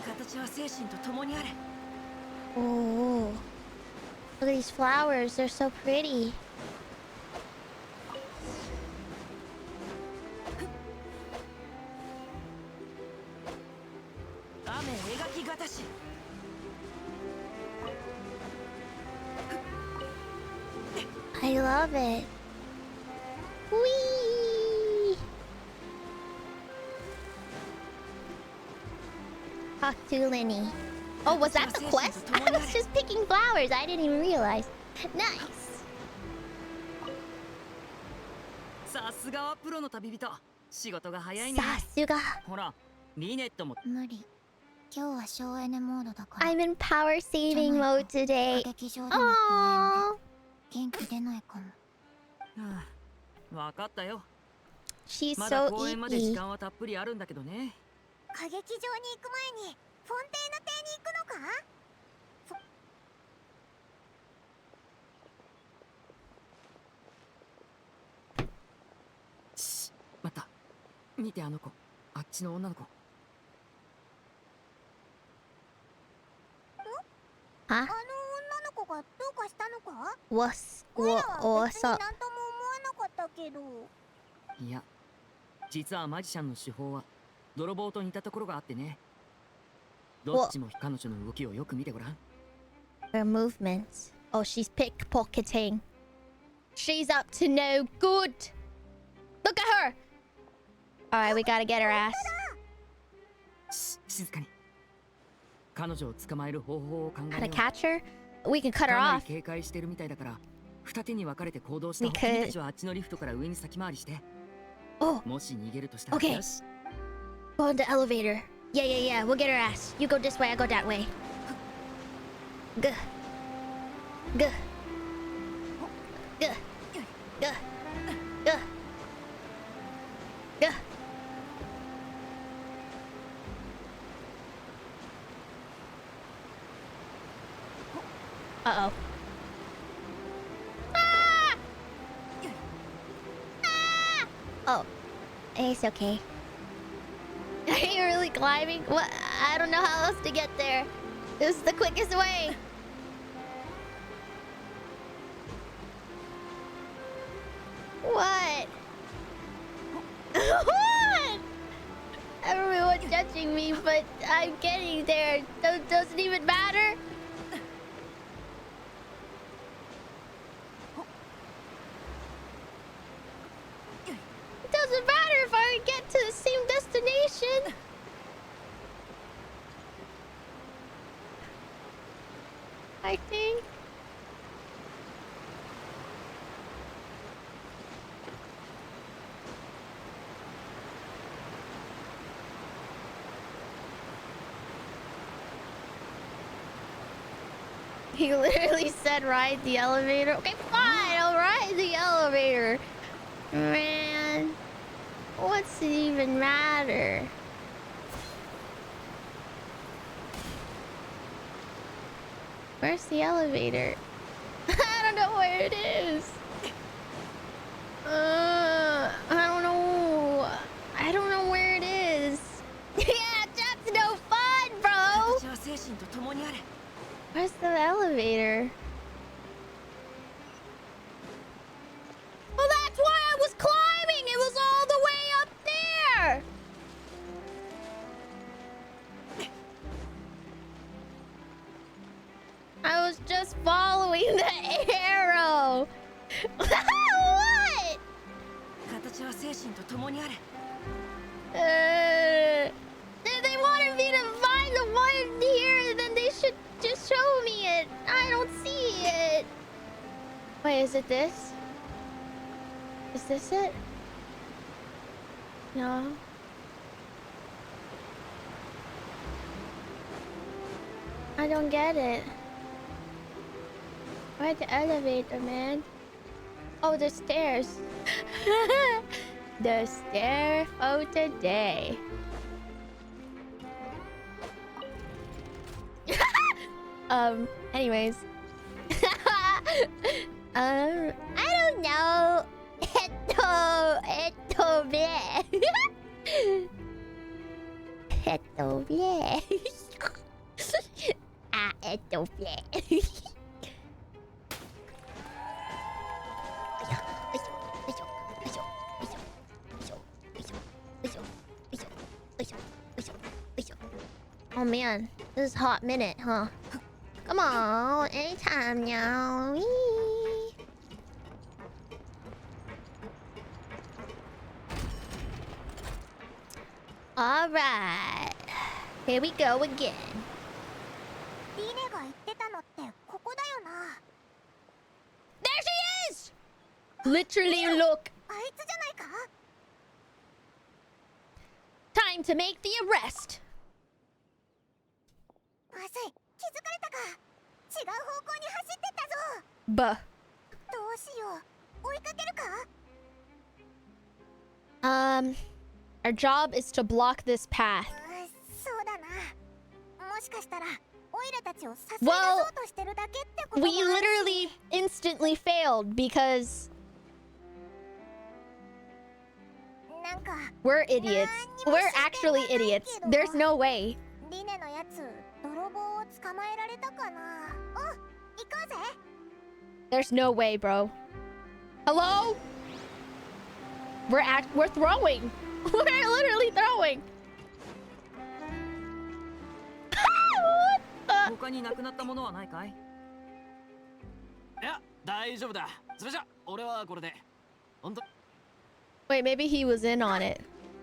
形は精神と共にあれ。 Oh. Look at these flowers, they're so pretty. I love it. Whee! Talk to Lenny. Oh, was that the quest? I was just picking flowers. I didn't even realize. Nice. さすがはプロの旅人。仕事が早いね。さすが。ほら、リネットも。無理。今日は省エネモードだから。I'm in power saving mode today. 歌劇場での公演で元気出ないかも。はあ、わかったよ。 She's まだ so 公演まで時 easy. 間はたっぷりあるんだけどね。歌劇場に行く前にフォンテーヌ邸に行くのか？また見てあの子、あっちの女の子。は？あの女の子がどうかしたのか？ What's おいらは別 what's に up? なんとも思わなかったけど。いや、実はマジシャンの手法は泥棒と似たところがあってね。どっちも彼女の動きをよく見てごらん。Her movements. Oh, she's pickpocketing. She's up to no good. Look at her. All right, we gotta get her ass. 静かに。彼女を捕まえる方法を考え How よ to う。 catch her? We can cut her かな off. り警戒してるみたいだから、二手に分かれて行動した We 方 could- 君たちはあっちのリフトから上に先回りして。Oh, もし逃げるとしたら、 Okay. よし。 go on the elevator. Yeah, yeah, yeah. We'll get her ass. You go this way, I go that way. Gah. Gah. Gah. Gah. Gah. Gah. Uh-oh. Ah! Ah! Oh, it's okay. Are you really climbing? What? I don't know how else to get there. This is the quickest way. What? What? Everyone judging me, but I'm getting there. Doesn't even matter. It doesn't matter if I get to the same destination. I think. He literally said ride the elevator. Okay, fine, I'll ride the elevator. Man, what's it even matter? Where's the elevator? I don't know where it is. I don't know. I don't know where it is. Yeah, that's no fun, bro. Where's the elevator? Well, that's why I was climbing. It was all the way up there. I was just following the arrow. What? They wanted me to find the one here, then they should just show me it. I don't see it. Wait, is it this? Is this it? No. I don't get it. Where's the elevator, man? Oh, the stairs. The stair for today. Anyways. I don't know. Bleh. Bleh. Bleh. Oh man, this is a hot minute, huh? Come on, anytime now. Whee. All right, here we go again. リネが言ってたのってここだよな。 There she is! Literally, look. あいつじゃないか。 Time to make the arrest. まずい、気づかれたか。違う方向に走ってったぞ。 Buh. どうしよう。追いかけるか。 Our job is to block this path. そうだな。もしかしたらオイラたちを誘い出そうとしてるだけってこともある We literally instantly failed because なんか we're idiots. We're actually idiots. There's no way. リネのやつ、泥棒を捕まえられたかな。お、行こうぜ。 There's no way, bro. Hello? We're throwing. We're literally throwing. What the? 他になくなったものはないかい？いや、大丈夫だ。それじゃ、俺はこれで。本当。Wait, maybe he was in on it.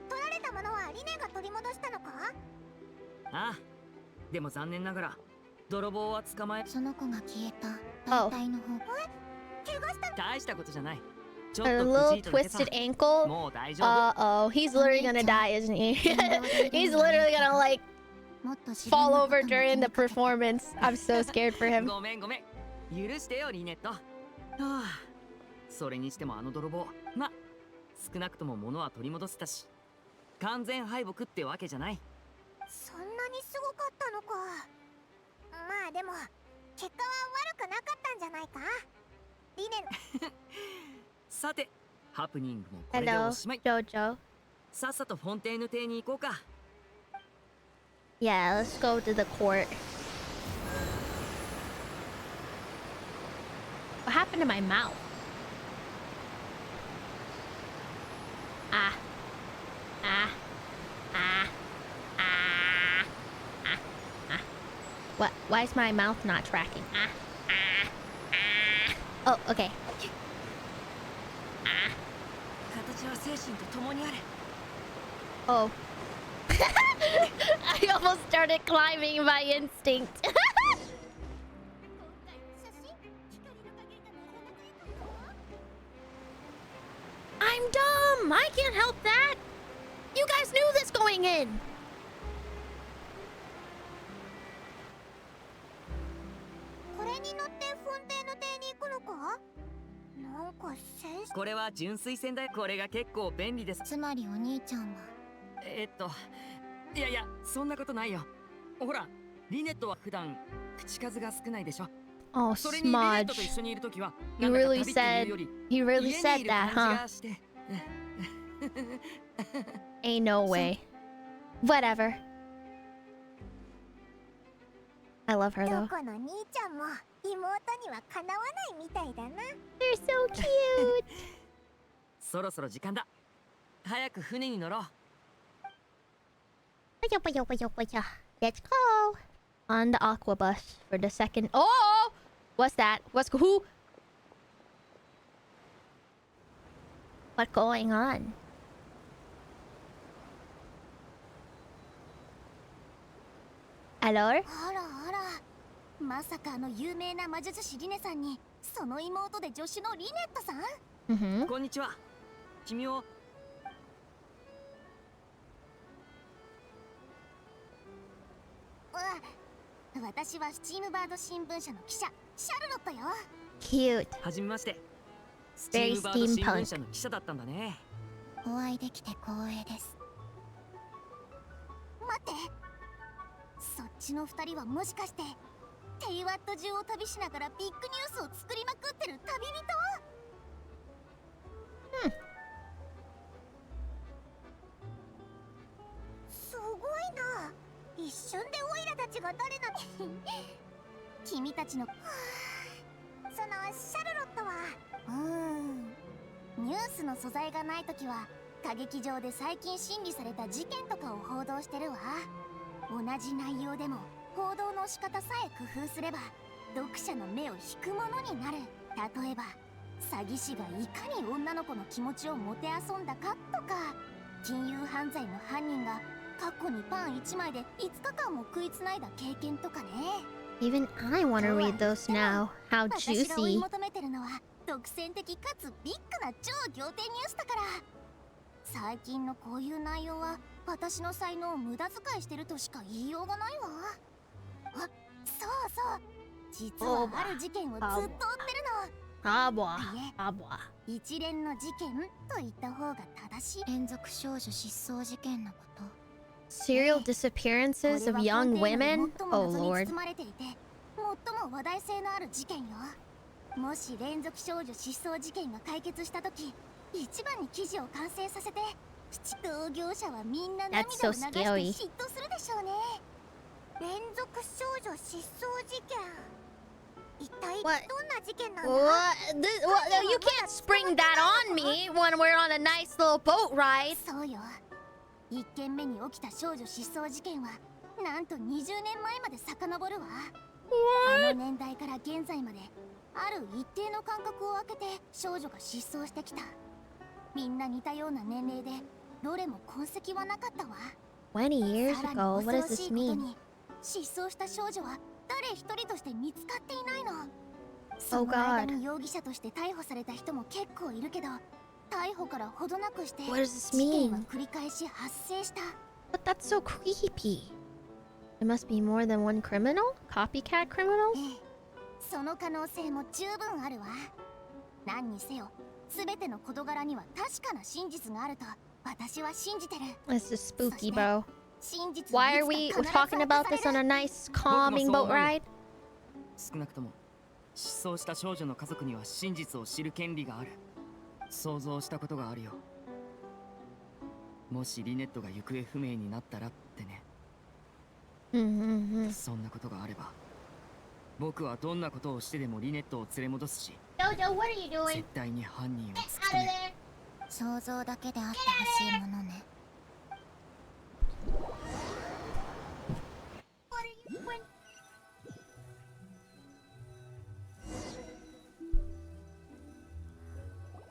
取られたものはリネが取り戻したのか。ああ。でも残念ながら泥棒は捕まえ。その子が消えた Oh. 大体の方。怪我した。大したことじゃない。ちょっ A と little くじいただけさ。 twisted ankle. もう大丈夫。 Uh-oh, he's literally gonna die, isn't he? He's literally gonna like fall over during the performance. I'm so scared for him. ごめんごめん。許してよリネット。はあ。それにしてもあの泥棒、ま、少なくとも物は取り戻せたし、完全敗北ってわけじゃない。そんなにすごかったのか。まあでも結果は悪くなかったんじゃないか。リネのさて、ハプニングもこれで Hello, おしまい。 Jojo. さっさとフォンテーヌ邸に行こうか。Yeah, let's go to the court. What happened to my mouth? Ah. Ah. Ah. Ah. Ah. Ah. What? Why is my mouth not tracking? Ah. Ah. Ah. Oh, okay. Ah. 形は精神と共にあれ。 Oh. I almost started climbing by instinct. I'm dumb. I can't help that. You guys knew this going in. これに乗ってフォンテーヌ邸に行くのか。なんか戦士。これは純粋戦だよ。これが結構便利です。つまりお兄ちゃんは。いやいや、そんなことないよ。ほら、リネットは普段口数が少ないでしょ。 Oh, それにリネット smudge. と一緒にいるときは、 You なんだか really 旅っていう said より he really 家にい said る that, 感じ huh? がして。Ain't no way. Whatever. I love her ど though. この兄ちゃんも妹にはかなわないみたいだな。 They're so cute. そろそろ時間だ。早く船に乗ろう。 Let's go on the aqua bus for the second. Oh, what's that? What's who? What's going on? Hello? あらあら、まさかあの有名な魔術師リネさんにその妹で助手のリネットさん。 Mm-hmm. こんにちは。君を。私はスチームバード新聞社の記者シャルロットよ。 Cute. はじめまして。スチームバード新聞社の記者だったんだね。お会いできて光栄です。待って、そっちの二人はもしかしてテイワット中を旅しながらビッグニュースを作りまくってる旅人。すごいな。一瞬でオイラたちが誰なの君たちのそのシャルロットはニュースの素材がないときは歌劇場で最近審理された事件とかを報道してるわ。同じ内容でも報道の仕方さえ工夫すれば読者の目を引くものになる。例えば詐欺師がいかに女の子の気持ちをもてあそんだかとか、金融犯罪の犯人が過去にパン1枚で5日間も食いつないだ経験とかね。 Even I want to read those now. How 私が追い juicy. 求めてるのは独占的かつビッグな超仰天ニュースだから。最近のこういう内容は私の才能を無駄遣いしてるとしか言いようがないわ。あ、そうそう、実はある事件をずっと追ってるの。あぼあいえ、あぼあ。一連の事件と言った方が正しい。連続少女失踪事件のこと。 Serial disappearances of young women? Oh lord. 包まれていて最も話題性のある事件よ。もし連続少女失踪事件が解決した時、一番に記事を完成させて同業者はみんな涙を流して嫉妬するでしょうね。連続少女失踪事件、一体どん What? な事件なんだ？ What? You can't spring that on me when we're on a nice little boat ride. そうよ。1件目に起きた少女失踪事件はなんと20年前まで遡るわ。あの年代から現在まである一定の間隔を空けて少女が失踪してきた。みんな似たような年齢でどれも痕跡はなかったわ。 20 years さらに ago, what does 恐ろし this いこと mean? に失踪した少女は誰一人として見つかっていないの。その間に容疑者として逮捕された人も結構いるけど、逮捕からほどなくして What does this 事件 mean? は繰り返し発生した。 But that's so creepy. There must be more than one criminal? Copycat criminals? ええ、その可能性も十分あるわ。何にせよ全ての事柄には確かな真実があると私は信じてる。 This is spooky, bro. 真実の Why い are つ we か we're 必ず talking about 明か this さ on れ a る。 nice calming boat ride? 少なくとも失踪した少女の家族には真実を知る権利がある。想像したことがあるよ。もしリネットが行方不明になったらってね。そんなことがあれば僕はどんなことをしてでもリネットを連れ戻すし、 Jojo, what are you 絶 doing? 対に犯人を Get 突き out 止 of める。 there! 想像だけであってほしいものね。 What are you doing?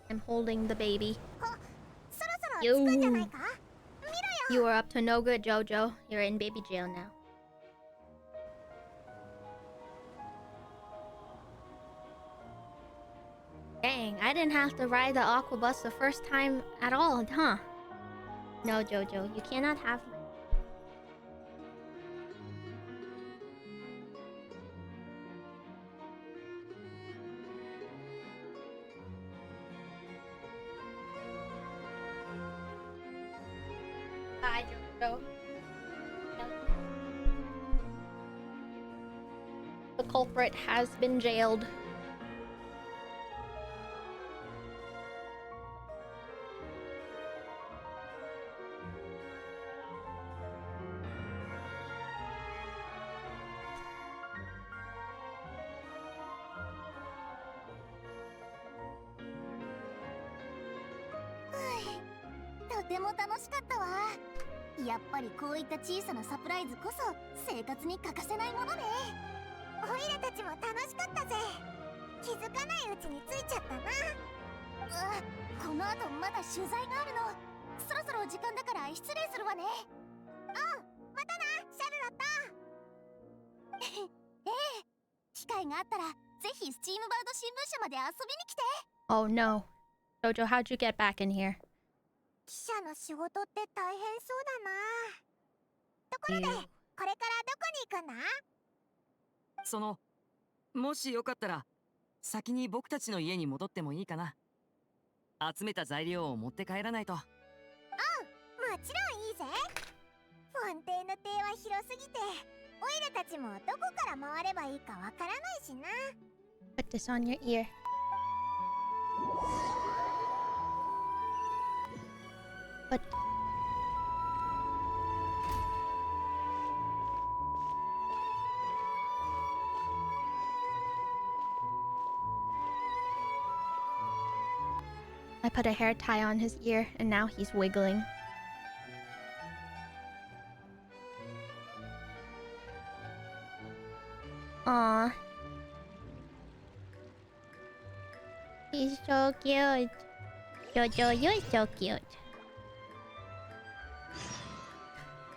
I'm holding the baby. そろそろ着くんじゃないか？ You are up to no good, Jojo. You're in baby jail now. Dang, I didn't have to ride the aqua bus the first time at all, huh? No, Jojo, you cannot have my... Bye, Jojo. The culprit has been jailed. とても楽しかったわ。やっぱりこういった小さなサプライズこそ生活に欠かせないものね。オイラたちも楽しかったぜ。気づかないうちに着いちゃったな。この後まだ取材があるの。そろそろ時間だから失礼するわね。またな、シャルロット。ええ、機会があったらぜひスチームバード新聞社まで遊びに来て。 Oh no. Jojo, how'd you get back in here? 記者の仕事って大変そうだな。ところで、これからどこに行くんだ？そのもしよかったら先に僕たちの家に戻ってもいいかな。集めた材料を持って帰らないと。もちろんいいぜ。フォンテーヌ邸は広すぎて、オイラたちもどこから回ればいいかわからないしな。 Put this on your ear. But I put a hair tie on his ear and now he's wiggling. Aw. He's so cute. Jojo, you're so cute.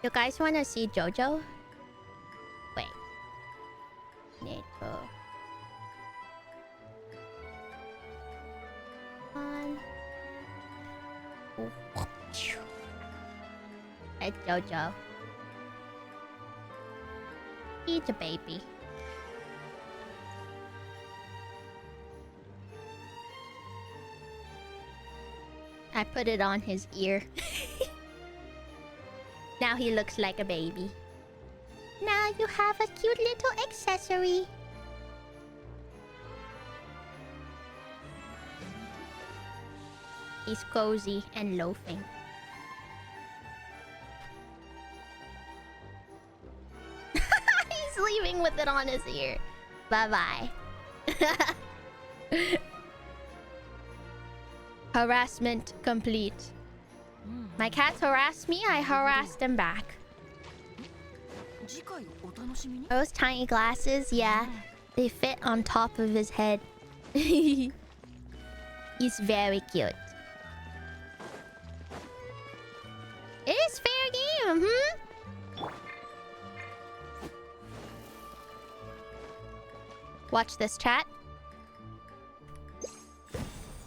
You guys wanna see Jojo? Wait. Need to... On. It's Jojo. He's a baby. I put it on his ear. Now he looks like a baby. Now you have a cute little accessory. He's cozy and loafing. He's leaving with it on his ear. Bye-bye. Harassment complete. My cats harassed me, I harassed them back. Those tiny glasses, yeah, they fit on top of his head. He's very cute. It is fair game, Watch this, chat.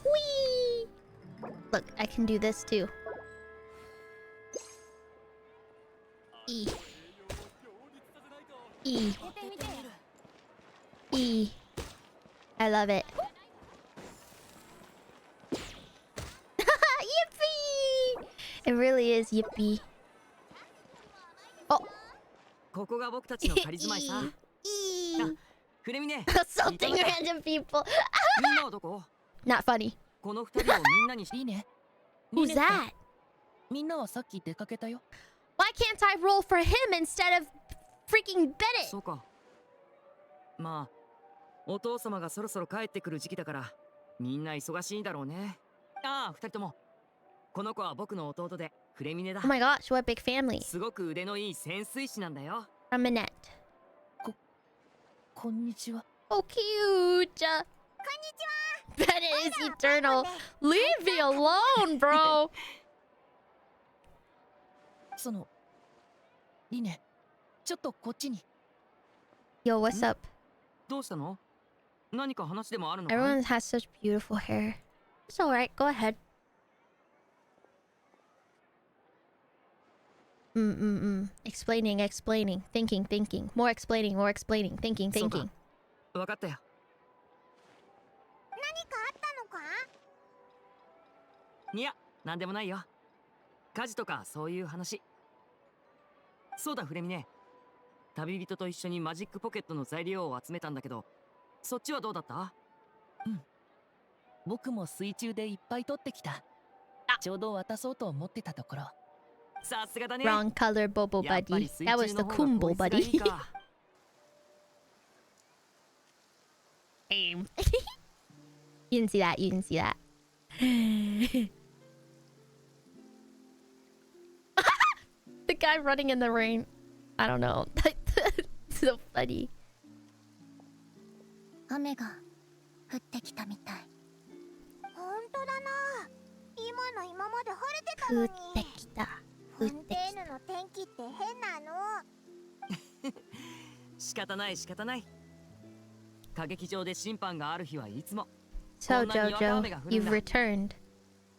Whee! Look, I can do this too. E. E. E. I love it. Yippee! It really is yippee. Oh. ここが僕たちの仮住まいさ。フレミネ。 Assaulting random people. みんなはどこ? Not funny. この二人をみんなにいいね。 Who's that? みんなはさっき出かけたよ。 Why can't I roll for him instead of freaking Bennett? そうか。まあ、お父様がそろそろ帰ってくる時期だから、みんな忙しいんだろうね。ああ、二人とも。この子は僕の弟で、フレミネだ。Oh my gosh, what a big family. すごく腕のいい潜水士なんだよ。From Minette. こんにちは。 Oh, cute. Bennett is eternal. Leave me alone, bro. その、リネ、ちょっとこっちに。 Yo, what's up? どうしたの? 何か話でもあるのか? Everyone has such beautiful hair. It's alright, go ahead. Explaining, explaining, thinking, thinking. More explaining, thinking, thinking. わかったよ。何かあったのか? いや、なんでもないよ。家事とかそういう話。そうだ、フレミネ。旅人と一緒にマジックポケットの材料を集めたんだけど、そっちはどうだった？うん。僕も水中でいっぱい取ってきた。ちょうど渡そうと思ってたところ。さすがだね。 Wrong color Bobo buddy. That was the Kumbo buddy. Aim. You didn't see that. You didn't see that. The guy running in the rain. I don't know. So funny. 雨が降ってきたみたい。本当だな。今の今まで晴れてたのに。降ってきた。フォンテーヌの天気って変なの。仕方ない仕方ない。歌劇場で審判がある日はいつも。 So Jojo, you've returned.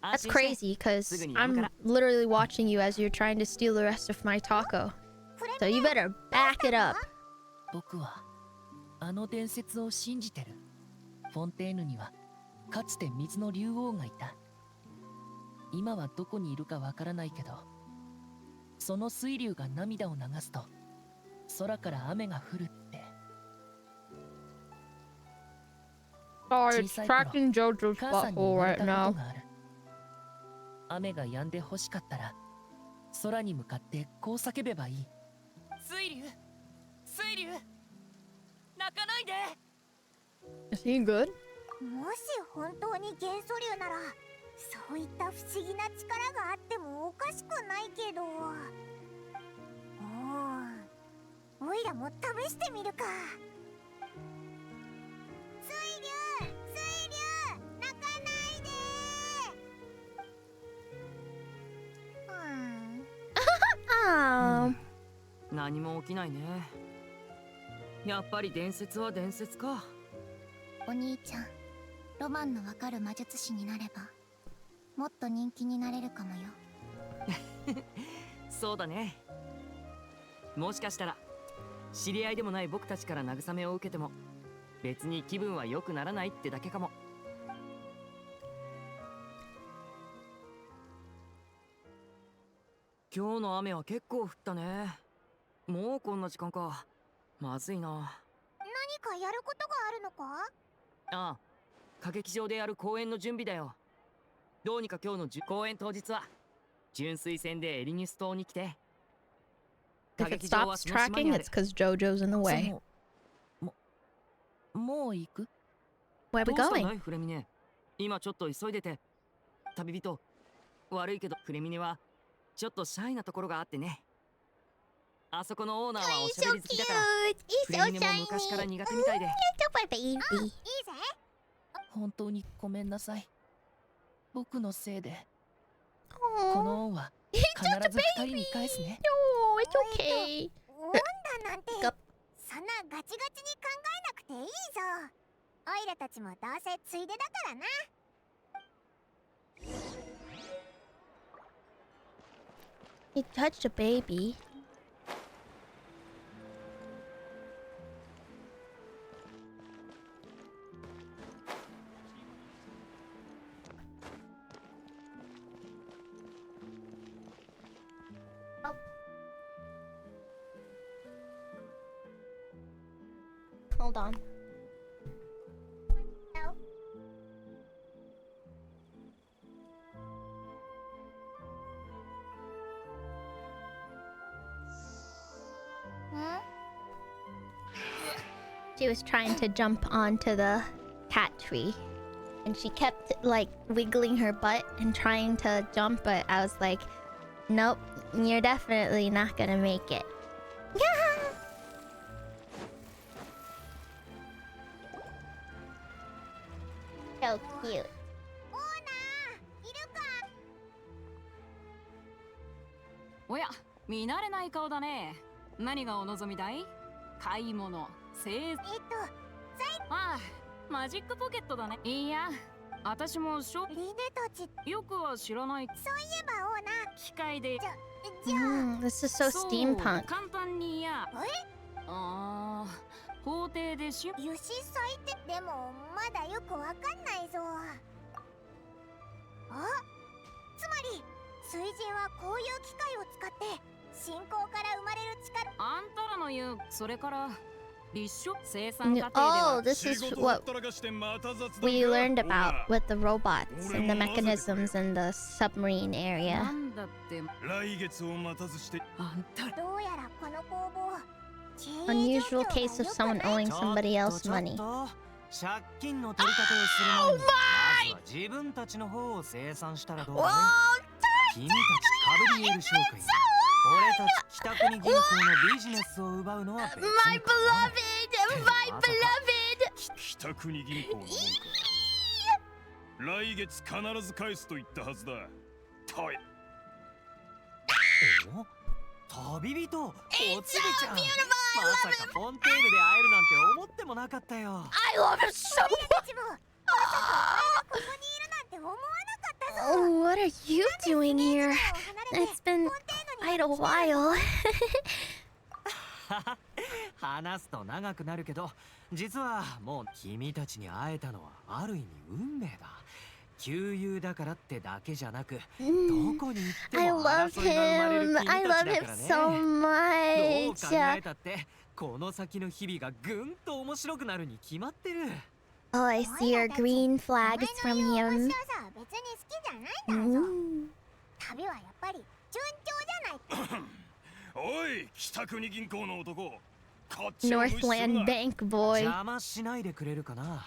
That's crazy because I'm literally watching you as you're trying to steal the rest of my taco. So you better back it up. 僕はあの伝説を信じてる。フォンテーヌにはかつて水の竜王がいた。今はどこにいるかわからないけど、その水流が涙を流すと空から雨が降るって。Sorry, it's tracking Jojo's butthole right now. 雨が止んで欲しかったら空に向かってこう叫べばいい。水流、水流、泣かないで。 Is he good? もし本当に元素竜なら、そういった不思議な力があってもおかしくないけど。おいらも試してみるか。何も起きないね。やっぱり伝説は伝説か。お兄ちゃん、ロマンのわかる魔術師になればもっと人気になれるかもよ。そうだね。もしかしたら知り合いでもない僕たちから慰めを受けても別に気分は良くならないってだけかも。今日の雨は結構降ったね。もうこんな時間か。まずいな。何かやることがあるのか？ああ、歌劇場でやる公演の準備だよ。どうにか今日の公演当日は純粋船でエリニュス島に来て。 If it stops tracking, it's because JoJo's in the way. もう行く？ Where are we どうしたん going? だいフレミネ。今ちょっと急いでて。旅人、悪いけどフレミネはちょっとシャイなところがあってね。あそこのオーナーはおしゃべり好きだから、フレミネも昔から苦手みたいで。いいぜ。本当にごめんなさい。僕のせいで。この恩は必ず二人に返すね。No, it's okay. 恩だなんて、そんなガチガチに考えなくていいぞ。オイラたちもどうせついでだからな。He touched a baby. Oh. Hold on. No. She was trying to jump onto the cat tree. And she kept like wiggling her butt and trying to jump, but I was like, nope, you're definitely not gonna make it. So cute. おや、見慣れない顔だね。何がお望みだい？買い物、ああ、マジックポケットだね。いや、私もリネたちよくは知らない。そういえばオーナー、機械で。This is so そう steampunk. 簡単にや。ああ、法廷で油脂祭ってでもまだよくわかんないぞ。あ、つまり水神はこういう機械を使って信仰から生まれる力。あんたらの言うそれから立証生産過程で Oh, は this is what we learned about with the robots and the mechanisms in the submarine area. なんだって来月を待たずしてあんたどうやらこの工房、 Unusual case of someone owing somebody else money. 借金の取り立てをする前にまずは自分たちの方を清算したらどうだね。君たちカブリエル商会、俺たち北国銀行のビジネスを奪うのは別に My beloved! My beloved! 北国銀行のもんか。来月必ず返すと言ったはずだ。旅人、おつべちゃん。まさかフォンテーヌで会えるなんて思ってもなかったよ。I love it so much! ここにいるなんて思わなかったぞ。 Oh, what are you doing here? It's been quite a while. 話すと長くなるけど、実はもう君たちに会えたのはある意味運命だ。旧友だからってだけじゃなく、どこに行っても I love 争いが生まれる him. 君 I た love ちだ him からね。 so どう much. 考えたってこの先の日々がぐんと面白くなるに決まってる。 Oh, I see your green flags from 面 him. 白さは別に好きじゃないんだぞ。旅はやっぱり順調じゃないか。おい、北国銀行の男。こっちを無視するな。 Northland Bank boy. 邪魔しないでくれるかな。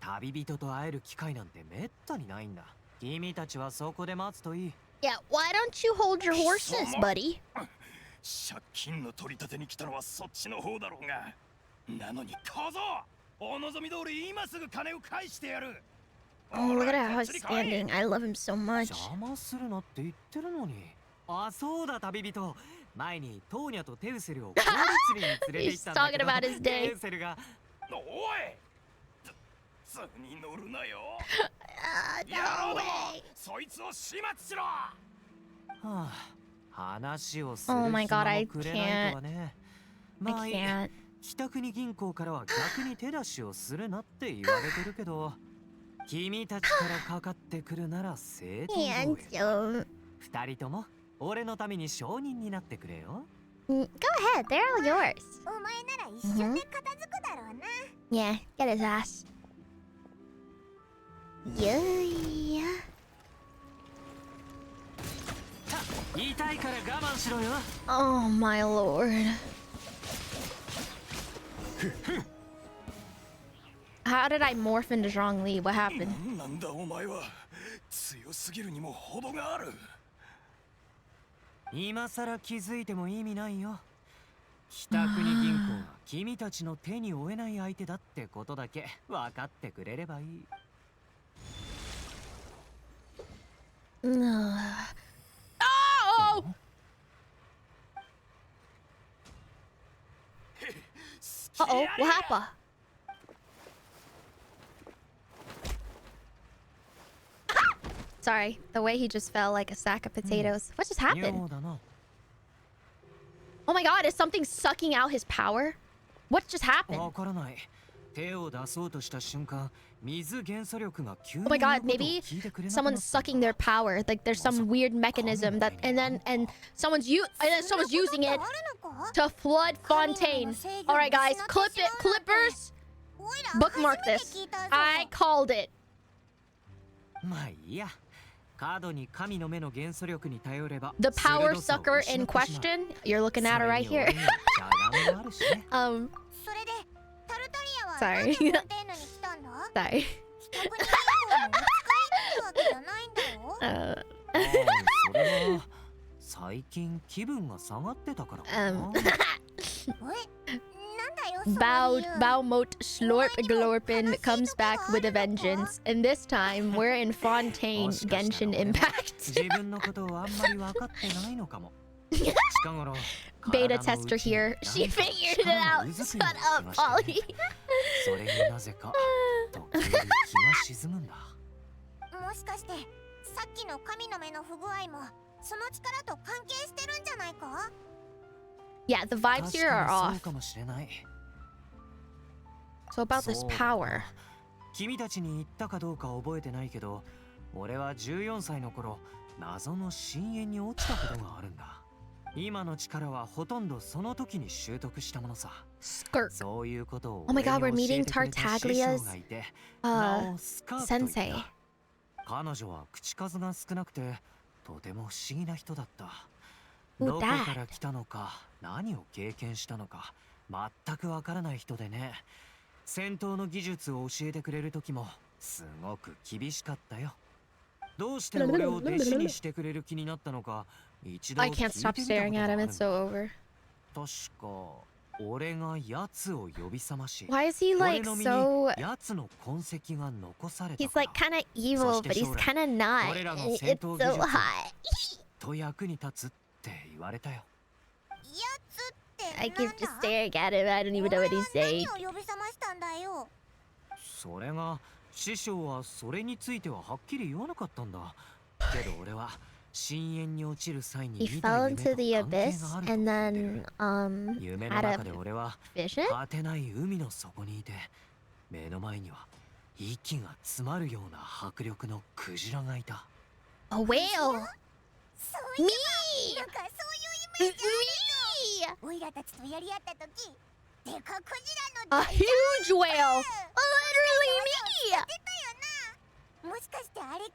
旅人と会える機会なんてめったにないんだ。君たちはそこで待つといい。 Yeah, why don't you hold your horses, buddy? 借金の取り立てに来たのはそっちの方だろうが。なのに小僧、お望み通り今すぐ金を返してやる。 Oh, look at how he's standing. I love him so much. 邪魔するなって言ってるのに。あ、そうだ旅人。前にトーニャとテウセルを交流釣りに連れて行 He's ったんだ talking けど about his day. テウセルが「おい!」図に乗るなよ。やろうども、そいつを始末しろ。はあ、話をする Oh my 暇 god, も I くれないとはね。 まあ I いい。 can't. 北国銀行からは逆に手出しをするなって言われてるけど、君たちからかかってくるなら正当防衛だ。二人とも俺のために証人になってくれよ。Go ahead, they're all yours. お前なら一瞬で片付くだろうな。Yeah, get his ass. Yeah. 痛いから我慢しろよ。 Oh my lord. How did I morph into Zhongli? What happened? なんだお前は。強すぎるにも程がある。今さら気づいても意味ないよ。北国銀行は君たちの手に負えない相手だってことだけ分かってくれればいい。Oh! Uh-oh, what happened? Sorry, the way he just fell like a sack of potatoes. What just happened? Oh my god, is something sucking out his power? What just happened? Oh my god, maybe someone's sucking their power. Like there's some weird mechanism that and someone's using it to flood Fontaine. Alright guys, clip it, clippers. Bookmark this. I called it. The power sucker in question, you're looking at her right here. Sorry. Sorry. 最近気分が下がってたからかな。Baumote Slorp Glorpin comes back with a vengeance, and this time we're in Fontaine Genshin Impact. Beta tester here. She figured it out. Shut up, Polly. それになぜか時折気が沈むんだ。もしかしてさっきの神の目の不具合もその力と関係してるんじゃないか? Yeah, the vibes here are off. そうかもしれない。 So about this power. 君たちに言ったかどうか覚えてないけど、俺は14歳の頃、謎の深淵に落ちたことがあるんだ。今の力はほとんどその時に習得したものさ。そういうことを Oh my god, we're 俺に教え meeting てくれた師匠 Tartaglia's がいて、名をスカーと言った sensei. 彼女は口数が少なくて、とても不思議な人だった。 Who どこか that? ら来たのか、何を経験したのか、全くわからない人でね。戦闘の技術を教えてくれる時もすごく厳しかったよ。どうして俺を弟子にしてくれる気になったのか、一度 I can't stop staring at him. It's so over. 確か俺が奴を呼び覚まし、 Why is he like 俺の身に so? 奴の痕跡が残された He's から like kind of evil, but he's kind of not. 俺らの It's 戦闘技 so 術 hot. と役に立つって言われたよ。 I keep just staring at him. I don't even know what he's saying. 何を呼び覚ましたんだよ。それが師匠はそれについてははっきり言わなかったんだ。けど俺は深淵に落ちる際に He 見た fell 夢 into と the 関係 abyss があると and 言ってる。 then 夢の had 中 a で俺は vision. 果てない海の底にいて、目の前には息が詰まるような迫力のクジラがいた。 A whale. そういえばなんかそういうイメージあるよ。オイラたちとやり合った時、でかクジラの A huge whale. Literally me. やってたよな。もしかしてあれか?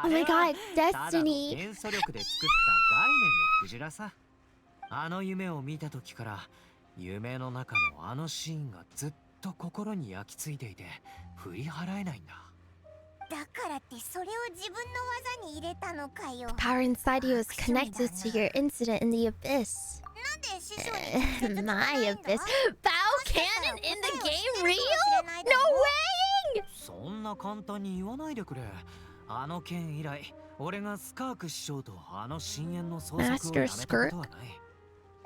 Oh my god, ただの Destiny. 元素力で作った概念のクジラさ。あの夢を見た時から夢の中のあのシーンがずっと心に焼き付いていて振り払えないんだ。だからってそれを自分の技に入れたのかよ。 Power inside you is connected to your incident in the abyss. なんで師匠に直接聞かないん My だ? abyss. Bow cannon in the game real? No way! そんな簡単に言わないでくれ。あの件以来、俺がスカーク師匠とあの深淵の捜索をやめたことはない。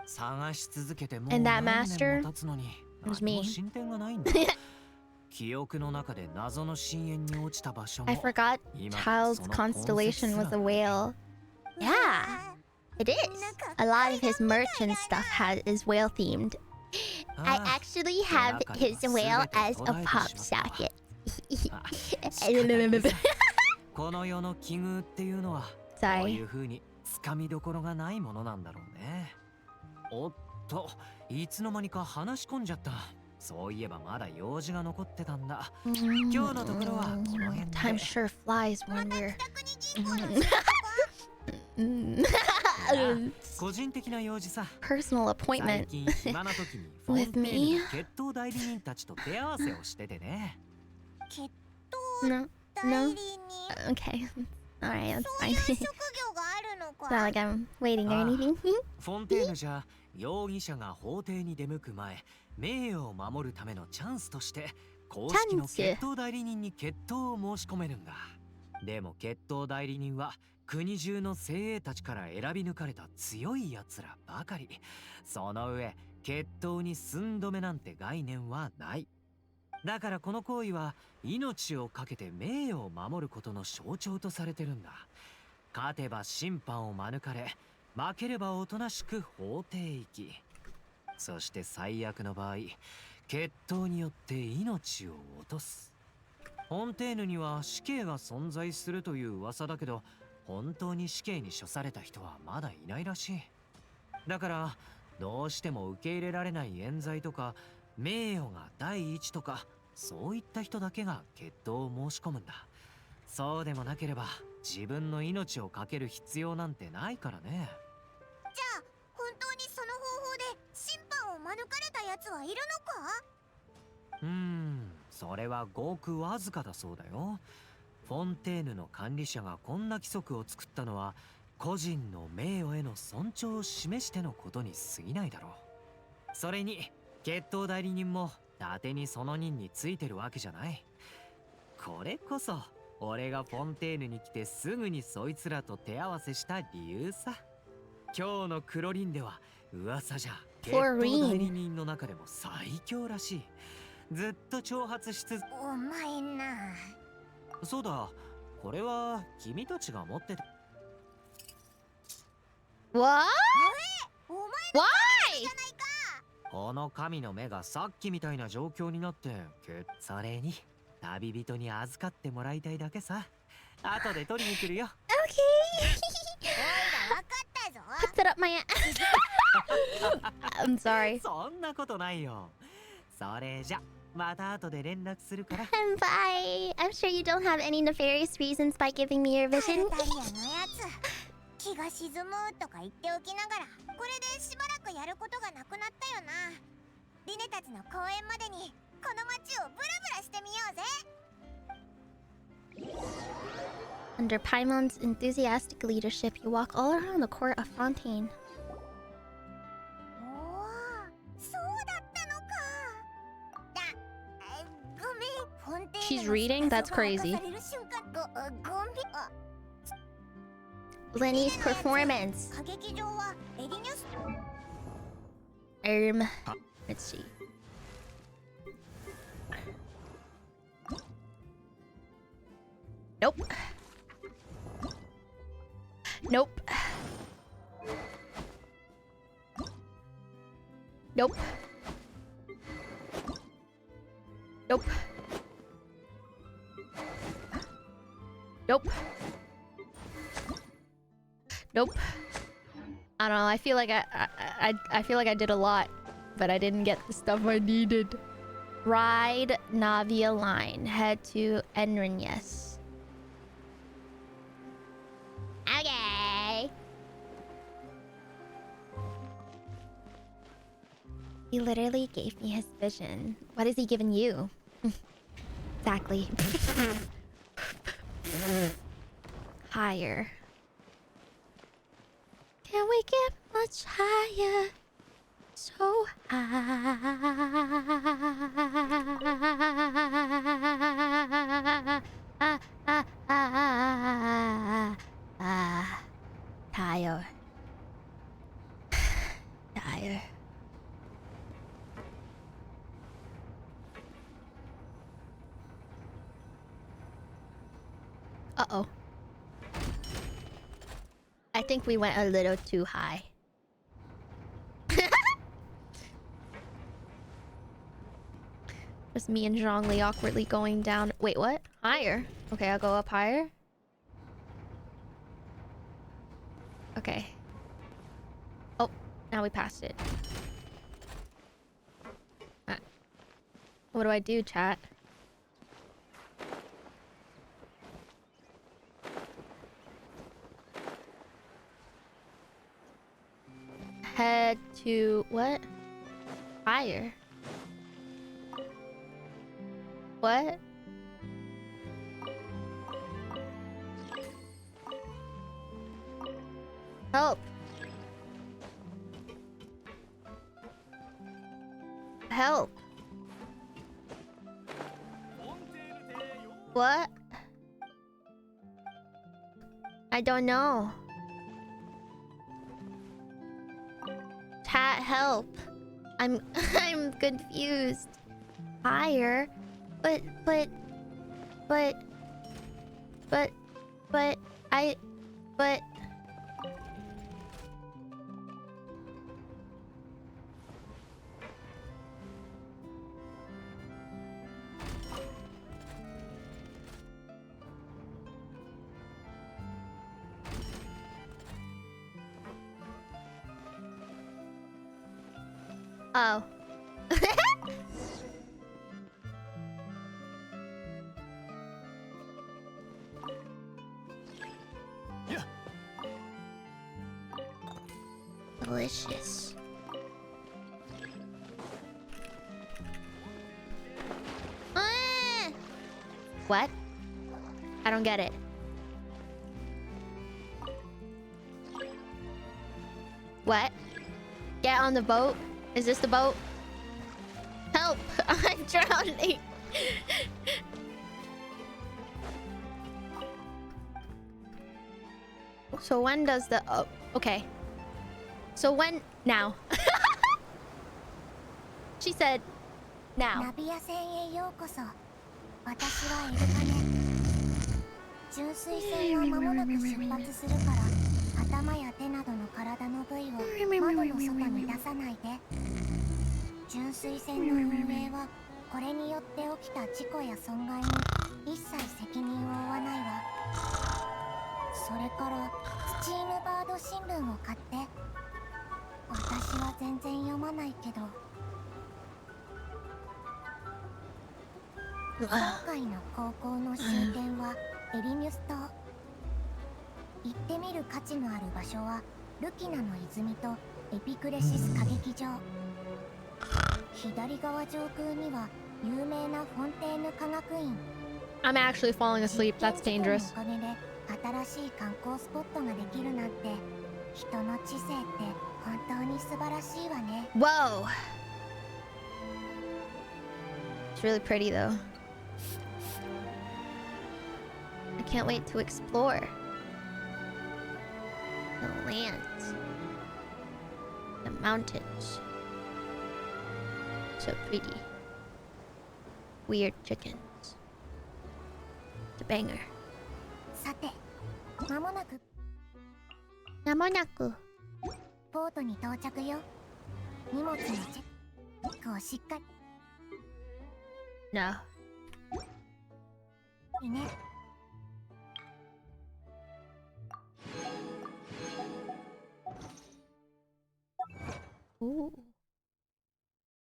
探し続けてもう何年も経つのに何も進展がないんだ。記憶の中で謎の深淵に落ちた場所も I forgot Child's constellation was a whale. Yeah, it is. A lot of his merch and stuff is whale themed. I actually have his whale as a pop socket. この世の奇遇っていうのはこういう風につかみどころがないものなんだろうね。おっと、いつの間にか話し込んじゃった。そういえばまだ用事が残ってたんだ。今日のところはこの辺で。Time sure flies when we're 個人的な用事さ。 personal appointment 最近暇な時にフォンテーヌの決闘代理人たちと手合わせをしててね。決闘 No, 代 no. 理人 Okay. Alright, that's そうい fine. う職業があるの It's か not like I'm waiting or anything. フォンテーヌじゃ容疑者が法廷に出向く前、名誉を守るためのチャンスとして公式の決闘代理人に決闘を申し込めるんだ。でも決闘代理人は国中の精鋭たちから選び抜かれた強い奴らばかり。その上決闘に寸止めなんて概念はない。だからこの行為は命を懸けて名誉を守ることの象徴とされてるんだ。勝てば審判を免れ、負ければおとなしく法廷行き。そして最悪の場合、決闘によって命を落とす。フォンテーヌには死刑が存在するという噂だけど、本当に死刑に処された人はまだいないらしい。だからどうしても受け入れられない冤罪とか名誉が第一とか、そういった人だけが決闘を申し込むんだ。そうでもなければ自分の命を懸ける必要なんてないからね。じゃあ本当にその方法で審判を免れたやつはいるのか？それはごくわずかだそうだよ。フォンテーヌの管理者がこんな規則を作ったのは個人の名誉への尊重を示してのことに過ぎないだろう。それに決闘代理人も伊達にその任についてるわけじゃない。これこそ俺がフォンテーヌに来てすぐにそいつらと手合わせした理由さ。今日のクロリンでは噂じゃ決闘代理人の中でも最強らしい。ずっと挑発し続け。お前な。そうだ、これは君たちが持ってた。What? お前の Why? じゃないか。この神の目がさっきみたいな状況になってそれに旅人に預かってもらいたいだけさ。後で取りに来るよ。Okay. おいら分かったぞ。Put that up my ass. I'm sorry. そんなことないよ。それじゃまた後で連絡するから。Bye. I'm sure you don't have any nefarious reasons by giving me your vision. タリアのやつ気が沈むとか言っておきながらこれでしばらくやることがなくなったよな。リネたちの公演までにこの街をブラブラしてみようぜ。Under Paimon's enthusiastic leadership, you walk all around the court of Fontaine. おお、そうだったのか。ごめん、フォンテーヌ She's reading? That's crazy. される瞬間ごめん。Lenny's performance. 歌劇場はエリニャス。Let's see. Nope. Nope. Nope. Nope. Nope. Nope. I don't know. I feel like I feel like I did a lot, but I didn't get the stuff I needed. Ride Navia line. Head to Enrinyes. Okay. He literally gave me his vision. What has he given you? Exactly. Higher. Can we get much higher? So high. Ah, ah, ah, ah, ah, ah, ah, ah. Tired. Tired. Uh-oh. I think we went a little too high. Just me and Zhongli awkwardly going down. Wait, what? Higher? Okay, I'll go up higher. Okay. Oh, now we passed it. What do I do, chat? Head to what? Higher. What? Help. Help. What? I don't know. Chat, help. I'm confused. Higher? But oh. Delicious. Ah! What? I don't get it. What? Get on the boat? Is this the boat? Help! I'm drowning! So when does the... Oh, okay. So when... Now. She said... Now. ナビア船へようこそ。私はエルカネ。純粋船は間もなく出発するから、頭や手などの体の部位を窓の外に出さないで。純粋船の運営はこれによって起きた事故や損害に一切責任を負わないわ。それからスチームバード新聞を買って。私は全然読まないけど。今回の高校の終点はエリニュス島。行ってみる価値のある場所はルキナの泉とエピクレシス歌劇場。左側上空には有名なフォンテーヌ科学院。I'm actually falling asleep. That's dangerous. おかげで新しい観光スポットができるなんて人の知性って本当に素晴らしいわね。Whoa! It's really pretty though. I can't wait to explore the lands, the mountains. So pretty. Weird chickens. The banger. さて、間もなくポートに到着よ。荷物のチェックをしっかり。No. いいね。Ooh.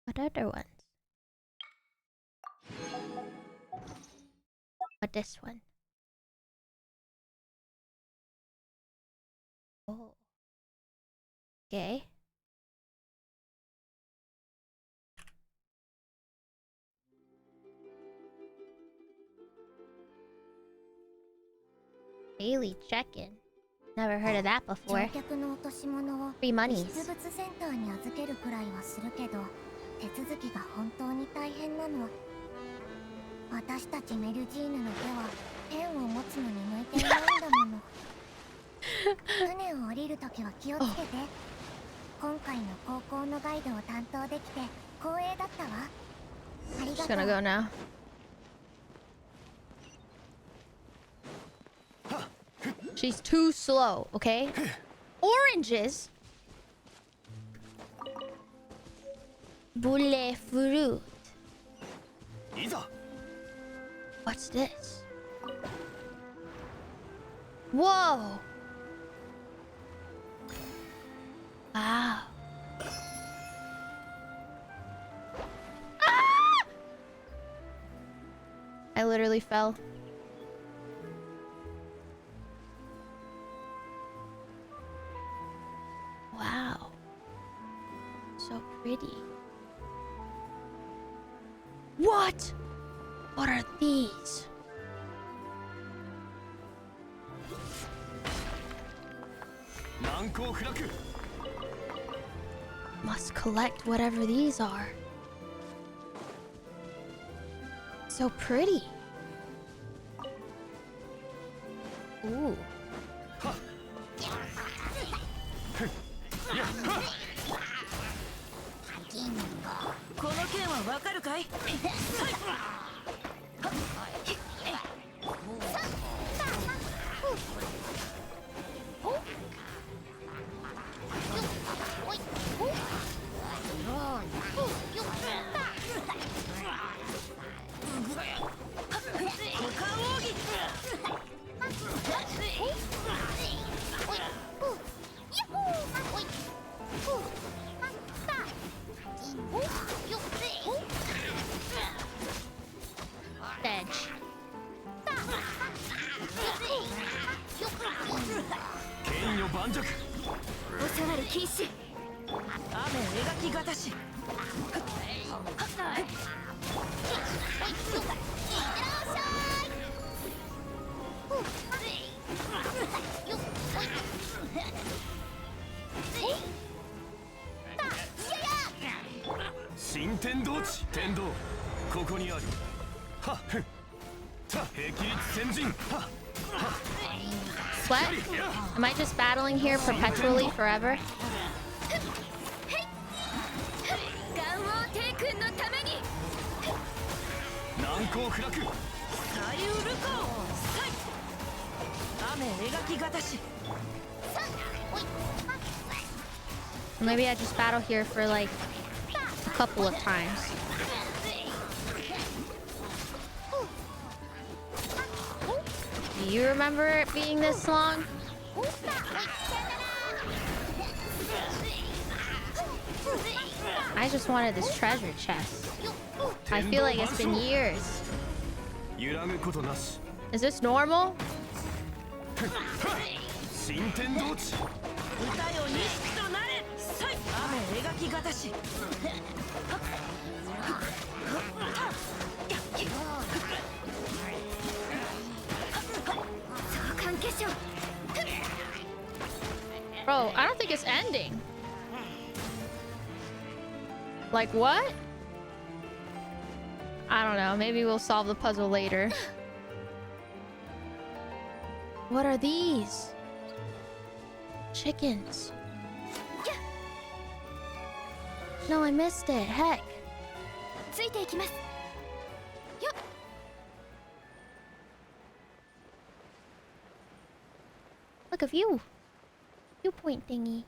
What other ones? What this one? Oh. Okay. Daily check-in. Never heard of that before. 乗客の落とし物を Free 遺 monies. 失物センターに預けるくらいはするけど、手続きが本当に大変なの。私たちメルジーヌの手はペンを持つのに向いていないんだもの。船を降りるときは気をつけて。今回の高校のガイドを担当できて光栄だったわ。ありが Just とう。 gonna go now. She's too slow, okay? Oranges. Boule fruit. What's this? Whoa. Wow. Ah! I literally fell. Wow. So pretty. What? What are these? Must collect whatever these are. So pretty. Ooh. この件はわかるかい？Edge. 剣女盤石。お下がり禁止。雨描きがたし。新天道地天道ここにある。はっふっ。た霹靂先陣。はっ。 What? Am I just battling here perpetually forever? ガンオーテイ君のために。難攻不落。サイウルコー。サイ。雨描きがたし。 Maybe I just battle here for like a couple of times. Do you remember it being this long? I just wanted this treasure chest. I feel like it's been years. Is this normal? 新天道地。歌よ錦となれ。サイ。雨描きがたし。 Bro, I don't think it's ending. Like what? I don't know. Maybe we'll solve the puzzle later. What are these? Chickens. No, I missed it. Heck. ついていきます。よっ。 Look, a view. Viewpoint thingy.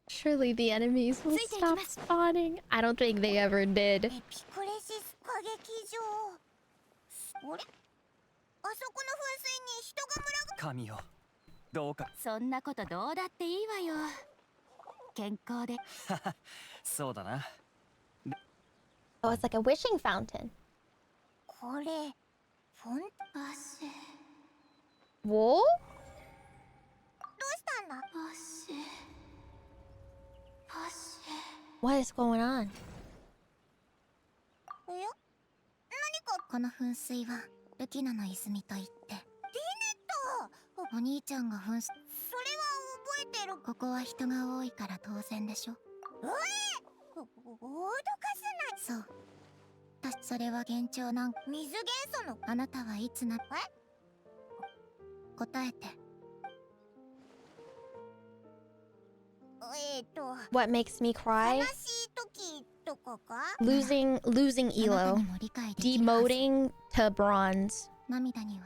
Surely the enemies will stop spawning. I don't think they ever did. エピクレシス歌劇場。あれ？あそこの噴水に人が群が。神よ、どうか。そんなことどうだっていいわよ。健康で。そうだな。 Oh, it's like a wishing fountain. これ、フォンバス。Whoa? どうしたんだ？ What is going on? え？何この噴水はルキナの泉といって。リネット、お兄ちゃんがそれは覚えてる。ここは人が多いから当然でしょ。脅かさない。そう。それは幻聴なん。水元素の。あなたはいつな。答えて。What makes me cry? 悲しい時とかか。Losing elo, demoting to bronze, 涙には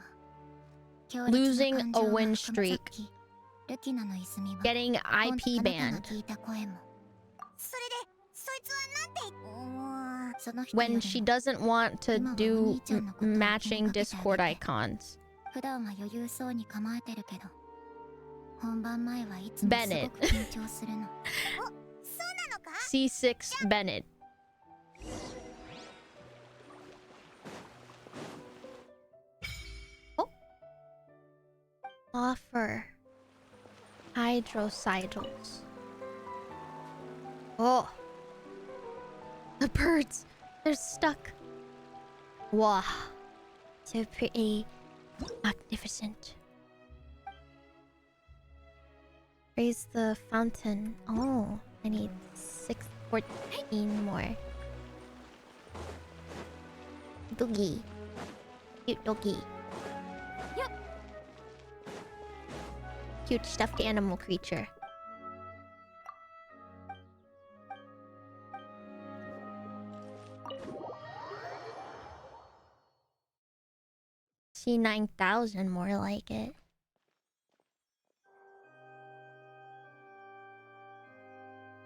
losing a win streak, ルキナの泉は getting IP あなたが banned 聞いた声も。それでそいつはなんて。その人 when she doesn't want to do matching Discord icons. 普段は余裕そうに構えてるけど、本番前はいつもすご Bennett く緊張するの。C6 Bennett. Oh. Offer hydrocidals. Oh. The birds. They're stuck. Wow. So pretty. Magnificent. Raise the fountain. Oh, I need 14 more. Doggy. Cute doggy. Yep. Cute stuffed animal creature. See 9,000 more like it. "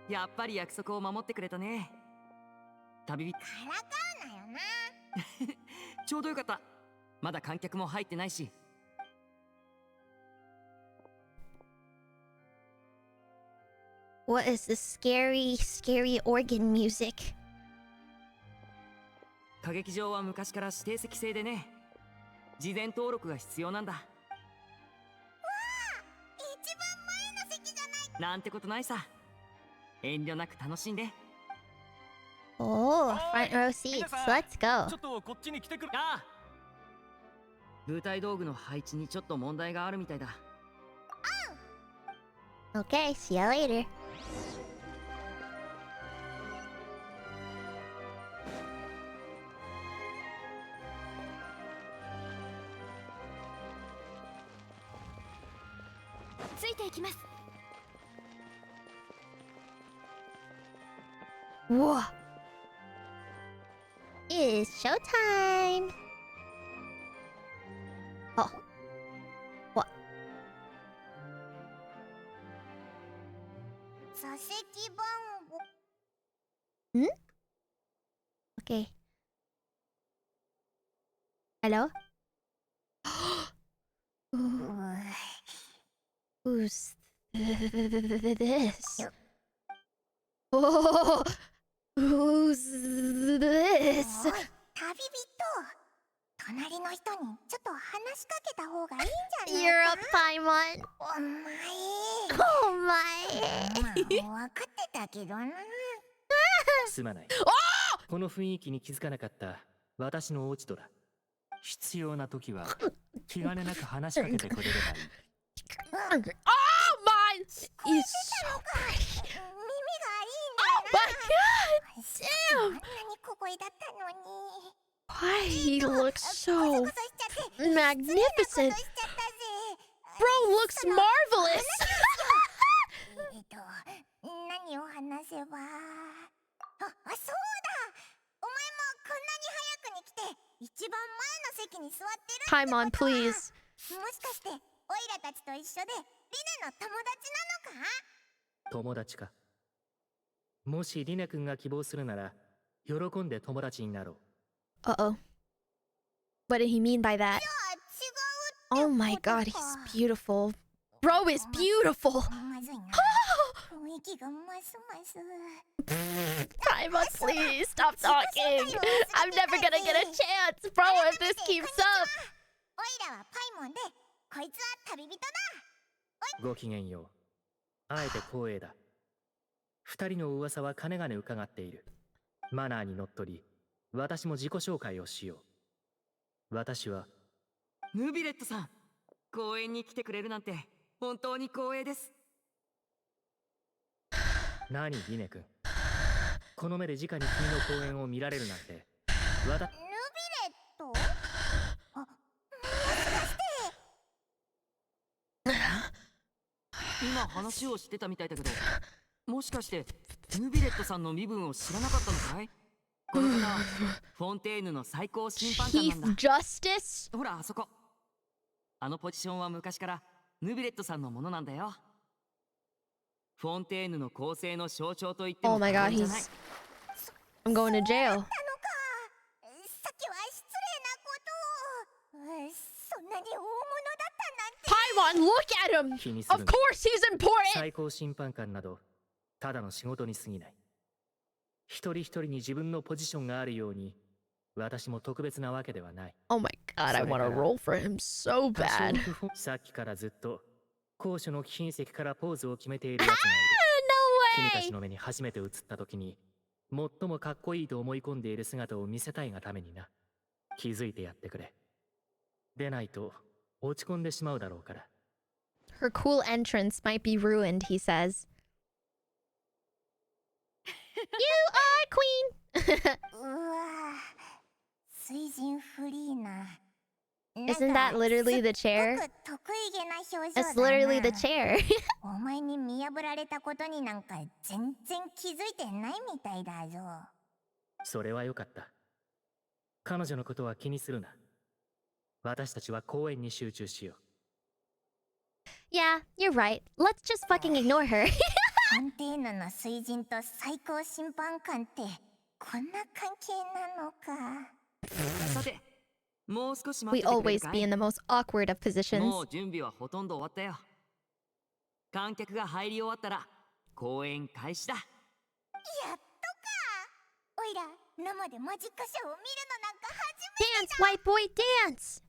やっぱり約束を守ってくれたね。旅人。からかうなよな。ちょうどよかった。まだ観客も入ってないし。What is this scary organ music? 歌劇場は昔から指定席制でね。事前登録が必要なんだ。一番前の席じゃない。なんてことないさ。遠慮なく楽しんで。Oh, front row seats. Let's go. ちょっとこっちに来てくれ。ああ。舞台道具の配置にちょっと問題があるみたいだ。Okay, see ya later. Whoa. It's showtime. Oh. What? 座席番号。Okay. Hello? Who's this? Oh, who's this? おい、旅人。隣の人にちょっと話しかけた方がいいんじゃない You're か。 up, Paimon. お前。お前。まあ、分かってたけどな。すまない。この雰囲気に気づかなかった私の落ち度だ。必要な時は気兼ねなく話しかけてくれればいい。Oh, mine is so pretty. 耳がいいんだな。Oh my god! そんなに小声だったのに。Why he looks so magnificent? Bro looks marvelous. 何を話せば。そうだ。お前もこんなに早くに来て一番前の席に座ってるってことは。Paimon, please. もしかしてオイラたちと一緒でリネの友達なのか。友達か。もしリネ君が希望するなら喜んで友達になろう。Uh-oh. What did he mean by that? Oh my god, he's beautiful. Bro is beautiful. まずいな。雰囲気がますます。Paimon, please stop talking. I'm never gonna get a chance, bro, if this keeps up. オイラはパイモンで、こいつは旅人だ。ごきげんよう。あえて光栄だ。二人の噂はかねがね伺っている。マナーにのっとり、私も自己紹介をしよう。私はヌビレットさん、公園に来てくれるなんて本当に光栄です。何リネ君、この目で直に君の公演を見られるなんて。ヌビレット？あ、もしかして。今話をしてたみたいだけど、もしかしてヌビレットさんの身分を知らなかったのかい？この方、フォンテーヌの最高審判官なんだ。Justice? ほらあそこ。あのポジションは昔からヌビレットさんのものなんだよ。フォンテーヌの公正の象徴と言っても Oh my god, 過言じゃない。 I'm going to jail. さっきは失礼なことを。そんなに大物だったなんて。Paimon, look at him! 気にする Of な。 course he's important! 最高審判官などただの仕事に過ぎない。一人一人に自分のポジションがあるように、私も特別なわけではない。Oh my god, I want to roll for him so 多少 bad. 不本さっきからずっと高所の貴賓席からポーズを決めている奴がいる。君たちの目に初めて映った時に最もかっこいいと思い込んでいる姿を見せたいがためにな。気づいてやってくれ。でないと落ち込んでしまうだろうから。 Her cool entrance might be ruined, he says. You are queen! うわ、水準フリーな。 Isn't that literally the chair? すごく得意げな表情だな。 That's literally the chair. お前に見破られたことになんか全然気づいてないみたいだぞ。それはよかった。彼女のことは気にするな。私たちは公演に集中しよう。 Yeah, you're right. Let's just fucking ignore her. フォンテーヌの水準と最高審判官ってこんな関係なのか。さて、もう少し待っ We ててくれる always か be い？ in the most awkward of も positions. う準備はほとんど終わったよ。観客が入り終わったら公演開始だ。やっとか。おいら生でマジックショーを見るのなんか初めて Dance, white boy, dance!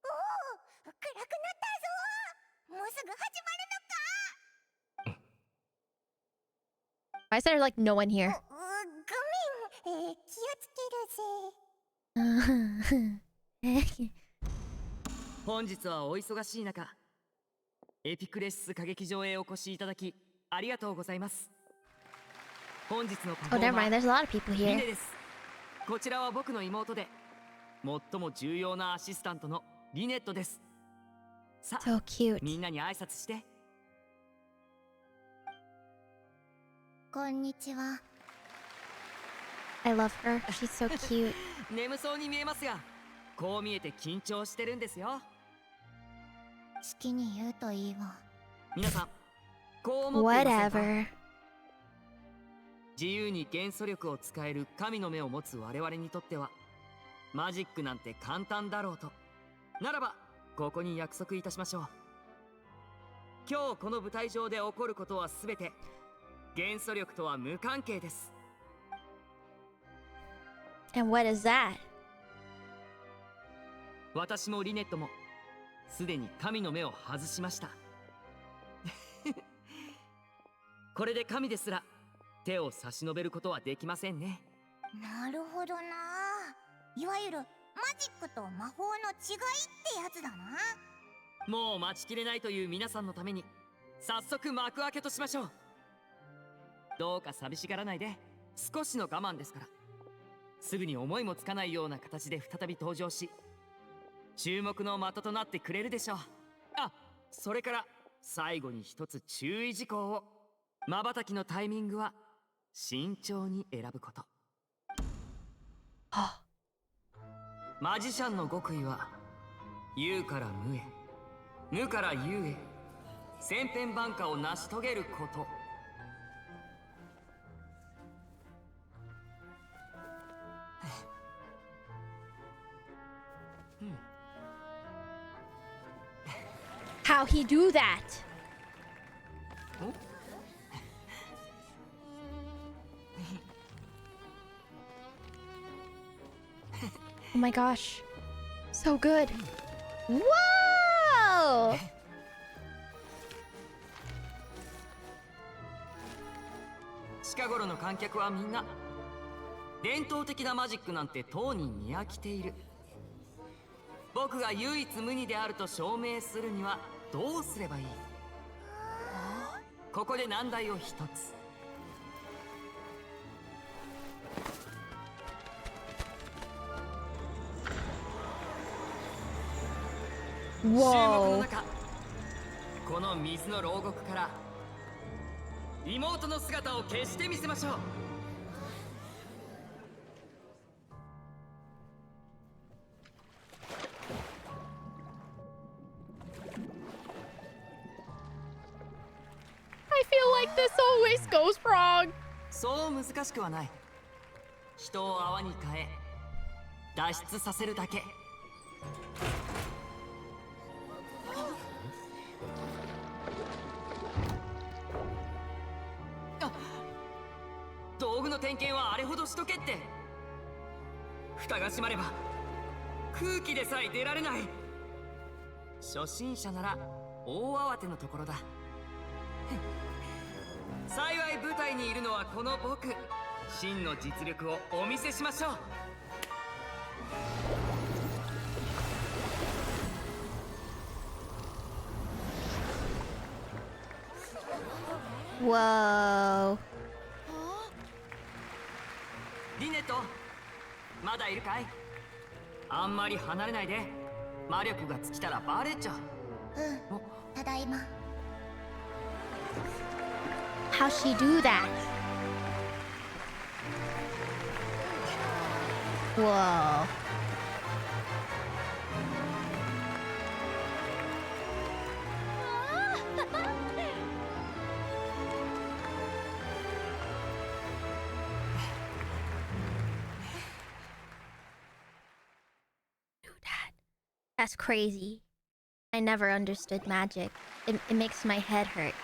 おお、暗くなったぞ。もうすぐ始まるのか。 Why is there like no one here? ごめん、気をつけるぜ。本日はお忙しい中、エピクレシス歌劇場へお越しいただきありがとうございます。本日のパフ Oh, ォー never マ mind. ー There's a lot of people リネ here. です。こちらは僕の妹で最も重要なアシスタントのリネットです。さあ、 So cute. みんなに挨拶して。こんにちは。 I love her. She's so cute. 眠そうに見えますが、こう見えて緊張してるんですよ。好きに言うといいわ。皆さん、こう思っていませんか？ Whatever. 自由に元素力を使える神の目を持つ我々にとってはマジックなんて簡単だろうと。ならばここに約束いたしましょう。今日この舞台上で起こることはすべて元素力とは無関係です。 And what is that? 私もリネットもすでに神の目を外しました。これで神ですら手を差し伸べることはできませんね。なるほどな。いわゆるマジックと魔法の違いってやつだな。もう待ちきれないという皆さんのために早速幕開けとしましょう。どうか寂しがらないで。少しの我慢ですから。すぐに思いもつかないような形で再び登場し注目の的となってくれるでしょう。あ、それから最後に一つ注意事項を。瞬きのタイミングは慎重に選ぶこと。マジシャンの極意は有から無へ、無から有へ、千変万化を成し遂げること。How he do that? Oh my gosh. So good. Whoa! し近頃の観客はみんな伝統的なマジックなんてとうに見飽きている。僕が唯一無二であると証明するにはどうすればいい？ここで難題を一つ。注目の中、この水の牢獄から妹の姿を消してみせましょう。I feel like this always goes wrong. そう難しくはない。人を泡に変え脱出させるだけ。道具の点検はあれほどしとけって。蓋が閉まれば空気でさえ出られない。初心者なら大慌てのところだ。幸い舞台にいるのはこの僕。真の実力をお見せしましょう。Whoa. リネット、まだいるかい？あんまり離れないで。魔力が尽きたらバレちゃう。ただいま。How'd she do that? Whoa. That's crazy. I never understood magic. It makes my head hurt.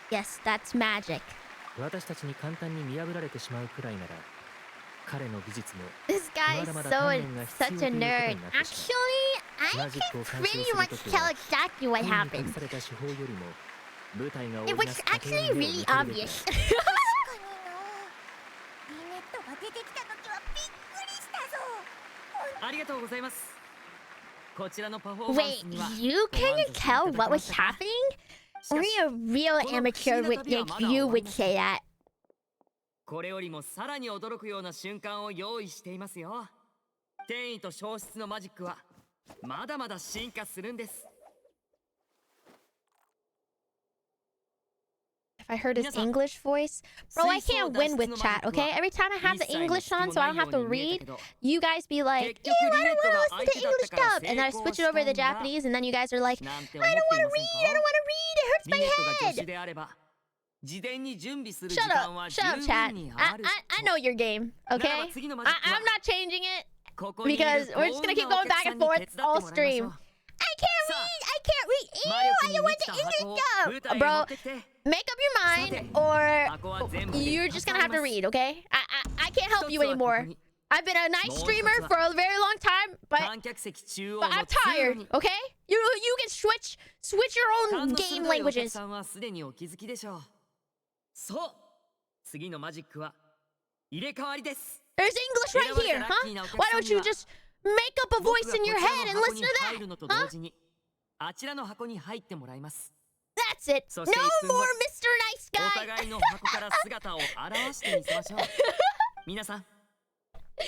Yes, that's magic. 私たちに簡単に見破られてしまうくらいなら、彼の技術も This guy is まだまだ so 鍛錬が必要 such と a いうことにな nerd. ってしまう。 Actually, I マジック can を鑑賞 pretty する much とき tell は exactly what 本に隠 happened. された手法よりも舞台が It 織り was なす過程 actually に目を really 向けるべきだ。 obvious. リネットが出てきた時はびっくりしたぞ。ありがとうございます。こちらのパフォーマン Wait, スには you couldn't tell what was happening? Only a real amateur would like you would say that. これよりもさらに驚くような瞬間を用意していますよ。転移と消失のマジックはまだまだ進化するんです。If I heard his English voice, bro, I can't win with chat, okay? Every time I have the English on so I don't have to read, you guys be like, ew, I don't want to listen to English dub. And then I switch it over to the Japanese, and then you guys are like, I don't want to read, I don't want to read, it hurts my head. Shut up, chat. I know your game, okay? I'm not changing it because we're just gonna keep going back and forth all stream. I can't read, ew, I don't want the English dub. Bro, make up your mind or you're just gonna have to read, okay? I can't help you anymore. I've been a night streamer for a very long time, but I'm tired, okay? You can switch your own game languages. そう、次のマジックは入れ替わりです。 There's English right here, huh? Why don't you just make up a voice in your head and listen to that? Huh? あちらの箱に入ってもらいます。 That's it. No more Mr. Nice お Guy. 互いの箱から姿を現してみせましょう。皆さん、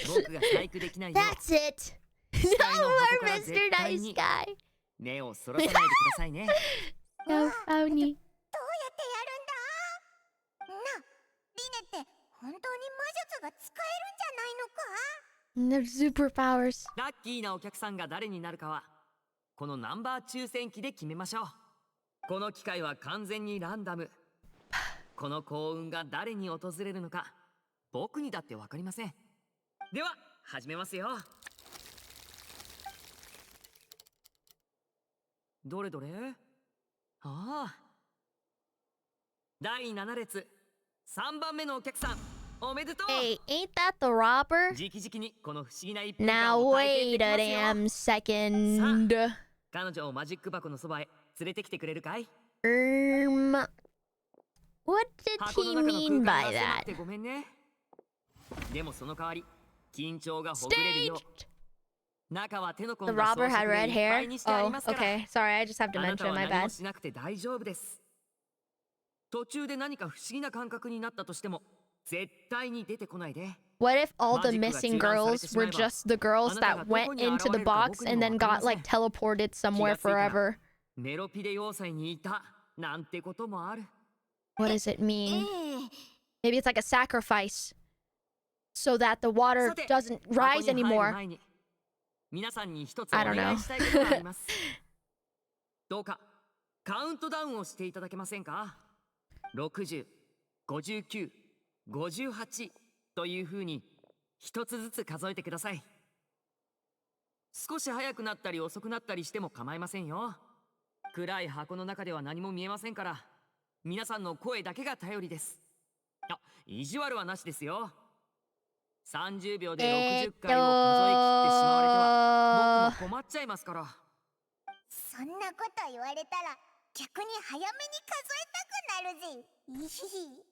僕が細工できないよう That's it. No 機械の more 箱から Mr. 絶対 Nice に Guy. 目をそらさないでくださいね。 So funny. どうやってやるんだ？な、リネって本当に魔術が使えるんじゃないのか？ They're superpowers. ラッキーなお客さんが誰になるかはこのナンバー抽選機で決めましょう。この機会は完全にランダム。この幸運が誰に訪れるのか僕にだってわかりません。では始めますよ。どれどれ？ああ、第7列3番目のお客さん Hey, ain't that the robber? 直々にこの不思議な一分間 Now を体験 wait でき a ますよ。 damn second. 彼女をマジック箱のそばへ連れてきてくれるかい？ What did 箱 he の中の mean 空 by 間が狭 that? くてごめんね。でもその代わり緊張がほぐれるよう。中は手の込 The んだ装 robber 飾 had で red いっぱい hair? にしてあり Oh, ますから。 okay. Sorry, I just have to あなた mention は my 何も bad. しなくて大丈夫です。途中で何か不思議な感覚になったとしても絶対に出てこないで。 What if all the missing girls were just the girls that went into the box and then got like teleported somewhere forever? メロピデ要塞にいたなんてこともある。 What does it mean? Maybe it's like a sacrifice so that the water doesn't rise anymore. 皆さんに一つお I don't 願 know. いしたいことがあります。どうかカウントダウンをしていただけませんか？ 60、59、58という風に一つずつ数えてください。少し早くなったり遅くなったりしても構いませんよ。暗い箱の中では何も見えませんから、皆さんの声だけが頼りです。あ、意地悪はなしですよ。30秒で60回を数え切ってしまわれては僕も困っちゃいますから。そんなこと言われたら逆に早めに数えたくなるぜ。いひひ。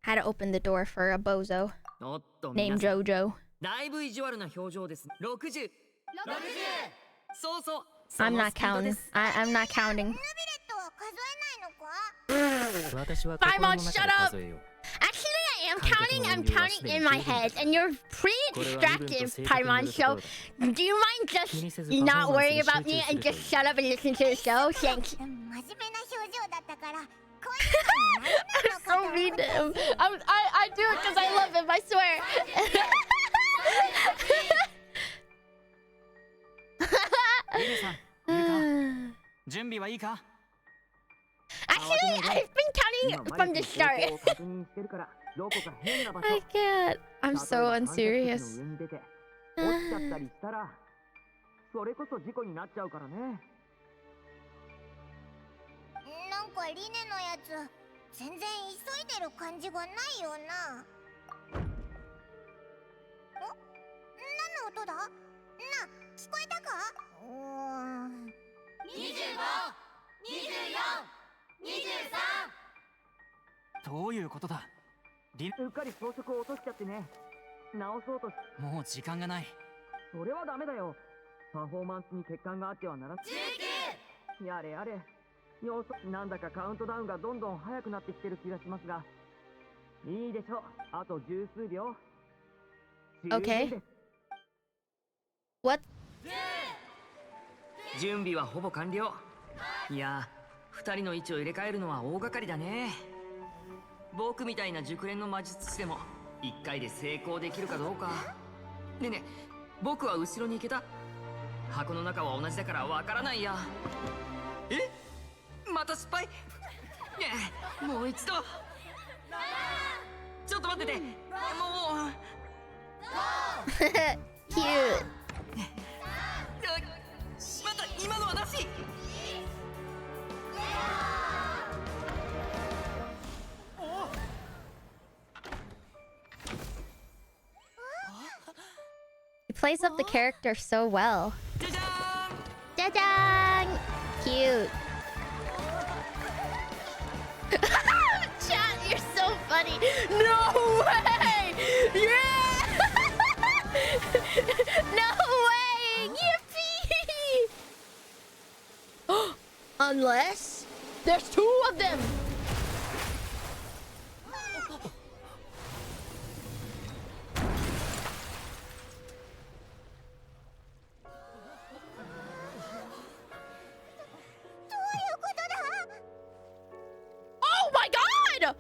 Had to open the door for a bozo おっと named Jojo. だいぶ意地悪な表情です。60、そうそう。 I'm not counting. I'm not counting. Paimon, shut up! Actually, I am counting. I'm counting in my head, and you're pretty distracted, Paimon. So, do you mind just not worrying about me and just shut up and listen to the show? Thanks. I'm so mean to him. I do it because I love him. I swear. Actually, I've been counting from the start. I can't. I'm so unserious. それこそ事故になっちゃうからね。なんかリネのやつ全然急いでる感じがないよな。お？何の音だ？な、聞こえたか？25、24、23。どういうことだ？うっかり装飾を落としちゃってね。直そうとし。もう時間がない。それはダメだよ。パフォーマンスに欠陥があってはならない。19！やれやれ。なんだかカウントダウンがどんどん速くなってきてる気がしますが。いいでしょう。あと十数秒。Okay. What? 準備はほぼ完了。いや、二人の位置を入れ替えるのは大掛かりだね。僕みたいな熟練の魔術師でも一回で成功できるかどうか。ねえねえ、僕は後ろに行けた？箱の中は同じだからわからないや。え？また失敗？ねえ、もう一度。ちょっと待ってて。もう。Cute. また今のはなし。He plays up the character so well. Jajang! Cute. Chat, you're so funny. No way! Yeah! No way! Yippee! Unless there's two of them. Oh my god!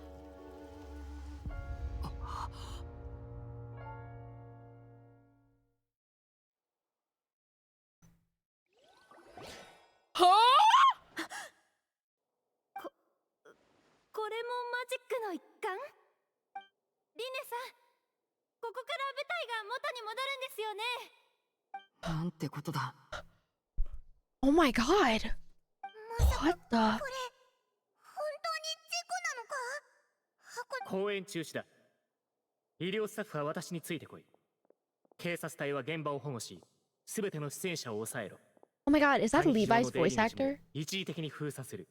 Huh? これもマジックの一環？リネさん、ここから舞台が元に戻るんですよね。なんてことだ。 Oh my god. What the? 公演中止だ。医療スタッフは私についてこい。警察隊は現場を保護し、すべての出演者を抑えろ。 Oh my god, is that Levi's voice actor? 一時的に封鎖する。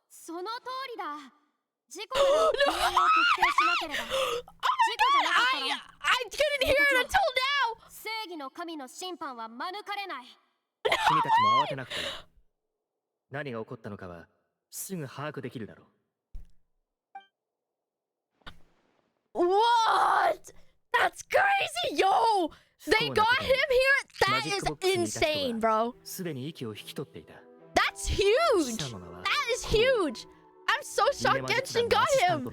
その通りだ。事故なら原因を特定しなければ。事故じゃなかったら I couldn't hear it until now. 正義の神の審判は免れない。君たちも慌てなくていい。何が起こったのかはすぐ把握できるだろう。 What? That's crazy, yo! They got him here? That is insane, bro. すでに息を引き取っていた。 That's huge! That is huge! I'm so shocked Genshin got him!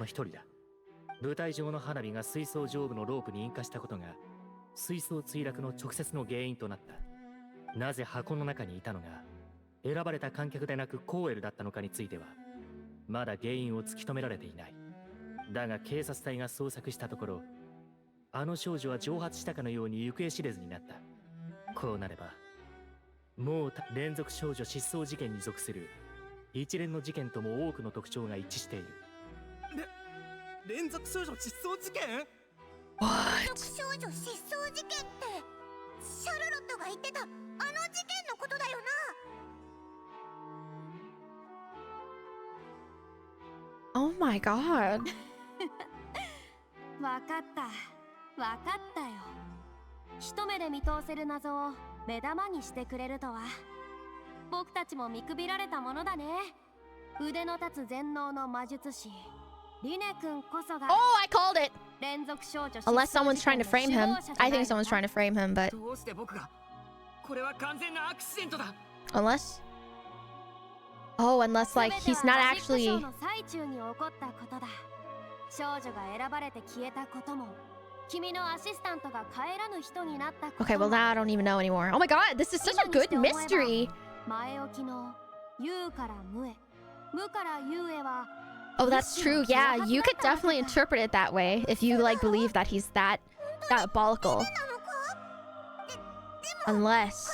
舞台上の花火が水槽上部のロープに引火したことが水槽墜落の直接の原因となった。なぜ箱の中にいたのが選ばれた観客でなくコーエルだったのかについてはまだ原因を突き止められていない。だが警察隊が捜索したところ、あの少女は蒸発したかのように行方知れずになった。こうなればもう連続少女失踪事件に属する一連の事件とも多くの特徴が一致している。連続少女失踪事件？ 連続少女失踪事件ってシャルロットが言ってたあの事件のことだよな。 Oh my god. わかったよ。一目で見通せる謎を目玉にしてくれるとは。僕たちも見くびられたものだね。腕の立つ全能の魔術師リネ君こそが。 Oh, I called it! 連続少女 Unless someone's trying to frame him. I think someone's trying to frame him, but どうして僕が。これは完全なアクシデントだ。 unless... Oh, unless like he's not actually... の最中に起こったことだ。少女が選ばれて消えたことも、君のアシスタントが帰らぬ人になったことも。 Okay, well now I don't even know anymore. Oh my god, this is such a good mystery! 前置きの有から無へ、無から有へは。 Oh, that's true. Yeah, you could definitely interpret it that way if you like believe that he's that diabolical. Unless,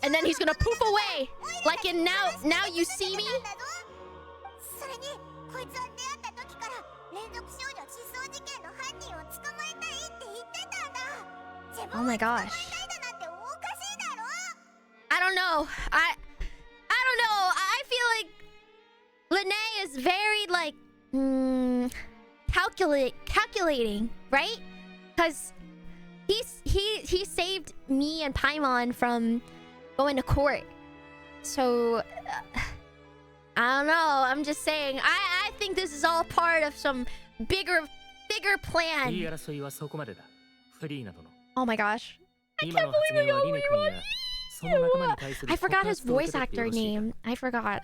and then he's gonna poof away, like in now you see me. それにこいつは出会った時から連続少女失踪事件の犯人を捕まえたいって言ってたんだ。自 Oh 分 my を捕まえ gosh. たいだなんておかしいだろ。 I don't know. I don't know. I feel like Lene is very like calculating, right? Because he saved me and Paimon from going to court. So I don't know. I'm just saying. I think this is all part of some bigger plan. 言い争いはそこまでだ。フリーナ殿。 Oh my gosh. I 今 can't の発 believe 言 we はリネ君やその仲間に対する I 告 forgot his 発と受 voice け取ってよ actor ろしいか。 name. I forgot.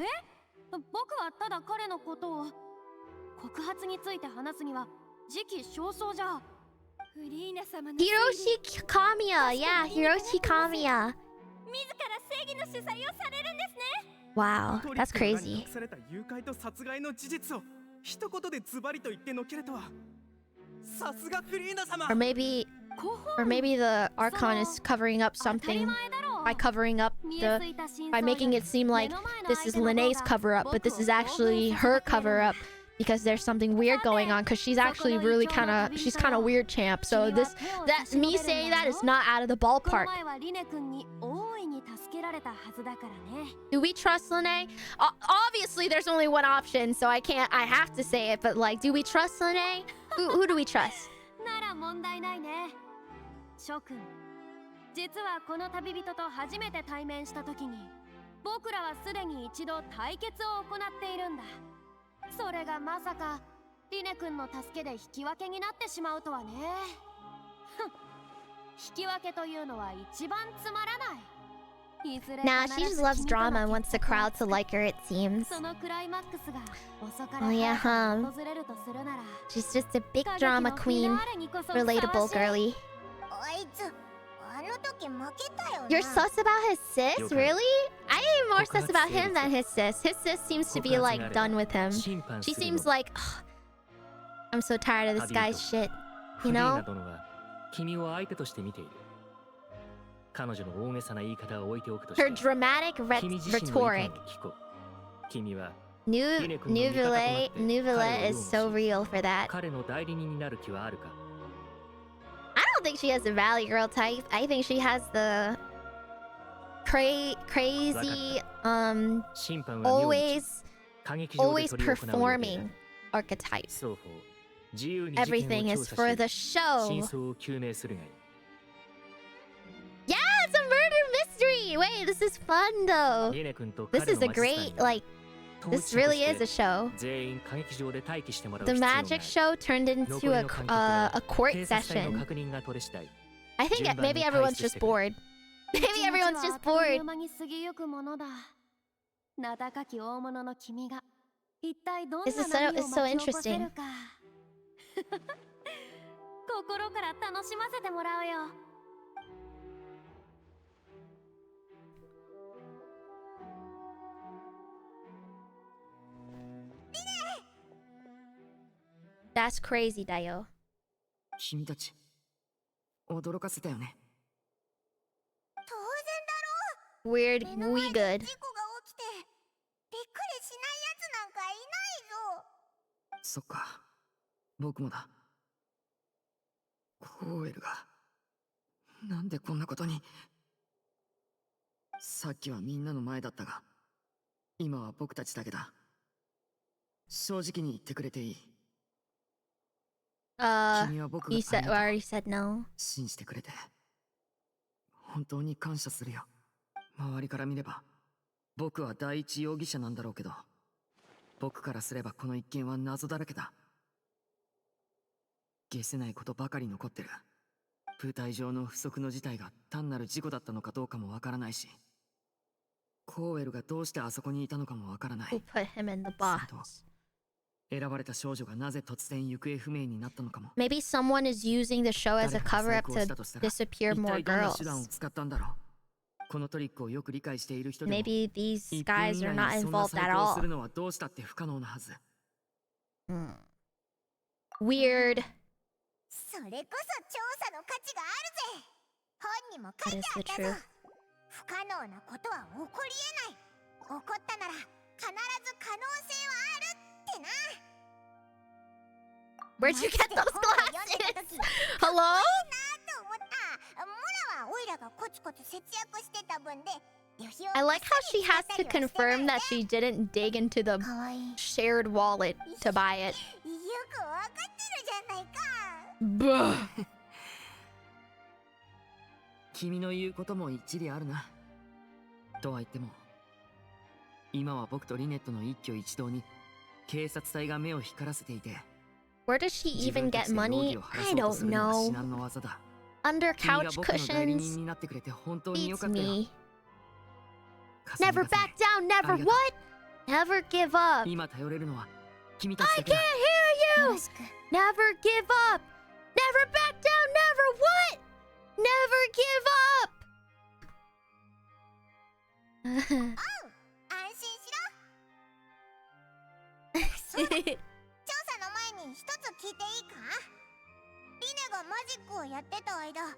僕はただ彼のことを告発について話すには時期尚早じゃ。フリーナ様の Hiroshi Kamiya. Yeah, Hiroshi Kamiya. 自ら正義の主催をされるんですね。 Wow, that's トリックの名に crazy. 隠された誘拐と殺害の事実を一言でズバリと言ってのけるとは。さすがフリーナ様。 Or maybe the Archon is covering up something by covering up by making it seem like this is Lene's cover up, but this is actually her cover up because there's something weird going on because she's actually really she's kind of weird champ. So me saying that is not out of the ballpark. 前はリネ君に大いに助けられたはずだからね。 Do we trust Lene? Obviously there's only one option, so I have to say it, but like, do we trust Lene? Who do we trust? なら問題ないね。諸君、実はこの旅人と初めて対面した時に僕らはすでに一度対決を行っているんだ。それがまさかリネ君の助けで引き分けになってしまうとはね。引き分けというのは一番つまらない。 Nah, she just loves drama and wants the crowd to like her, it seems. そのクライマックスが遅かれ Oh yeah, 早 huh? く訪れるとするなら She's just a big drama queen. Relatable girly. あいつあの時負けたよな。 You're sus about his sis? Really? I am more sus about him than his sis. His sis seems to be like done with him. She seems like, I'm so tired of this guy's shit. You フリーナ know? 殿は君を相手として見ている。彼女の大げさな言い方を置いておくとして Her dramatic 君自身の意見を rhetoric. 聞こう。君は Nouvelle is so real for that. 彼の代理人になる気はあるか？ I don't think she has the Valley Girl type. I think she has the crazy, 審判は明日 always performing archetype. 双方自由に事件 Everything を is 調査 for し the show. 真相を究明するがいい。 Yeah, it's a murder mystery. Wait, this is fun though. リネ君と This 彼 is の a マジスタイ great ンは like. This really is a show. 全員歌劇場で待機してもらう The 必要がある。 magic show turned into 残りの観客は a court 警察隊の session. 確認が取れ次第 I think maybe everyone's just bored. Maybe everyone's just bored. に過ぎゆくものだ。名高き大物の君が一体どん This な is so 波を it's so 巻き起こせ interesting. るか。心から楽しませてもらうよ。That's crazy, Dayo. 君たち驚かせたよね。当然だろ Weird, 目の前 we で good. 事故が起きてびっくりしないやつなんかいないぞ。そっか、僕もだ。コーエルがなんでこんなことに。さっきはみんなの前だったが、今は僕たちだけだ。正直に言ってくれていい。君は僕が You said, already said no. 信じてくれて本当に感謝するよ。周りから見れば僕は第一容疑者なんだろうけど、僕からすればこの一件は謎だらけだ。消せないことばかり残ってる。舞台上の不測の事態が単なる事故だったのかどうかもわからないし、コーエルがどうしてあそこにいたのかもわからない。 Who put him in the box? 選ばれた少女がなぜ突然行方不明になったのかも。 Maybe someone is using the show as a 誰 cover か up が to 細工をしたとしたら、 disappear 一 more 体どんな girls. 手段を使ったんだろう。このトリックをよく理解している人でも、 Maybe these 1 guys 分以 are 内 not にそんな involved 細 at 工をす all. るのはどうしたって不可能なはず。Weird. それこそ調査の価値があるぜ。本にも書い That て is あ the った truth. ぞ。不可能なことは起こりえない。起こったなら必ず可能性はあるってな。 Where'd you get those glasses? Hello? いいなと思った。モラはオイラがコツコツ節約してた分で。 I like how she has to confirm that she didn't dig into the shared wallet to buy it. よくわかってるじゃないか。 Bruh. 君の言うことも一理あるな。とは言っても、今は僕とリネットの一挙一動に警察隊が目を光らせていて、 Where does she even get money? I don't know. Under couch cushions. Beats me. Never back down, never what? Never give up. 今頼れるのは君たち I だけ can't だ。 hear you! Never give up! Never back down, never what? Never give up! 安心しろ。そうだ。調査の前に一つ聞いていいか？リネがマジックをやってた間、 Paimon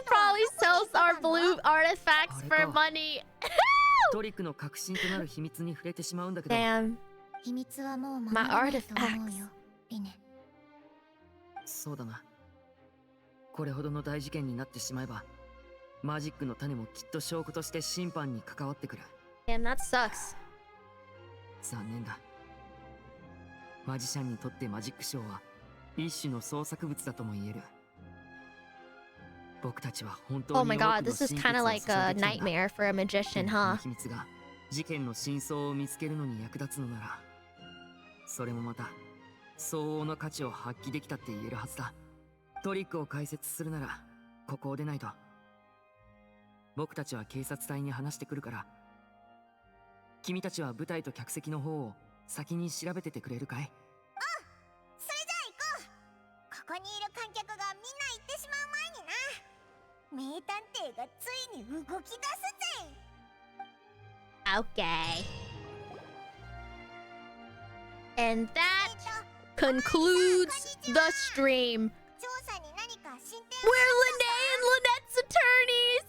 probably sells our blue artifacts for money. トリックの核心となる秘密に触れてしまうんだけど、 Damn. 秘密はもう守 My らないと思う artifacts. よ、リネ。そうだな。これほどの大事件になってしまえば、マジックの種もきっと証拠として審判に関わってくる。 Damn, that sucks. 残念だ。マジシャンにとってマジックショーは一種の創作物だとも言える。僕たちは本当に Oh my god, this is kind of like a nightmare for a magician, huh? 秘密が事件の真相を見つけるのに役立つのなら、それもまた相応の価値を発揮できたって言えるはずだ。トリックを解説するならここを出ないと。僕たちは警察隊に話してくるから、君たちは舞台と客席の方を先に調べててくれるかい？それじゃあ行こう。ここにいる観客がみんな行ってしまう前にな。名探偵がついに動き出すぜ。 Okay. And that concludes the stream. 調査に何か進展 We're Lene and Lynette's attorneys.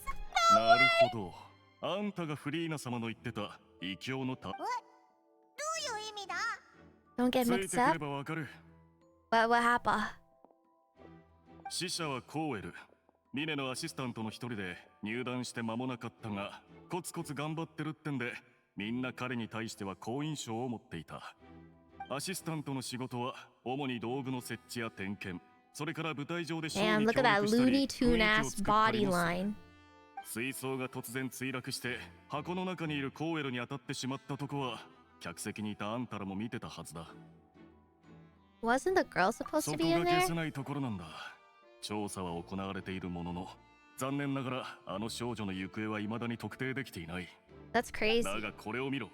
なるほど。あんたがフリーナ様の言ってた異教のた。どういう意味だ？ Don't get つい mixed てく up. ればわかる。What happened? 死者はコーエル。リネのアシスタントの一人で入団して間もなかったが、コツコツ頑張ってるってんで、みんな彼に対しては好印象を持っていた。アシスタントの仕事は主に道具の設置や点検、それから舞台上でショー Damn, に look 協 at that 力したり、 Looney 雰囲 Tune 気を ass 作ったり body もする。 line. 水槽が突然墜落して箱の中にいるコーエルに当たってしまったとこは客席にいたあんたらも見てたはずだ。 Wasn't the girl supposed そ to こ be が in 消 there? せないところなんだ。調査は行われているものの、残念ながらあの少女の行方は未だに特定できていない。 That's crazy. だがこれを見ろ。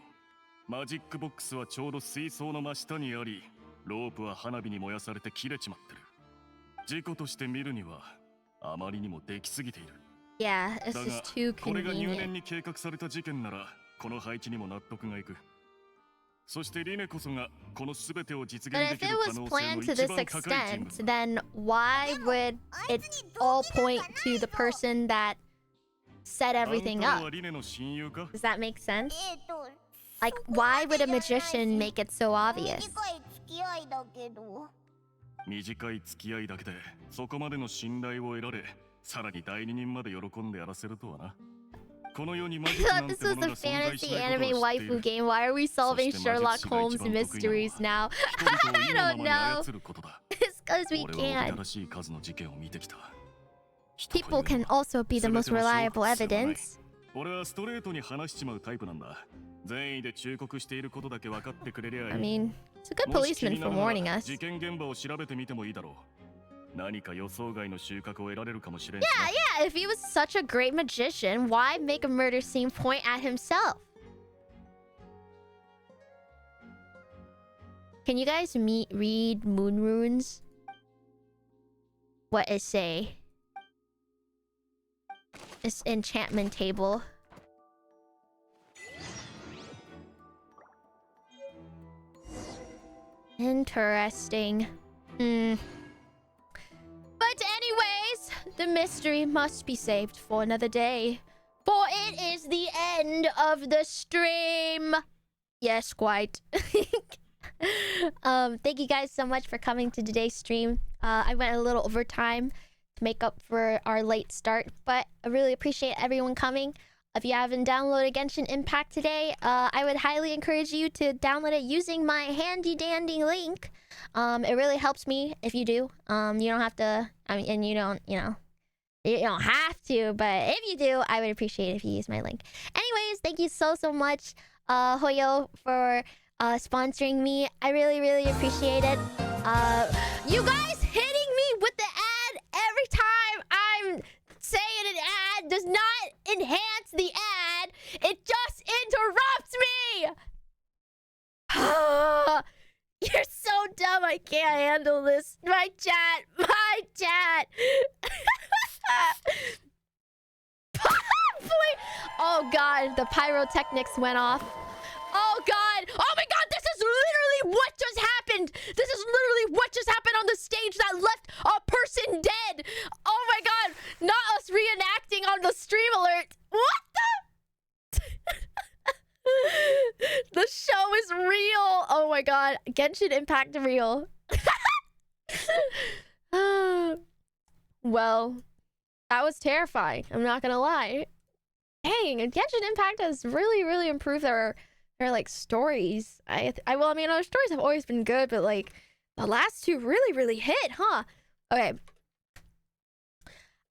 マジックボックスはちょうど水槽の真下にあり、ロープは花火に燃やされて切れちまってる。事故として見るにはあまりにもできすぎている。 Yeah, it's だ just が too これが入 convenient. 念に計画された事件なら、この配置にも納得がいく。そしてリネこそがこの全てを実 But 現で if き it る was 可能性 planned の to 一 this 番高い人 extent, 物。 then why would it all point to the person that set あん everything た up? はリネの親友か？ Does that make sense? Like, why would a magician make it so obvious? 短い付き合いだけど。短い付き合いだけでそこまでの信頼を得られ、さらに代理人まで喜んでやらせるとはな。この世にマ I ジックな thought ん this て was もの a が存在し fantasy ないこと anime を知ってい waifu る。 game. Why are we solving そしてマ Sherlock ジックが Holmes 一番得意なの mysteries now? は人々を I 意のま don't まに know. 操ることだ。 It's because we 俺はおび can. ただしい数の事件を見てきた。人という People の can は also be the 全 most てを証拠 reliable す必要はない。 evidence. 俺はストレートに話しちまうタイプなんだ。善意で忠告していることだけ分かってくれりゃいい。 I mean, it's a good もし気 policeman にな for るなら warning us. 事件現場を調べてみてもいいだろう。何か予想外の収穫を得られるかもしれんしな。 Yeah, if he was such a great magician, why make a murder scene point at himself? Can you guys read moon runes? What it say? This enchantment table. Interesting. But anyways, the mystery must be saved for another day. For it is the end of the stream. Yes, quite. Thank you guys so much for coming to today's stream. I went a little over time to make up for our late start, but I really appreciate everyone coming. If you haven't downloaded Genshin Impact today, I would highly encourage you to download it using my handy dandy link. It really helps me if you do. You don't have to, I mean, and you don't have to, but if you do, I would appreciate it if you use my link. Anyways, thank you so much, Hoyo, for sponsoring me. I really appreciate it. You guys hitting me with the ad every time I'm saying an ad does not enhance the ad. It just interrupts me. You're so dumb. I can't handle this. My chat. Oh god, the pyrotechnics went off. Oh god. Oh my god, this is literally what just happened. This is literally what just happened on the stage that left a person dead. Oh my god, not us reenacting on the stream alert. What the? The show is real. Oh my god, Genshin Impact real. Well, that was terrifying. I'm not gonna lie. Dang, Genshin Impact has really improved their like stories. I mean, our stories have always been good, but like the last two really hit, huh? Okay.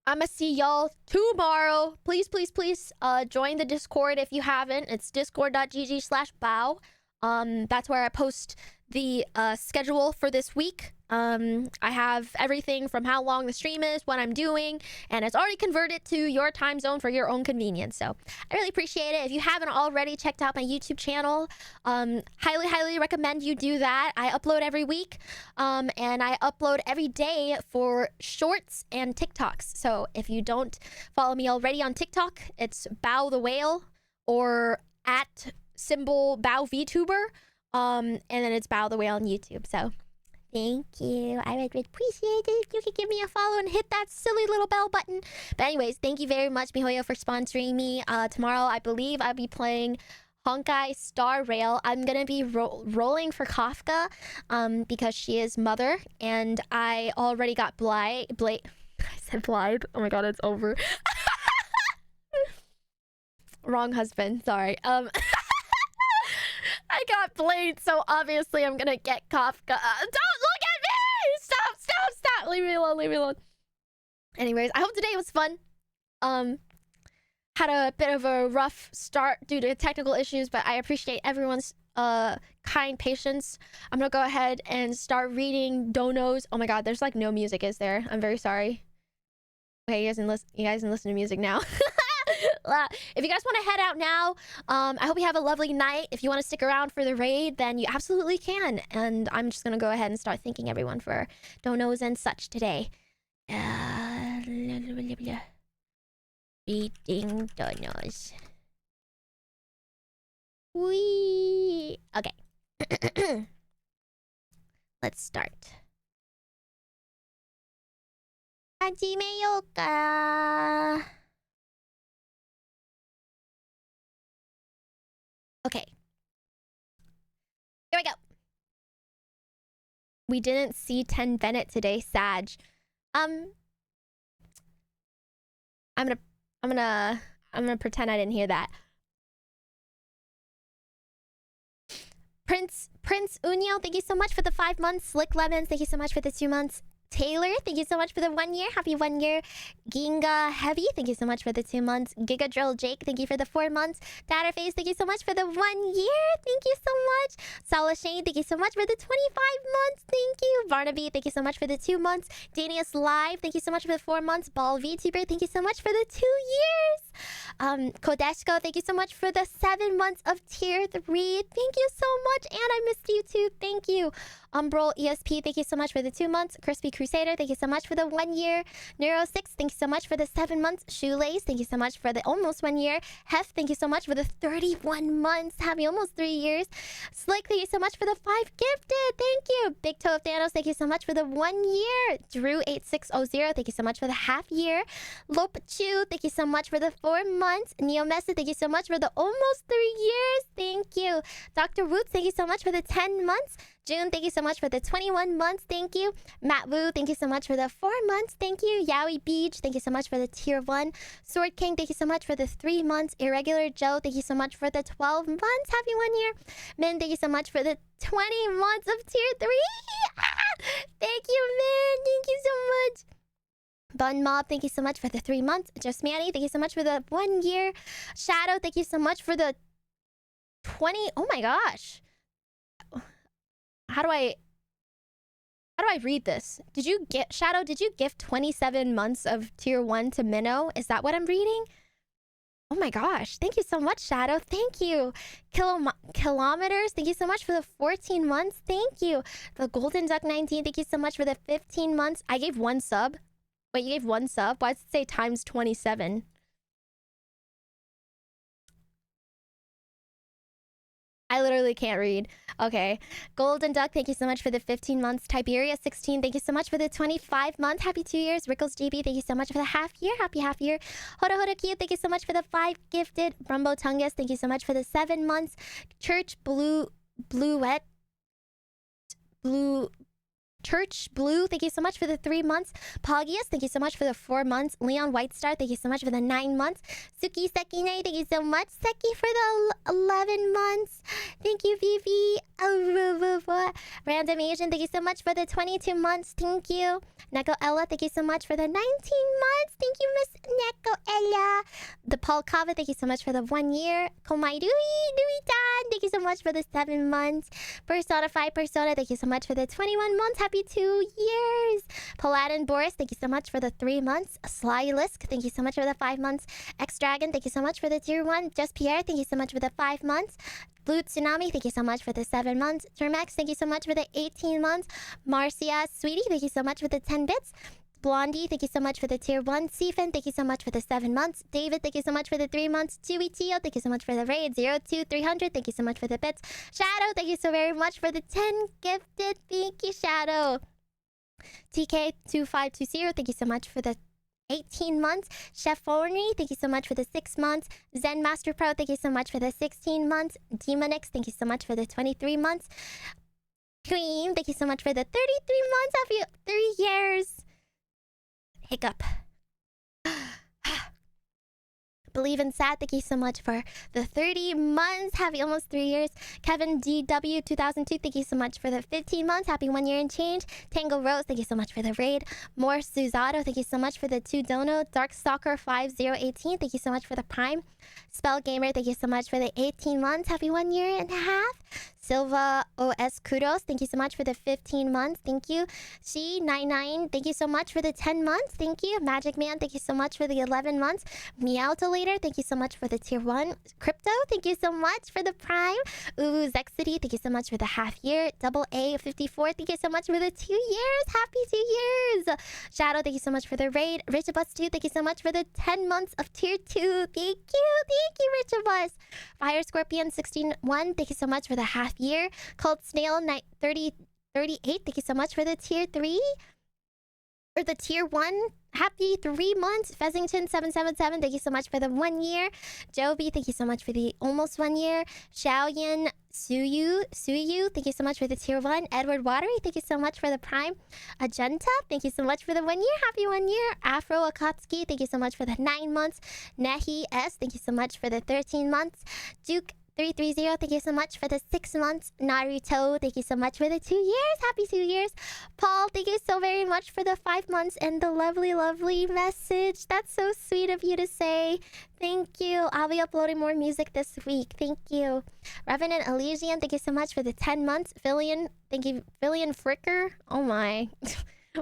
I'ma see y'all tomorrow. Please join the Discord if you haven't. It's discord.gg/bow. That's where I post the schedule for this week. I have everything from how long the stream is, what I'm doing, and it's already converted to your time zone for your own convenience. So I really appreciate it. If you haven't already checked out my YouTube channel, highly recommend you do that. I upload every week, and I upload every day for shorts and TikToks. So if you don't follow me already on TikTok, it's Bow the Whale or @ Bow VTuber, and then it's Bow the Whale on YouTube. So Thank you. I would appreciate it if you could give me a follow and hit that silly little bell button. But anyways, thank you very much, MiHoYo, for sponsoring me. Tomorrow, I believe I'll be playing Honkai Star Rail. I'm gonna be rolling for Kafka, because she is mother, and I already got I said Blythe. Oh my god, it's over. Wrong husband. Sorry. I got Blade, so obviously I'm gonna get Kafka. Don't look at me! Stop! Leave me alone. Anyways, I hope today was fun. Had a bit of a rough start due to technical issues, but I appreciate everyone's kind patience. I'm gonna go ahead and start reading donos. Oh my god, there's like no music, is there? I'm very sorry. Okay, you guys can listen to music now. If you guys want to head out now, I hope you have a lovely night. If you want to stick around for the raid, then you absolutely can. And I'm just gonna go ahead and start thanking everyone for donos and such today. Reading donos. Wee. Okay. Let's start. 始めようか。Okay. Here we go. We didn't see 10 Bennett today, Sag. I'm gonna pretend I didn't hear that. Prince Unyo, thank you so much for the 5 months. Slick Lemons, thank you so much for the 2 months. Taylor, thank you so much for the 1 year. Happy 1 year. Ginga Heavy, thank you so much for the 2 months. Giga Drill Jake, thank you for the 4 months. Datterface, thank you so much for the 1 year. Thank you so much. Sala Shane, thank you so much for the 25 months. Thank you. Barnaby, thank you so much for the 2 months. Danius Live, thank you so much for the 4 months. Ball VTuber, thank you so much for the 2 years. Kodeshko, thank you so much for the 7 months of tier 3. Thank you so much. And I missed you too. Thank you. Umbral ESP, thank you so much for the 2 months. Crispy Crusader, thank you so much for the 1 year. Neuro6, thank you so much for the 7 months. Shoelace, thank you so much for the almost 1 year. Hef, thank you so much for the 31 months. Happy almost 3 years. Slick, thank you so much for the 5 gifted. Thank you. Big Toe of Thanos, thank you so much for the 1 year. Drew8600, thank you so much for the half year. Lopachu, thank you so much for the 4 months. Neo Mesa, thank you so much for the almost 3 years. Thank you. Dr. Roots, thank you so much for the 10 months. June, thank you so much for the 21 months. Thank you. Matt Wu, thank you so much for the 4 months. Thank you. Yowie Beach, thank you so much for the tier 1. Sword King, thank you so much for the 3 months. Irregular Joe, thank you so much for the 12 months. Happy 1 year. Min, thank you so much for the 20 months of tier 3. Thank you, Min. Thank you so much. Bun Mob, thank you so much for the 3 months. Just Manny, thank you so much for the 1 year. Shadow, thank you so much for the 20. Oh my gosh. How do I read this? Did you get Shadow? Did you gift 27 months of tier 1 to Minnow? Is that what I'm reading? Oh my gosh. Thank you so much, Shadow. Thank you. Kilometers, thank you so much for the 14 months. Thank you. The Golden Duck 19, thank you so much for the 15 months. I gave 1 sub. Wait, you gave 1 sub? Why does it say times 27? I literally can't read. Okay. Golden Duck, thank you so much for the 15 months. Tiberia 16, thank you so much for the 25 months. Happy 2 years. Rickles GB, thank you so much for the half year. Happy half year. Hoda Hoda Q, thank you so much for the 5 gifted. Brumbo Tungus, thank you so much for the 7 months. Church Blue, thank you so much for the 3 months. Pogius, thank you so much for the 4 months. Leon Whitestar, thank you so much for the 9 months. Suki Sekine, thank you so much. Seki for the 11 months. Thank you, Vivi. Random Asian, thank you so much for the 22 months. Thank you. Neko Ella, thank you so much for the 19 months. Thank you, Miss Neko Ella. The Paul Kava, thank you so much for the 1 year. Komai Dui-tan, thank you so much for the 7 months. Persona 5 Persona, thank you so much for the 21 months. Happy 2 years. Paladin Boris, thank you so much for the 3 months. Sly Lisk, thank you so much for the 5 months. X Dragon, thank you so much for the tier 1. Just Pierre, thank you so much for the 5 months. Blue Tsunami, thank you so much for the 7 months. Termax, thank you so much for the 18 months. Marcia Sweetie, thank you so much for the 10 bits. Blondie, thank you so much for the tier 1. Seafin, thank you so much for the 7 months. David, thank you so much for the 3 months. Chewy Tio, thank you so much for the raid. 02300, thank you so much for the bits. Shadow, thank you so very much for the 10 gifted. Thank you, Shadow. TK2520, thank you so much for the 18 months. Chef Orny, thank you so much for the 6 months. Zen Master Pro, thank you so much for the 16 months. Demonix, thank you so much for the 23 months. Cream, thank you so much for the 33 months. Happy 3 years. Hiccup. Believe in Sad, thank you so much for the 30 months. Happy almost 3 years. Kevin DW 2002, thank you so much for the 15 months. Happy 1 year and change. Tango Rose, thank you so much for the raid. More Suzato, thank you so much for the 2 dono. Darkstalker 5018, thank you so much for the prime. Spell Gamer, thank you so much for the 18 months. Happy 1 year and a half. Silva OS Kudos, thank you so much for the 15 months. Thank you. She99, thank you so much for the 10 months. Thank you. Magic Man, thank you so much for the 11 months. Meowtolator, thank you so much for the tier 1. Crypto, thank you so much for the prime. Uwu Zexity, thank you so much for the half year. Double A 54, thank you so much for the 2 years. Happy 2 years. Shadow, thank you so much for the raid. Richabus2, thank you so much for the 10 months of tier 2. Thank you, Richabus. Fire Scorpion 161, thank you so much for the half year. Cold Snail 3038, thank you so much for the tier 3. Or the tier 1. Happy 3 months. Fezzington 777, thank you so much for the 1 year. Joby, thank you so much for the almost 1 year. Xiaoyan Suyu, thank you so much for the tier 1. Edward Watery, thank you so much for the prime. Agenta, thank you so much for the 1 year. Happy 1 year. Afro Akatsuki, thank you so much for the 9 months. Nehi S, thank you so much for the 13 months. Duke 330, thank you so much for the 6 months. Naruto, thank you so much for the 2 years. Happy 2 years. Paul, thank you so very much for the 5 months and the lovely message. That's so sweet of you to say. Thank you. I'll be uploading more music this week. Thank you. Revenant Elysian, thank you so much for the 10 months. Villian, thank you. Villian Fricker, oh my.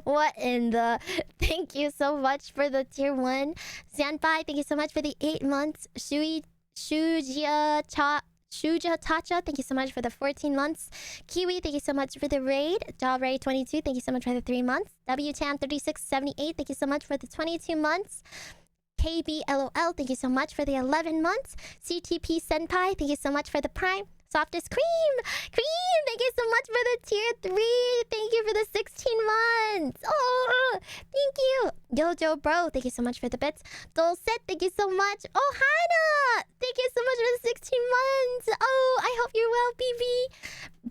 What in the... Thank you so much for the tier 1. Zanpai, thank you so much for the 8 months. Shuja Tacha, thank you so much for the 14 months. Kiwi, thank you so much for the raid. Ray22, thank you so much for the 3 months. WTAN3678, thank you so much for the 22 months. KBLOL, thank you so much for the 11 months. CTP Senpai, thank you so much for the prime. Softest Cream, thank you so much for the tier 3. Thank you for the 16 months. Oh, thank you. Yojo Bro, thank you so much for the bits. Dulcet, thank you so much. Oh, Hana, thank you so much for the 16 months. Oh, I hope you're well, BB.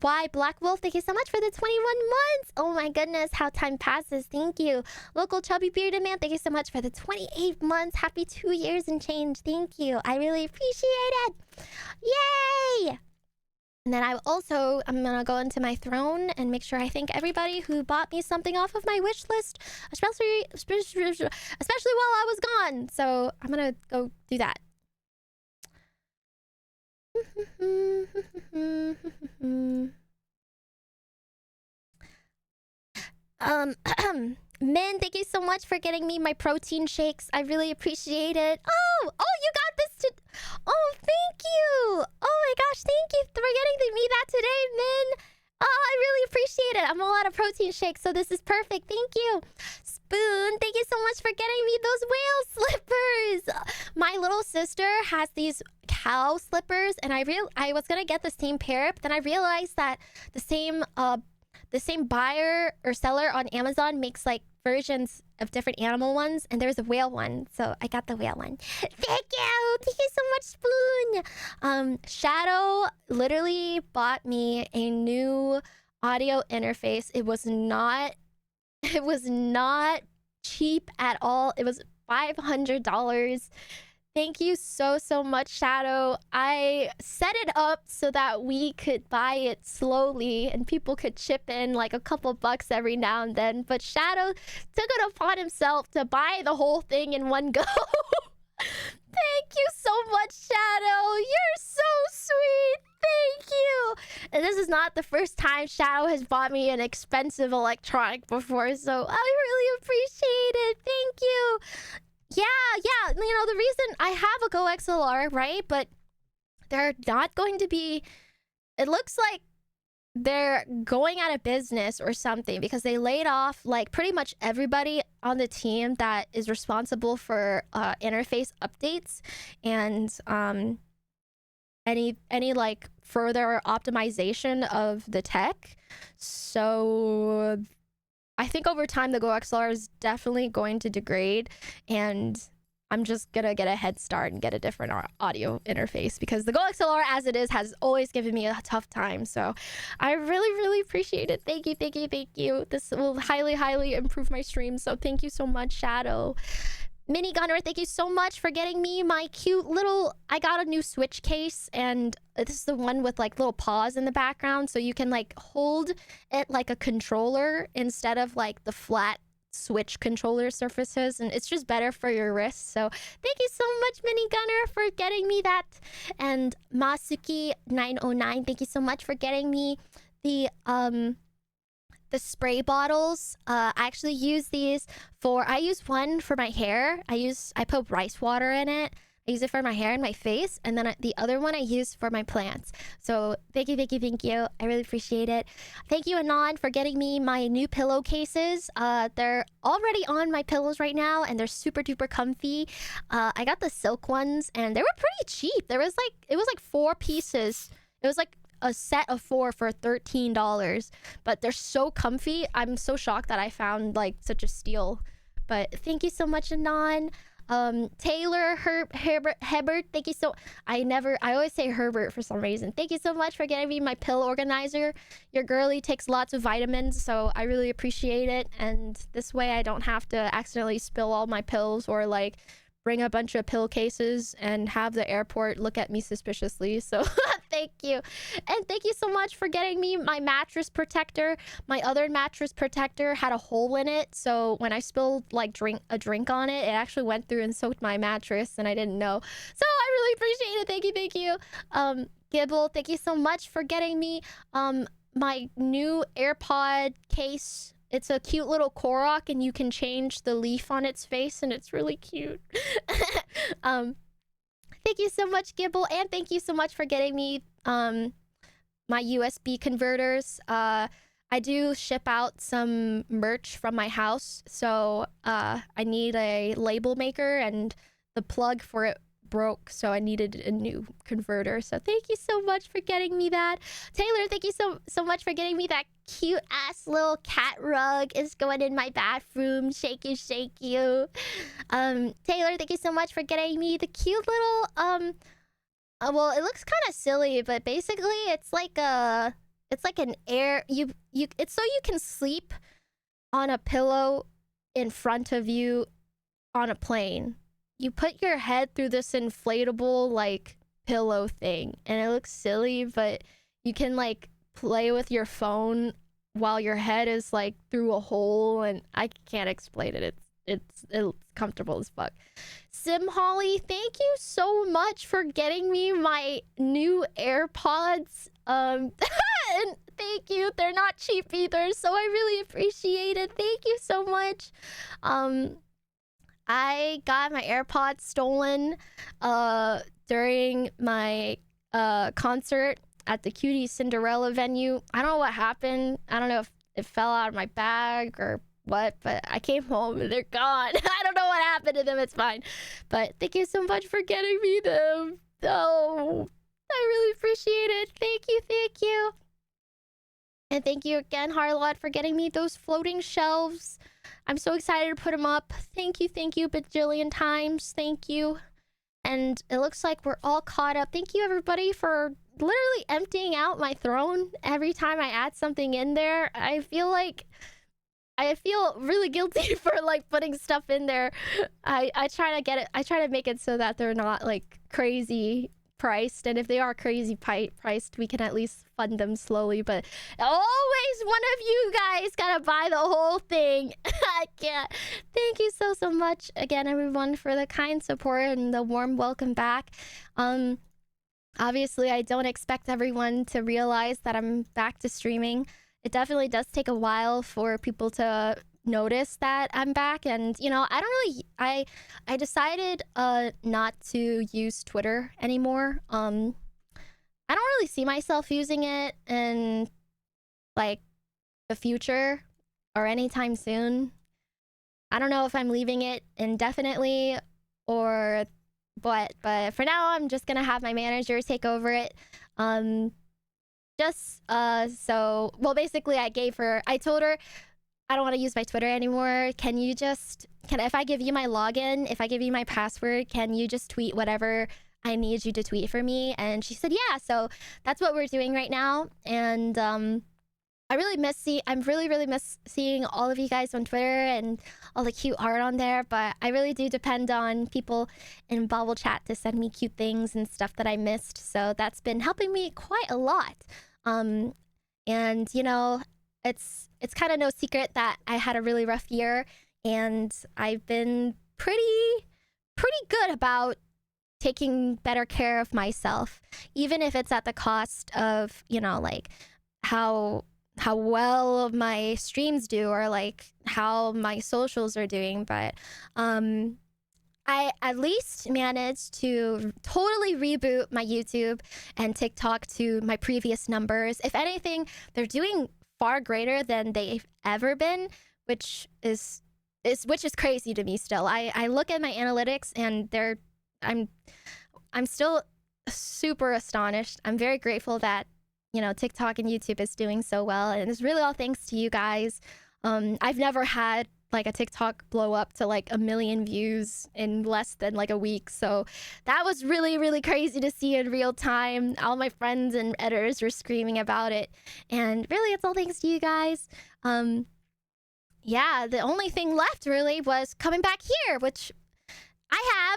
Y Black Wolf, thank you so much for the 21 months. Oh my goodness, how time passes. Thank you. Local Chubby Bearded Man, thank you so much for the 28 months. Happy 2 years and change. Thank you. I really appreciate it. Yay! And then I'm gonna go into my throne and make sure I thank everybody who bought me something off of my wish list, especially while I was gone. So I'm gonna go do that. Min, thank you so much for getting me my protein shakes. I really appreciate it. Oh, you got this to... Oh, thank you. Oh my gosh, thank you for getting me that today, Min. Oh, I really appreciate it. I'm all out of protein shakes, so this is perfect. Thank you. Spoon, thank you so much for getting me those whale slippers. My little sister has these cow slippers, and I was gonna get the same pair, but then I realized that the same buyer or seller on Amazon makes like versions of different animal ones, and there's a whale one, so I got the whale one. Thank you so much, Spoon. Shadow literally bought me a new audio interface. It was not cheap at all. It was $500. Thank you so much, Shadow. I set it up so that we could buy it slowly and people could chip in like a couple bucks every now and then. But Shadow took it upon himself to buy the whole thing in one go. Thank you so much, Shadow. You're so sweet. Thank you. And this is not the first time Shadow has bought me an expensive electronic before, so I really appreciate it. Thank you. Yeah. You know, the reason I have a Go XLR, right? But they're not going to be... It looks like they're going out of business or something because they laid off like pretty much everybody on the team that is responsible for interface updates and any like further optimization of the tech. So I think over time the Go XLR is definitely going to degrade, and I'm just gonna get a head start and get a different audio interface because the Go XLR as it is has always given me a tough time. So I really appreciate it. Thank you. This will highly improve my stream. So thank you so much, Shadow. Mini Gunner, thank you so much for getting me my cute little... I got a new Switch case, and this is the one with like little paws in the background, so you can like hold it like a controller instead of like the flat Switch controller surfaces, and it's just better for your wrists. So thank you so much, Mini Gunner, for getting me that. And Masuki909, thank you so much for getting me the spray bottles. I actually use these for... I use one for my hair. I put rice water in it. I use it for my hair and my face, and then the other one I use for my plants. So thank you. I really appreciate it. Thank you, Anon, for getting me my new pillowcases. They're already on my pillows right now, and they're super duper comfy. I got the silk ones, and they were pretty cheap. It was like 4 pieces. It was like a set of 4 for $13, but they're so comfy. I'm so shocked that I found like such a steal. But thank you so much, Anon. Taylor Hebert, thank you so... I always say Herbert for some reason. Thank you so much for getting me my pill organizer. Your girly takes lots of vitamins, so I really appreciate it. And this way I don't have to accidentally spill all my pills or like bring a bunch of pill cases and have the airport look at me suspiciously. So thank you. And thank you so much for getting me my mattress protector. My other mattress protector had a hole in it, so when I spilled like a drink on it, it actually went through and soaked my mattress, and I didn't know. So I really appreciate it. Thank you. Gibble, thank you so much for getting me my new AirPod case. It's a cute little Korok, and you can change the leaf on its face, and it's really cute. Thank you so much, Gibble, and thank you so much for getting me my USB converters. I do ship out some merch from my house, so I need a label maker, and the plug for it broke, so I needed a new converter. So thank you so much for getting me that. Taylor, thank you so much for getting me that cute ass little cat rug. It's going in my bathroom. Shake you. Taylor, thank you so much for getting me the cute little well, it looks kind of silly, but basically it's like an air it's so you can sleep on a pillow in front of you on a plane. You put your head through this inflatable like pillow thing, and it looks silly, but you can like play with your phone while your head is like through a hole, and I can't explain it. It's comfortable as fuck. Sim Holly, thank you so much for getting me my new AirPods. And thank you. They're not cheap either, so I really appreciate it. Thank you so much. I got my AirPods stolen during my concert at the Cutie Cinderella venue. I don't know what happened. I don't know if it fell out of my bag or what, but I came home and they're gone. I don't know what happened to them. It's fine. But thank you so much for getting me them. Oh, I really appreciate it. Thank you. And thank you again, Harlot, for getting me those floating shelves. I'm so excited to put them up. Thank you bajillion times. Thank you. And it looks like we're all caught up. Thank you, everybody, for literally emptying out my throne every time I add something in there. I feel really guilty for like putting stuff in there. I try to make it so that they're not like crazy priced, and if they are crazy priced, we can at least fund them slowly. But always one of you guys gotta buy the whole thing. I can't. Thank you so much again, everyone, for the kind support and the warm welcome back. Obviously I don't expect everyone to realize that I'm back to streaming. It definitely does take a while for people to notice that I'm back, and you know, I decided not to use Twitter anymore. I don't really see myself using it, and like the future or anytime soon. I don't know if I'm leaving it indefinitely or what, but for now I'm just gonna have my manager take over it. Basically I told her I don't want to use my Twitter anymore. If I give you my login, if I give you my password, can you just tweet whatever I need you to tweet for me? And she said, yeah. So that's what we're doing right now. And I really miss seeing all of you guys on Twitter and all the cute art on there. But I really do depend on people in Bubble Chat to send me cute things and stuff that I missed. So that's been helping me quite a lot. And you know, it's kind of no secret that I had a really rough year, and I've been pretty good about taking better care of myself, even if it's at the cost of, you know, like how well my streams do or like how my socials are doing. But I at least managed to totally reboot my YouTube and TikTok to my previous numbers. If anything, they're doing far greater than they've ever been, which is crazy to me still. I look at my analytics and I'm still super astonished. I'm very grateful that, you know, TikTok and YouTube is doing so well, and it's really all thanks to you guys. I've never had like a TikTok blow up to like 1 million views in less than like a week. So that was really crazy to see in real time. All my friends and editors were screaming about it. And really, it's all thanks to you guys. Yeah, the only thing left really was coming back here, which I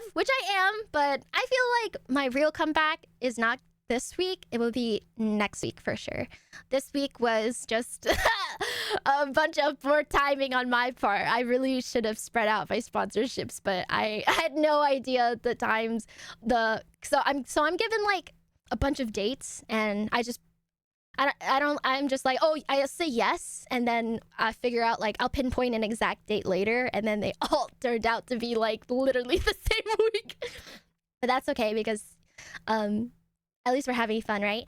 am, but I feel like my real comeback is not this week. It will be next week for sure. This week was just a bunch of poor timing on my part. I really should have spread out my sponsorships, but I had no idea the times. So I'm given like a bunch of dates, and I'm just like, oh, I say yes, and then I figure out like I'll pinpoint an exact date later, and then they all turned out to be like literally the same week. But that's okay because at least we're having fun, right?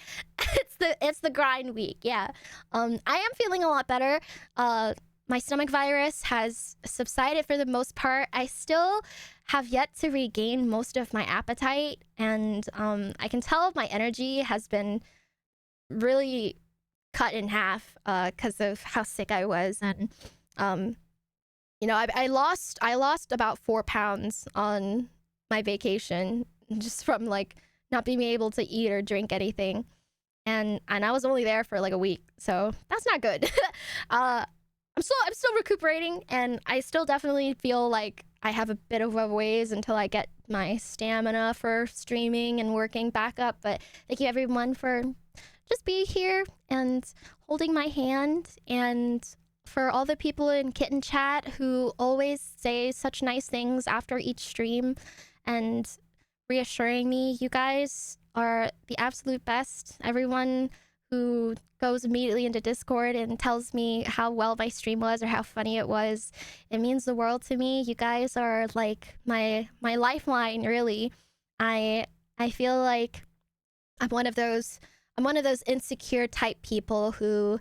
It's the grind week, yeah. I am feeling a lot better. My stomach virus has subsided for the most part. I still have yet to regain most of my appetite, and I can tell my energy has been really cut in half because of how sick I was. And you know, I lost about 4 pounds on my vacation just from like not being able to eat or drink anything, and I was only there for like a week, so that's not good. I'm still recuperating, and I still definitely feel like I have a bit of a ways until I get my stamina for streaming and working back up. But thank you everyone for just being here and holding my hand, and for all the people in Kitten Chat who always say such nice things after each stream and reassuring me. You guys are the absolute best. Everyone who goes immediately into Discord and tells me how well my stream was or how funny it was, it means the world to me. You guys are like my lifeline, really. I feel like I'm one of those insecure type people who,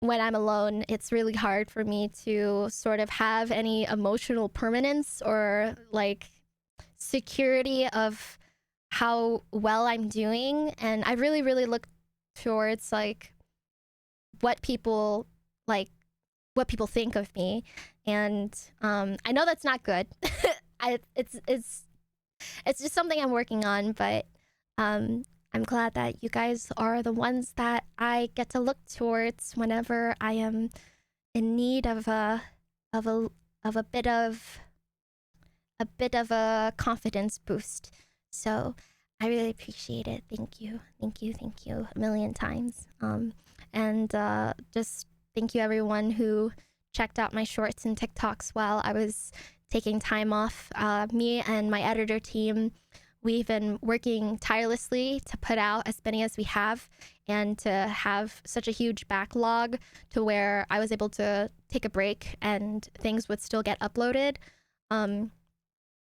when I'm alone, it's really hard for me to sort of have any emotional permanence or like security of how well I'm doing. And I really look towards like what people think of me. And I know that's not good. It's just something I'm working on, but I'm glad that you guys are the ones that I get to look towards whenever I am in need of a bit of a confidence boost. So I really appreciate it. Thank you a million times. And just thank you everyone who checked out my shorts and TikToks while I was taking time off. Me and my editor team, we've been working tirelessly to put out as many as we have, and to have such a huge backlog to where I was able to take a break and things would still get uploaded.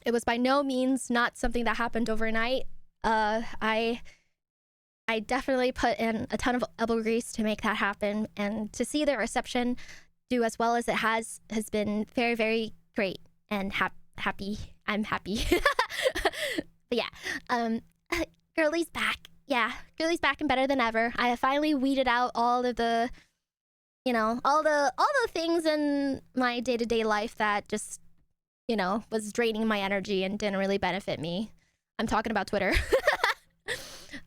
It was by no means not something that happened overnight. I I definitely put in a ton of elbow grease to make that happen, and to see the reception do as well as it has been very, very great and happy. I'm happy. But yeah, Girly's back. Yeah, Girly's back and better than ever. I have finally weeded out all of the, you know, all the things in my day-to-day life that just, you know, was draining my energy and didn't really benefit me. I'm talking about Twitter.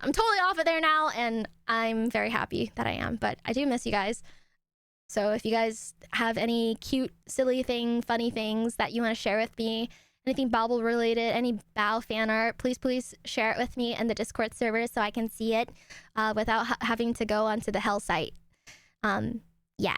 I'm totally off of there now, and I'm very happy that I am. But I do miss you guys. So if you guys have any cute, silly funny things that you want to share with me, anything Bobble related, any Bao fan art, please share it with me in the Discord server so I can see it without having to go onto the hell site. Yeah.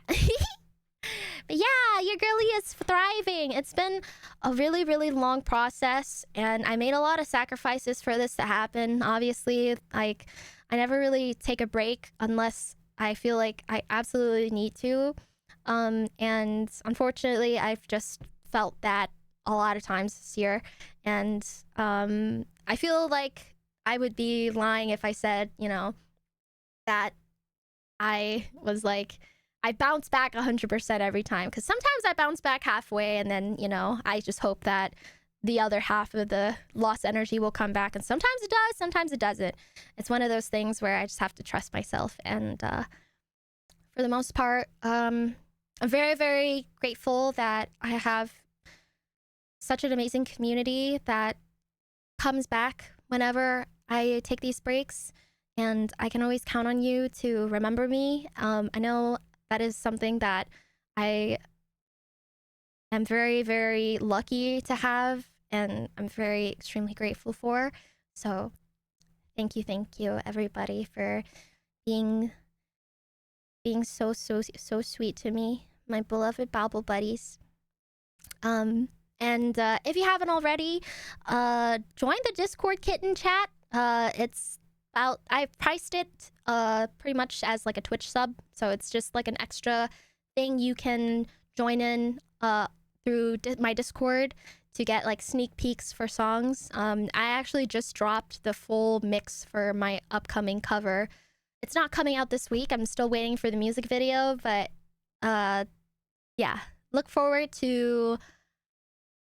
But yeah, your girly is thriving. It's been a really, really long process, and I made a lot of sacrifices for this to happen. Obviously, like, I never really take a break unless I feel like I absolutely need to. And unfortunately, I've just felt that a lot of times this year. And I feel like I would be lying if I said, you know, that I was like, I bounce back 100% every time. Because sometimes I bounce back halfway, and then, you know, I just hope that the other half of the lost energy will come back. And sometimes it does, sometimes it doesn't. It's one of those things where I just have to trust myself. And for the most part, I'm very, very grateful that I have such an amazing community that comes back whenever I take these breaks. And I can always count on you to remember me. I know that is something that I am very, very lucky to have, and I'm very extremely grateful for. So thank you, everybody, for being so sweet to me, my beloved Bobble buddies. And if you haven't already, join the Discord kitten chat. It's about, I priced it pretty much as like a Twitch sub, so it's just like an extra thing you can join in through my Discord to get like sneak peeks for songs. I actually just dropped the full mix for my upcoming cover. It's not coming out this week. I'm still waiting for the music video, but yeah, look forward to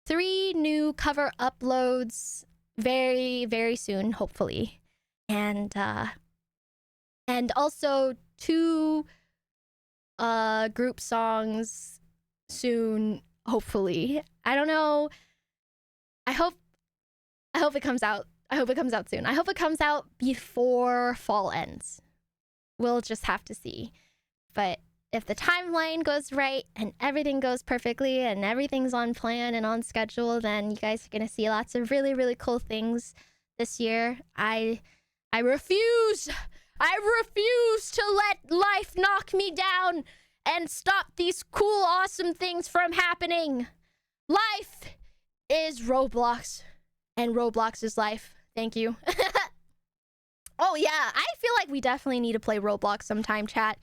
3 new cover uploads very, very soon, hopefully. And also 2 group songs soon, hopefully. I don't know. I hope it comes out. I hope it comes out soon. I hope it comes out before fall ends. We'll just have to see. But if the timeline goes right and everything goes perfectly and everything's on plan and on schedule, then you guys are gonna see lots of really, really cool things this year. I refuse to let life knock me down and stop these cool, awesome things from happening. Life is Roblox, and Roblox is life. Thank you. Oh yeah, I feel like we definitely need to play Roblox sometime, chat.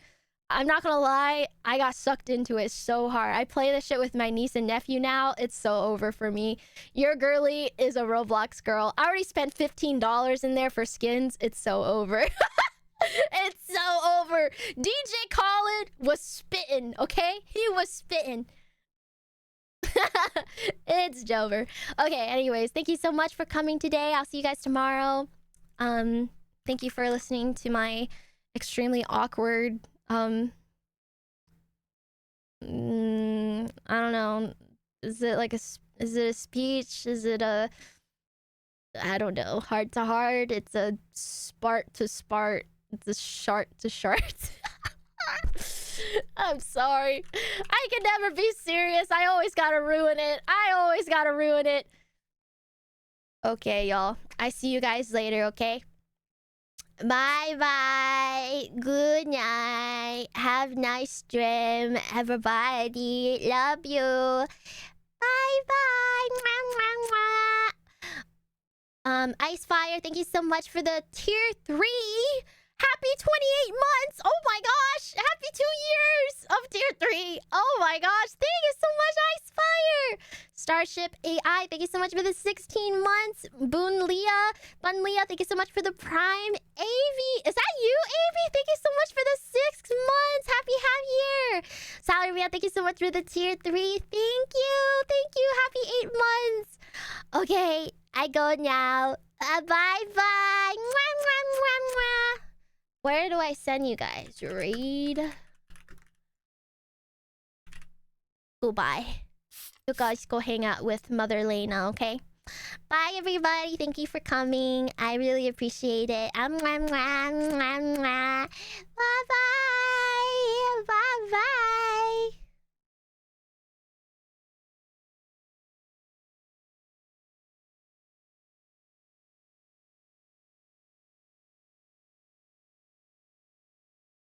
I'm not gonna lie, I got sucked into it so hard. I play this shit with my niece and nephew now. It's so over for me. Your girly is a Roblox girl. I already spent $15 in there for skins. It's so over. It's so over. DJ Colin was spitting, okay? He was spitting. It's Jover. Okay, anyways, thank you so much for coming today. I'll see you guys tomorrow. Thank you for listening to my extremely awkward I don't know. Is it like is it a speech? Is it a, I don't know, heart to heart? It's a spart to spart. It's a shart to shart. I'm sorry. I can never be serious. I always gotta ruin it. Okay, y'all. I see you guys later, okay? Bye-bye. Good night. Have a nice dream, everybody. Love you. Bye-bye. Icefire, thank you so much for the tier 3. Happy 28 months. Oh my gosh. Happy 2 years of tier 3. Oh my gosh. Thank you so much, Icefire. Starship AI, thank you so much for the 16 months. Bun Leah, thank you so much for the Prime. Avi, is that you, Avi? Thank you so much for the 6 months. Happy half year. Salaria, thank you so much for the tier 3. Thank you. Happy 8 months. Okay, I go now. Bye. Mwah. Where do I send you guys? Read. Goodbye. You guys go hang out with Mother Lena, okay? Bye, everybody. Thank you for coming. I really appreciate it. Bye-bye. Bye-bye.